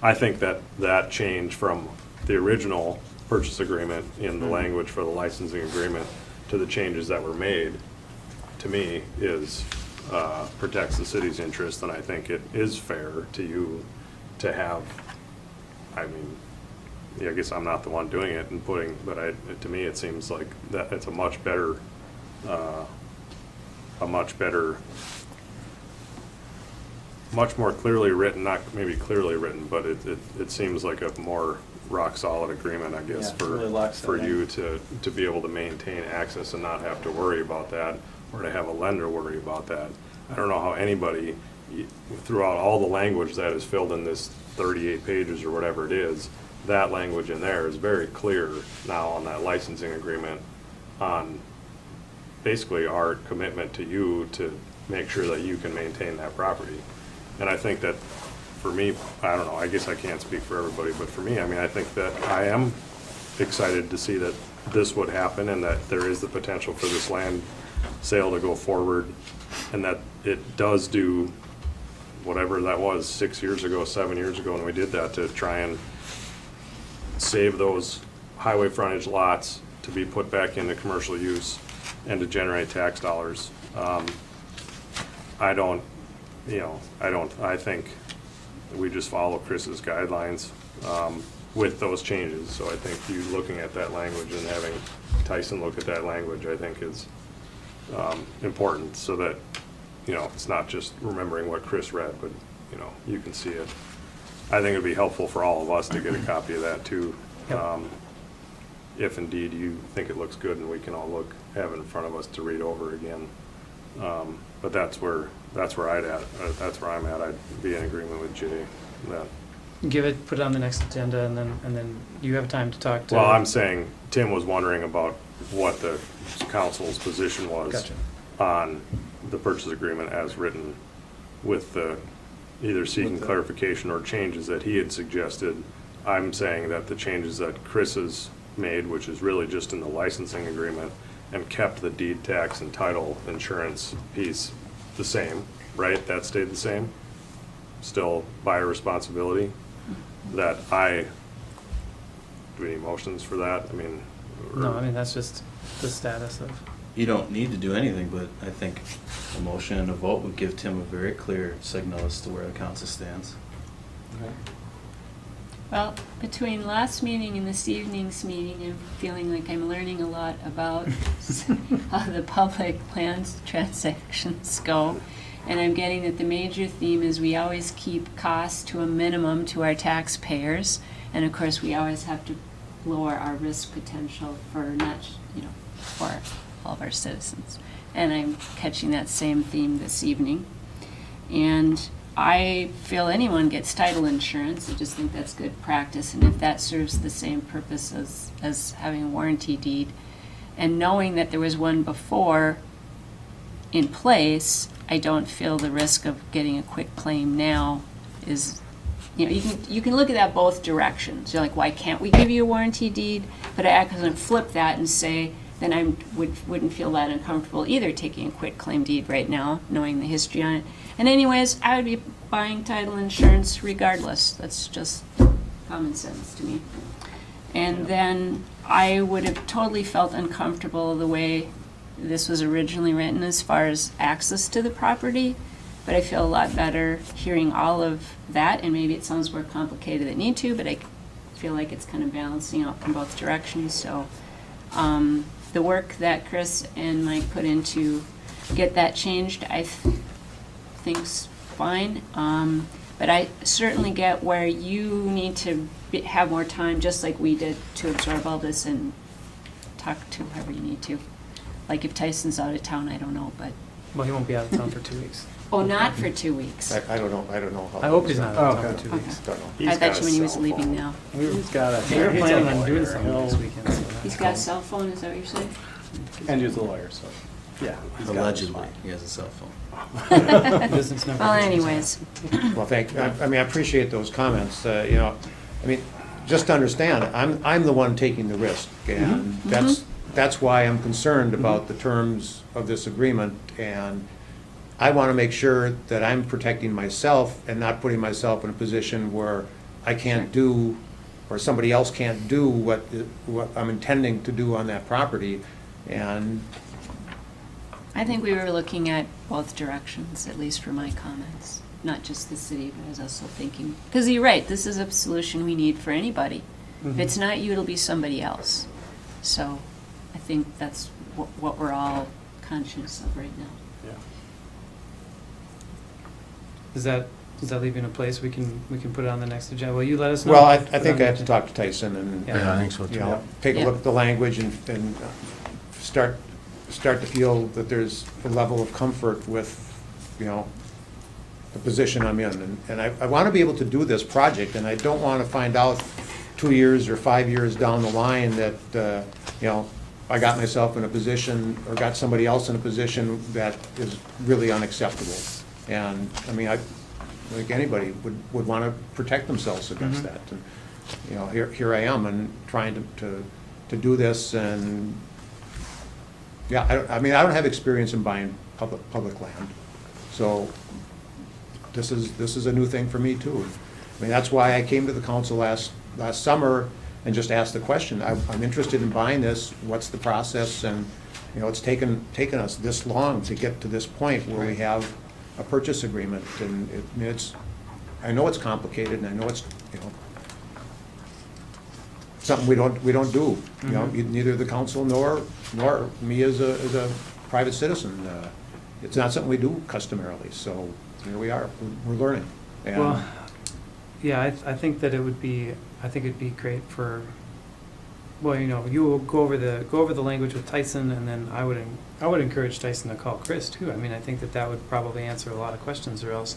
S3: I think that change from the original purchase agreement in the language for the licensing agreement to the changes that were made, to me, is, protects the city's interest, and I think it is fair to you to have, I mean, yeah, I guess I'm not the one doing it and putting, but to me, it seems like that it's a much better, much more clearly written, not maybe clearly written, but it seems like a more rock-solid agreement, I guess,
S7: Yeah, it really locks
S3: for
S7: that
S3: you to be able to maintain access and not have to worry about that, or to have a lender worry about that. I don't know how anybody, throughout all the language that is filled in this 38 pages or whatever it is, that language in there is very clear now on that licensing agreement on basically our commitment to you to make sure that you can maintain that property. And I think that, for me, I don't know, I guess I can't speak for everybody, but for me, I mean, I think that I am excited to see that this would happen and that there is the potential for this land sale to go forward, and that it does do whatever that was 6 years ago, 7 years ago when we did that, to try and save those highway frontage lots to be put back into commercial use and to generate tax dollars. I think we just follow Chris's guidelines with those changes. So I think you looking at that language and having Tyson look at that language, I think is important, so that, you know, it's not just remembering what Chris read, but, you know, you can see it. I think it'd be helpful for all of us to get a copy of that too.
S1: Yep.
S3: If indeed you think it looks good and we can all have it in front of us to read over again. But that's where I'm at. I'd be in agreement with Jay.
S1: Put it on the next agenda, and then you have time to talk to.
S3: Well, I'm saying Tim was wondering about what the council's position was
S1: Gotcha.
S3: on the purchase agreement as written, with the either seeking clarification or changes that he had suggested. I'm saying that the changes that Chris has made, which is really just in the licensing agreement, and kept the deed tax and title insurance piece the same, right? That stayed the same? Still buyer responsibility? Do we need motions for that? I mean...
S1: No, I mean, that's just the status of.
S5: You don't need to do anything, but I think a motion and a vote would give Tim a very clear signal as to where the council stands.
S2: Well, between last meeting and this evening's meeting, I'm feeling like I'm learning a lot about how the public lands transactions go. And I'm getting that the major theme is we always keep costs to a minimum to our taxpayers. And of course, we always have to lower our risk potential for for all of our citizens. And I'm catching that same theme this evening. And I feel anyone gets title insurance. I just think that's good practice. And if that serves the same purpose as having a warranty deed, and knowing that there was one before in place, I don't feel the risk of getting a quick claim now is, you can look at that both directions. You're like, why can't we give you a warranty deed? But I can flip that and say, then I wouldn't feel that uncomfortable either taking a quick claim deed right now, knowing the history on it. And anyways, I would be buying title insurance regardless. That's just common sense to me. And then I would have totally felt uncomfortable the way this was originally written as far as access to the property. But I feel a lot better hearing all of that, and maybe it sounds more complicated than it need to, but I feel like it's kind of balancing out from both directions. So the work that Chris and Mike put in to get that changed, I think's fine. But I certainly get where you need to have more time, just like we did, to absorb all this and talk to whoever you need to. Like if Tyson's out of town, I don't know, but.
S1: Well, he won't be out of town for 2 weeks.
S2: Oh, not for 2 weeks.
S9: I don't know how.
S1: I hope he's not
S7: Oh,
S1: out
S7: okay.
S1: for 2 weeks.
S9: Don't know.
S2: I
S3: He's
S2: thought
S3: got
S2: you
S3: a
S2: mean he was
S3: cell
S2: leaving
S3: phone.
S2: now.
S7: He's got a.
S1: We were
S7: he's
S1: planning
S7: a
S1: on doing
S7: lawyer.
S1: something this weekend, so that's
S2: He's got a
S1: cool.
S2: cell phone, is that what you're saying?
S7: And he's a lawyer, so, yeah. he's got it.
S5: Allegedly, he has a cell phone.
S1: Business number.
S2: Well, anyways,
S9: Well, I mean, I appreciate those comments, you know, I mean, just to understand, I'm the one taking the risk, and that's why I'm concerned about the terms of this agreement, and I want to make sure that I'm protecting myself and not putting myself in a position where I can't do, or somebody else can't do what I'm intending to do on that property, and
S2: I think we were looking at both directions, at least for my comments. Not just the city, but I was also thinking, because you're right, this is a solution we need for anybody. If it's not you, it'll be somebody else. So I think that's what we're all conscious of right now.
S1: Does that leave you in a place we can put it on the next agenda? Will you let us know?
S9: well, I
S1: Put it on
S9: think
S1: the
S9: I have to
S1: agenda.
S9: talk to Tyson and,
S1: Yeah.
S4: I think so
S9: you
S4: too.
S9: know, take a
S2: Yeah.
S9: look at the language and start to feel that there's a level of comfort with, you know, the position I'm in. And I want to be able to do this project, and I don't want to find out 2 years or 5 years down the line that, you know, I got myself in a position, or got somebody else in a position that is really unacceptable. And, I mean, I think anybody would want to protect themselves against that. And, you know, here I am, and trying to do this, and, yeah, I mean, I don't have experience in buying public land, so this is a new thing for me, too. I mean, that's why I came to the council last summer and just asked the question. I'm interested in buying this, what's the process? And, you know, it's taken us this long to get to this point where we have a purchase agreement, and I know it's complicated, and I know it's, you know, something we don't do, you know, neither the council nor me as a private citizen. It's not something we do customarily, so here we are, we're learning. And
S1: Well, yeah, I think that it'd be great for, well, you know, you will go over the language with Tyson, and then I would encourage Tyson to call Chris too. I mean, I think that would probably answer a lot of questions, or else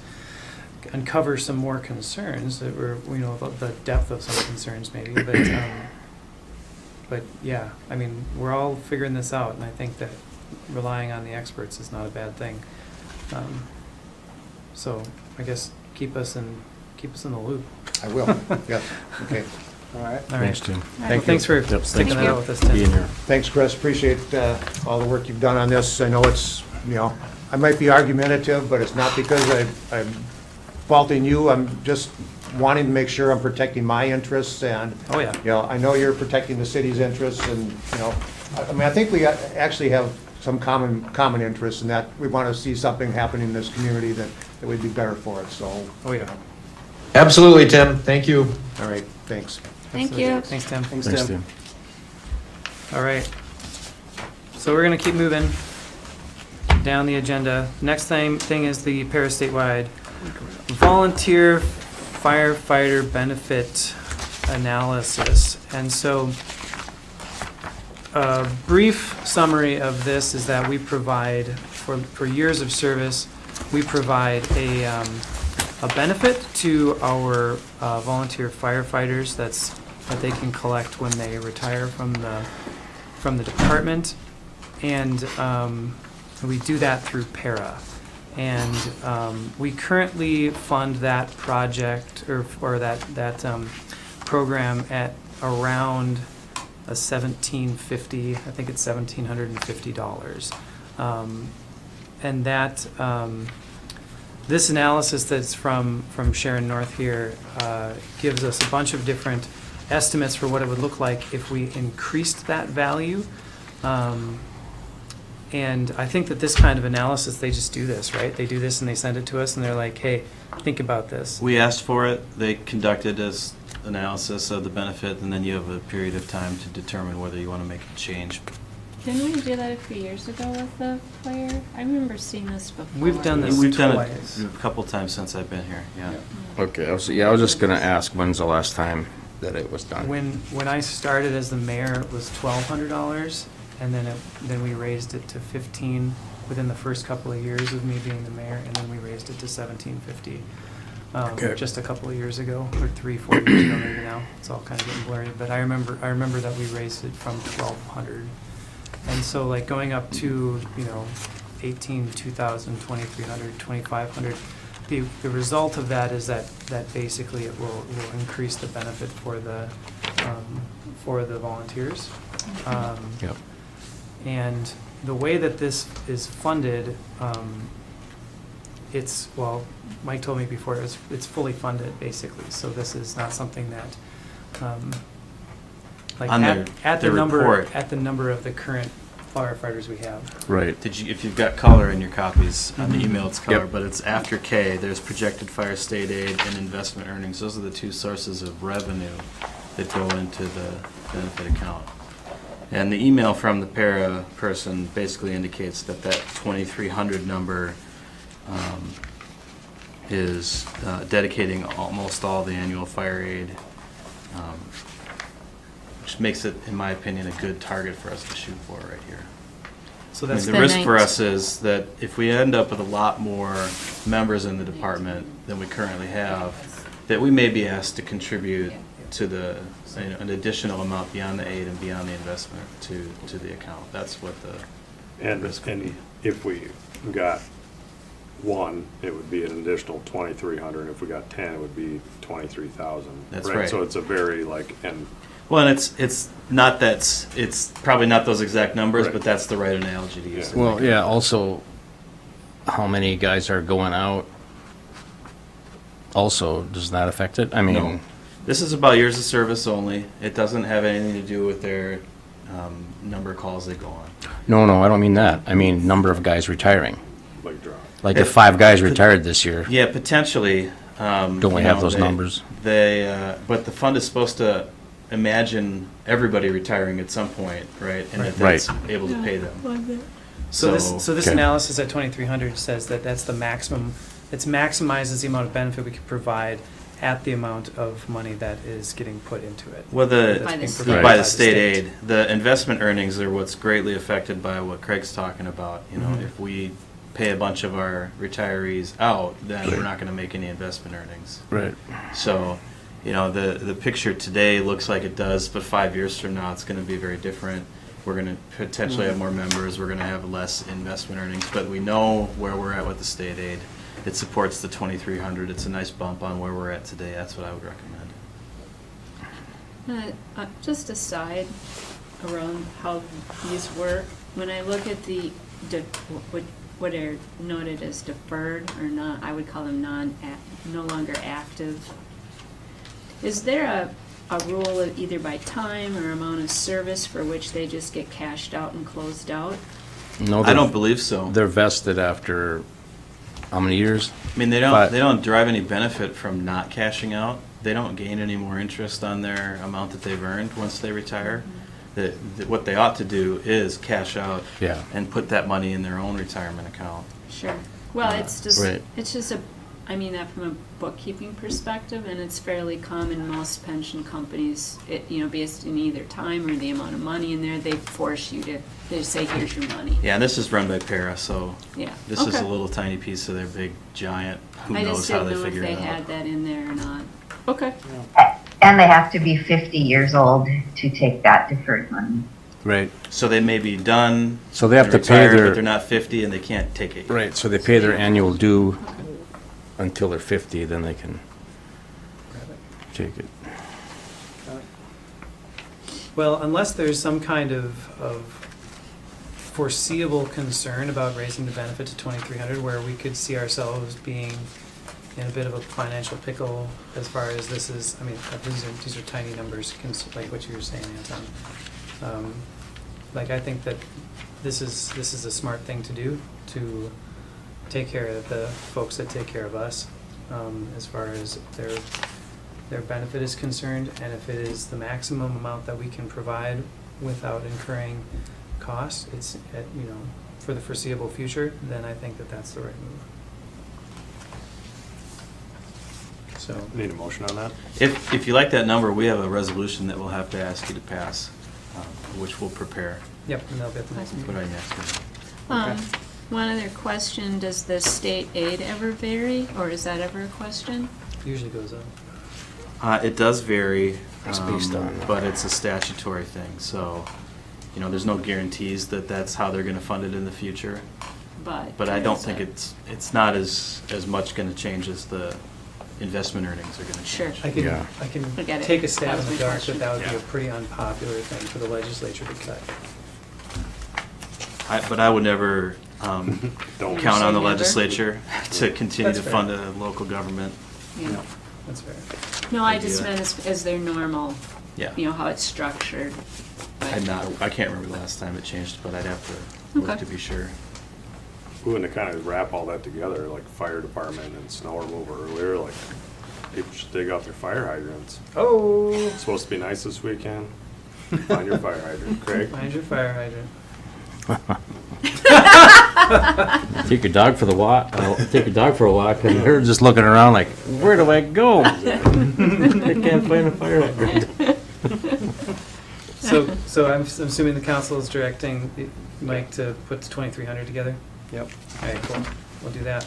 S1: uncover some more concerns that were, you know, the depth of some concerns maybe, but yeah, I mean, we're all figuring this out, and I think that relying on the experts is not a bad thing. So I guess keep us in the loop.
S9: I will, yes, okay.
S7: All right.
S1: All
S4: Thanks,
S1: right.
S4: Tim.
S1: Well, thanks for
S4: Yep,
S1: sticking
S4: thanks
S1: that
S4: for
S1: out with us, Tim.
S4: being here.
S9: Thanks, Chris, appreciate all the work you've done on this. I know it's, you know, I might be argumentative, but it's not because I'm faulting you. I'm just wanting to make sure I'm protecting my interests, and,
S1: Oh, yeah.
S9: you know, I know you're protecting the city's interests, and, you know, I mean, I think we actually have some common interests in that we want to see something happen in this community that would be better for it, so.
S1: Oh, yeah.
S8: Absolutely, Tim. Thank you.
S9: All right, thanks.
S2: Thank you.
S1: Thanks, Tim.
S7: Thanks,
S4: Thanks,
S7: Tim.
S4: Tim.
S1: All right. So we're gonna keep moving down the agenda. Next thing is the PERA statewide volunteer firefighter benefit analysis. And so a brief summary of this is that we provide, for years of service, we provide a benefit to our volunteer firefighters that they can collect when they retire from the department, and we do that through PERA. And we currently fund that project or that program at around a $1,750. I think it's $1,750. And that this analysis that's from Sharon North here gives us a bunch of different estimates for what it would look like if we increased that value. And I think that this kind of analysis, they just do this, right? They do this and they send it to us, and they're like, hey, think about this.
S5: We asked for it, they conducted this analysis of the benefit, and then you have a period of time to determine whether you want to make a change.
S2: Didn't we do that a few years ago with the player? I remember seeing this before.
S1: We've done this
S5: We've done
S1: twice.
S5: it a couple times since I've been here, yeah.
S4: Okay, I was just gonna ask, when's the last time that it was done?
S1: When I started as the mayor, it was $1,200, then we raised it to 15 within the first couple of years of me being the mayor, and then we raised it to 1750 just a couple of years ago, or 3-4 years ago maybe now. It's all kind of getting blurry, but I remember that we raised it from 1,200, and so like going up to 18, 2,000, 2,300, 2,500. The result of that is that basically it will increase the benefit for the volunteers.
S4: Yep.
S1: And the way that this is funded, Mike told me before, it's fully funded basically. So this is not something that, like
S5: On
S1: at
S5: the
S1: the number
S5: report.
S1: at the number of the current firefighters we have.
S4: Right.
S5: If you've got color in your copies, on the
S1: Mhm.
S5: email it's color,
S4: Yep.
S5: but it's after K, there's projected fire state aid and investment earnings. Those are the two sources of revenue that go into the benefit account. And the email from the PERA person basically indicates that 2,300 number is dedicating almost all the annual fire aid, which makes it, in my opinion, a good target for us to shoot for right here.
S1: So
S5: I mean,
S1: that's
S5: the
S2: the
S5: risk for
S2: 19
S5: us is that if we end up with a lot more members in the department than we currently have, that we may be asked to contribute to an additional amount beyond the aid and beyond the investment to the account. That's what the risk would be.
S3: If we got 1, it would be an additional 2,300. If we got 10, it would be 23,000.
S5: That's right.
S3: So it's a very
S5: Well, and it's not it's probably not those exact numbers,
S3: Right.
S5: but that's the right analogy to use.
S3: Yeah.
S4: Well, yeah, also, how many guys are going out also, does that affect it? I mean,
S5: No. This is about years of service only. It doesn't have anything to do with their number of calls they go on.
S4: no, I don't mean that. I mean, number of guys retiring.
S3: drop.
S4: Like if 5 guys retired this year,
S5: Yeah, potentially.
S4: don't we have those numbers?
S5: But the fund is supposed to imagine everybody retiring at some point, right? And that
S4: Right.
S5: that's able to pay them.
S1: So this
S4: Okay.
S1: analysis at 2,300 says that that's the maximum. It maximizes the amount of benefit we can provide at the amount of money that is getting put into it.
S5: Well,
S1: That's
S2: By the
S1: being
S2: state.
S1: provided
S5: by the state aid, the investment earnings are what's greatly affected by what Craig's talking about. You know,
S1: Mhm.
S5: if we pay a bunch of our retirees out, then we're not going to make any investment earnings.
S4: Right.
S5: So, the picture today looks like it does, but 5 years from now, it's going to be very different. We're going to potentially have more members. We're going to have less investment earnings, but we know where we're at with the state aid. It supports the 2,300. It's a nice bump on where we're at today. That's what I would recommend.
S2: Just a side around how these work. When I look at the what are noted as deferred or not, I would call them no longer active. Is there a rule of either by time or amount of service for which they just get cashed out and closed out?
S4: No,
S5: I don't believe so.
S4: They're vested after how many years?
S5: I mean, they
S4: But-
S5: don't derive any benefit from not cashing out. They don't gain any more interest on their amount that they've earned once they retire. What they ought to do is cash out
S4: Yeah.
S5: and put that money in their own retirement account.
S2: Sure. Well, it's just,
S4: Right.
S2: I mean that from a bookkeeping perspective, and it's fairly common, most pension companies, based in either time or the amount of money in there, they force you to, they say, here's your money.
S5: Yeah, and this is run by PERA, so
S2: Yeah.
S5: this is a
S2: Okay.
S5: little tiny piece of their big giant. Who
S2: I
S5: knows
S2: just
S5: how
S2: didn't
S5: they
S2: know if
S5: figure
S2: they
S5: it out?
S2: had that in there or not. Okay.
S10: And they have to be 50 years old to take that deferred money.
S4: Right.
S5: So they may be done.
S4: So they have
S5: and
S4: to pay
S5: retired,
S4: their-
S5: But they're not 50 and they can't take it.
S4: Right, so they pay their annual due until they're 50, then they can take it.
S1: Well, unless there's some kind of foreseeable concern about raising the benefit to 2,300, where we could see ourselves being in a bit of a financial pickle as far as this is, I mean, these are tiny numbers, like what you were saying, Anton. I think that this is a smart thing to do, to take care of the folks that take care of us, as far as their benefit is concerned, and if it is the maximum amount that we can provide without incurring costs, it's, for the foreseeable future, then I think that that's the right move. So,
S3: Need a motion on that?
S5: If you like that number, we have a resolution that we'll have to ask you to pass. which we'll prepare.
S1: Yep, and they'll be at the next
S5: Put
S1: meeting.
S5: on next meeting.
S2: One other question, does the state aid ever vary, or is that ever a question?
S1: Usually goes up.
S5: It does vary,
S4: It's based on-
S5: but it's a statutory thing, so, there's no guarantees that that's how they're gonna fund it in the future. But I don't think it's not as much gonna change as the investment earnings are gonna
S2: Sure.
S5: change.
S1: I can,
S4: Yeah.
S1: I can
S2: I get it.
S1: take a stab
S2: That
S1: in
S2: was
S1: the
S2: my
S1: dark
S2: question.
S1: that that would be a
S5: Yeah.
S1: pretty unpopular thing for the legislature to cut.
S5: But I would never
S3: Don't
S5: count
S2: say
S5: on the
S2: never.
S5: legislature to continue
S1: That's
S5: to
S1: fair.
S5: fund a local government.
S2: Yeah.
S1: That's fair.
S2: No, I just
S5: idea.
S2: meant as their normal,
S5: Yeah.
S2: how it's structured. But-
S5: I can't remember the last time it changed, but I'd have to look
S2: Okay.
S5: to be sure.
S3: Ooh, and to kind of wrap all that together, like fire department and snow removal earlier, like people should dig out their fire hydrants.
S1: Oh,
S3: It's supposed to be nice this weekend. Find your fire hydrant, Craig.
S1: find your fire hydrant.
S4: Take your dog for the walk. Take your dog for a walk, and they're just looking around like, where do I go? I can't find a fire hydrant.
S1: So I'm assuming the council is directing Mike to put the 2,300 together?
S7: Yep.
S1: All right, cool. We'll do that.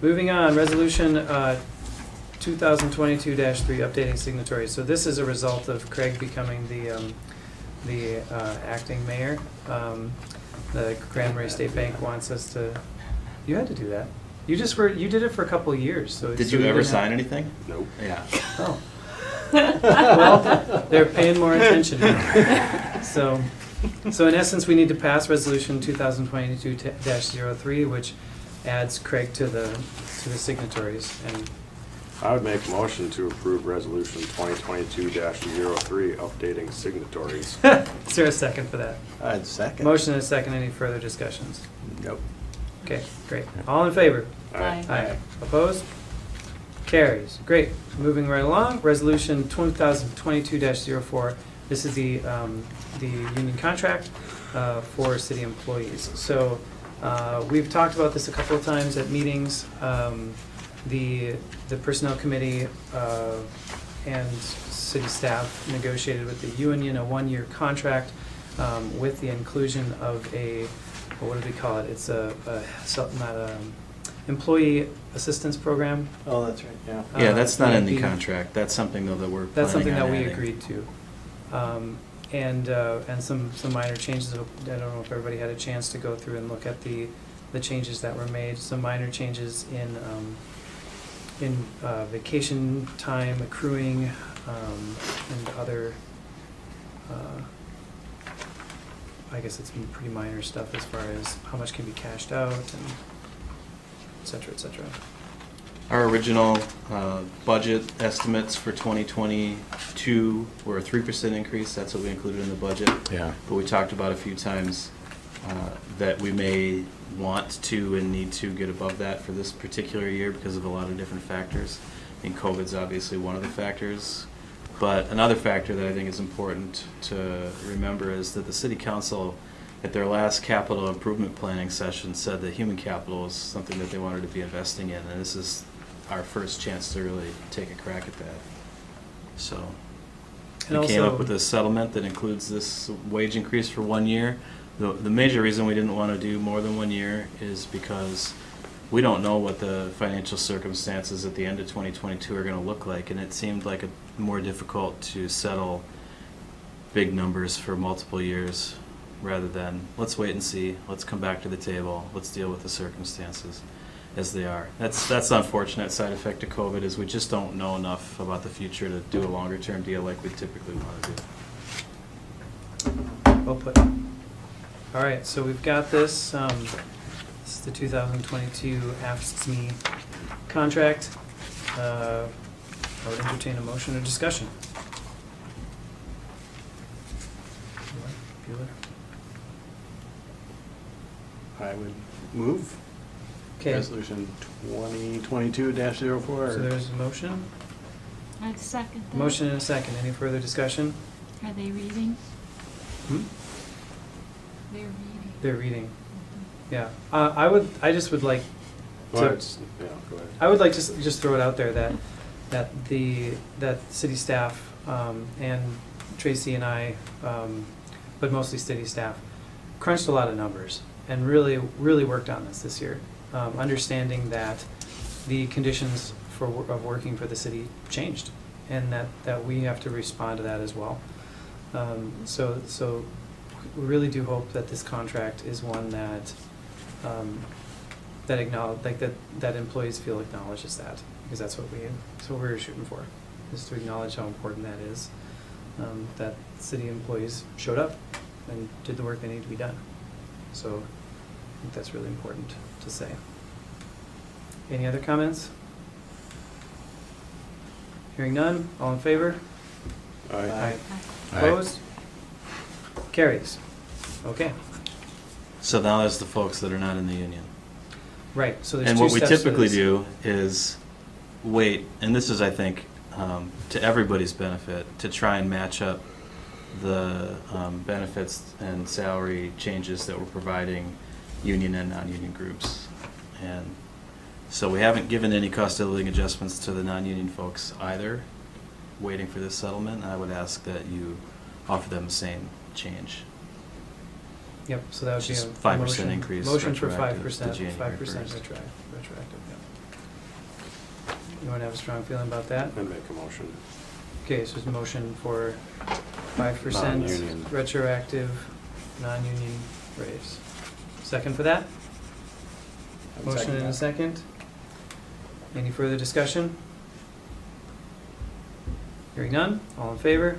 S1: Moving on, resolution 2022-3, updating signatories. So this is a result of Craig becoming the acting mayor. The Grand Marais State Bank wants us to, you had to do that. You did it for a couple of years, so.
S5: Did
S1: so
S5: you
S1: we
S5: ever
S1: didn't have-
S5: sign anything?
S3: Nope.
S5: Yeah.
S1: Oh. Well, they're paying more attention. So in essence, we need to pass resolution 2022-03, which adds Craig to the signatories. And
S3: I would make a motion to approve resolution 2022-03, updating signatories.
S1: is there a second for that?
S7: I'd second.
S1: Motion and a second. Any further discussions?
S3: Yep.
S1: Okay, great. All in favor?
S3: Aye.
S1: Aye. Opposed? Carries. Great. Moving right along, resolution 2022-04. This is the union contract for city employees. So we've talked about this a couple of times at meetings. The personnel committee and city staff negotiated with the union a one-year contract with the inclusion of what do we call it? It's not a employee assistance program.
S7: Oh, that's right, yeah.
S5: Yeah, that's not in the
S1: EAP.
S5: contract. That's something, though, that we're
S1: That's something
S5: planning
S1: that
S5: on
S1: we
S5: adding.
S1: agreed to. And some minor changes. I don't know if everybody had a chance to go through and look at the changes that were made. Some minor changes in vacation time accruing, and other, I guess it's pretty minor stuff as far as how much can be cashed out and et cetera, et cetera.
S5: Our original budget estimates for 2022 were a 3% increase. That's what we included in the budget.
S4: Yeah.
S5: But we talked about a few times that we may want to and need to get above that for this particular year because of a lot of different factors. I think COVID's obviously one of the factors. But another factor that I think is important to remember is that the City Council, at their last capital improvement planning session, said that human capital is something that they wanted to be investing in, and this is our first chance to really take a crack at that. So
S1: And
S5: we came
S1: also-
S5: up with a settlement that includes this wage increase for 1 year. The major reason we didn't want to do more than 1 year is because we don't know what the financial circumstances at the end of 2022 are going to look like, and it seemed like more difficult to settle big numbers for multiple years rather than, let's wait and see, let's come back to the table, let's deal with the circumstances as they are. That's the unfortunate side effect of COVID, is we just don't know enough about the future to do a longer term deal like we typically want to do.
S1: Well put. All right, so we've got this. This is the 2022 AFSCME contract. I would entertain a motion or discussion. Bueller?
S7: I would move
S1: Okay, so
S7: resolution 2022-04.
S1: there's a motion.
S2: I'd second that.
S1: Motion and a second. Any further discussion?
S2: Are they reading?
S1: Hmm?
S2: They're reading.
S1: They're reading. Yeah, I just would like
S3: Well,
S1: to,
S3: it's- yeah, go ahead.
S1: I would like to just throw it out there that city staff and Tracy and I, but mostly city staff, crunched a lot of numbers and really, really worked on this year. Understanding that the conditions of working for the city changed, and that we have to respond to that as well. So we really do hope that this contract is one that that employees feel acknowledges that, because that's what we're shooting for, is to acknowledge how important that is. That city employees showed up and did the work that needed to be done. So I think that's really important to say. Any other comments? Hearing none, all in favor?
S3: Aye.
S1: Opposed? Carries. Okay,
S5: So now there's the folks that are not in the union.
S1: right, so there's
S5: And
S1: two
S5: what we
S1: steps to
S5: typically
S1: this.
S5: do is wait, and this is, I think, to everybody's benefit, to try and match up the benefits and salary changes that we're providing union and non-union groups. And so we haven't given any cost of living adjustments to the non-union folks either, waiting for this settlement. I would ask that you offer them the same change.
S1: Yep, so that would be a
S5: Just 5%
S1: motion-
S5: increase
S1: Motion for
S5: retroactive
S1: 5%,
S5: to January
S1: 5%
S5: 1st.
S1: retroactive, yeah. You want to have a strong feeling about that?
S3: And make a motion.
S1: Okay, so there's a motion for 5%
S3: Non-union.
S1: retroactive, non-union raise. Second for that?
S7: I would
S1: Motion
S7: second
S1: and a
S7: that.
S1: second. Any further discussion? Hearing none, all in favor?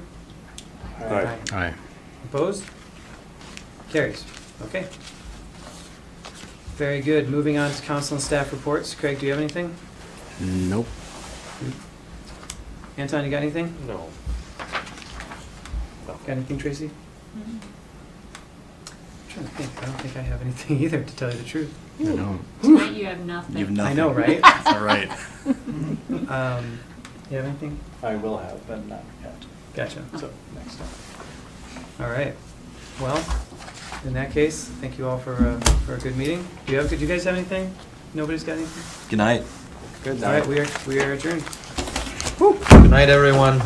S3: Aye.
S4: Aye.
S1: Opposed? Carries. Okay. Very good. Moving on to council and staff reports. Craig, do you have anything?
S4: Nope.
S1: Anton, you got anything?
S3: No.
S1: Got anything, Tracy? I'm trying to think. I don't think I have anything either, to tell you the truth.
S4: I know.
S2: Tonight you have nothing.
S5: You've nothing.
S1: I know, right?
S5: All right.
S1: You have anything?
S7: I will have, but not yet.
S1: Gotcha.
S7: So, next time.
S1: All right. Well, in that case, thank you all for a good meeting. Do you guys have anything? Nobody's got anything?
S5: Good night.
S7: Good
S1: All
S7: night.
S1: right, we are adjourned.
S8: Good night, everyone.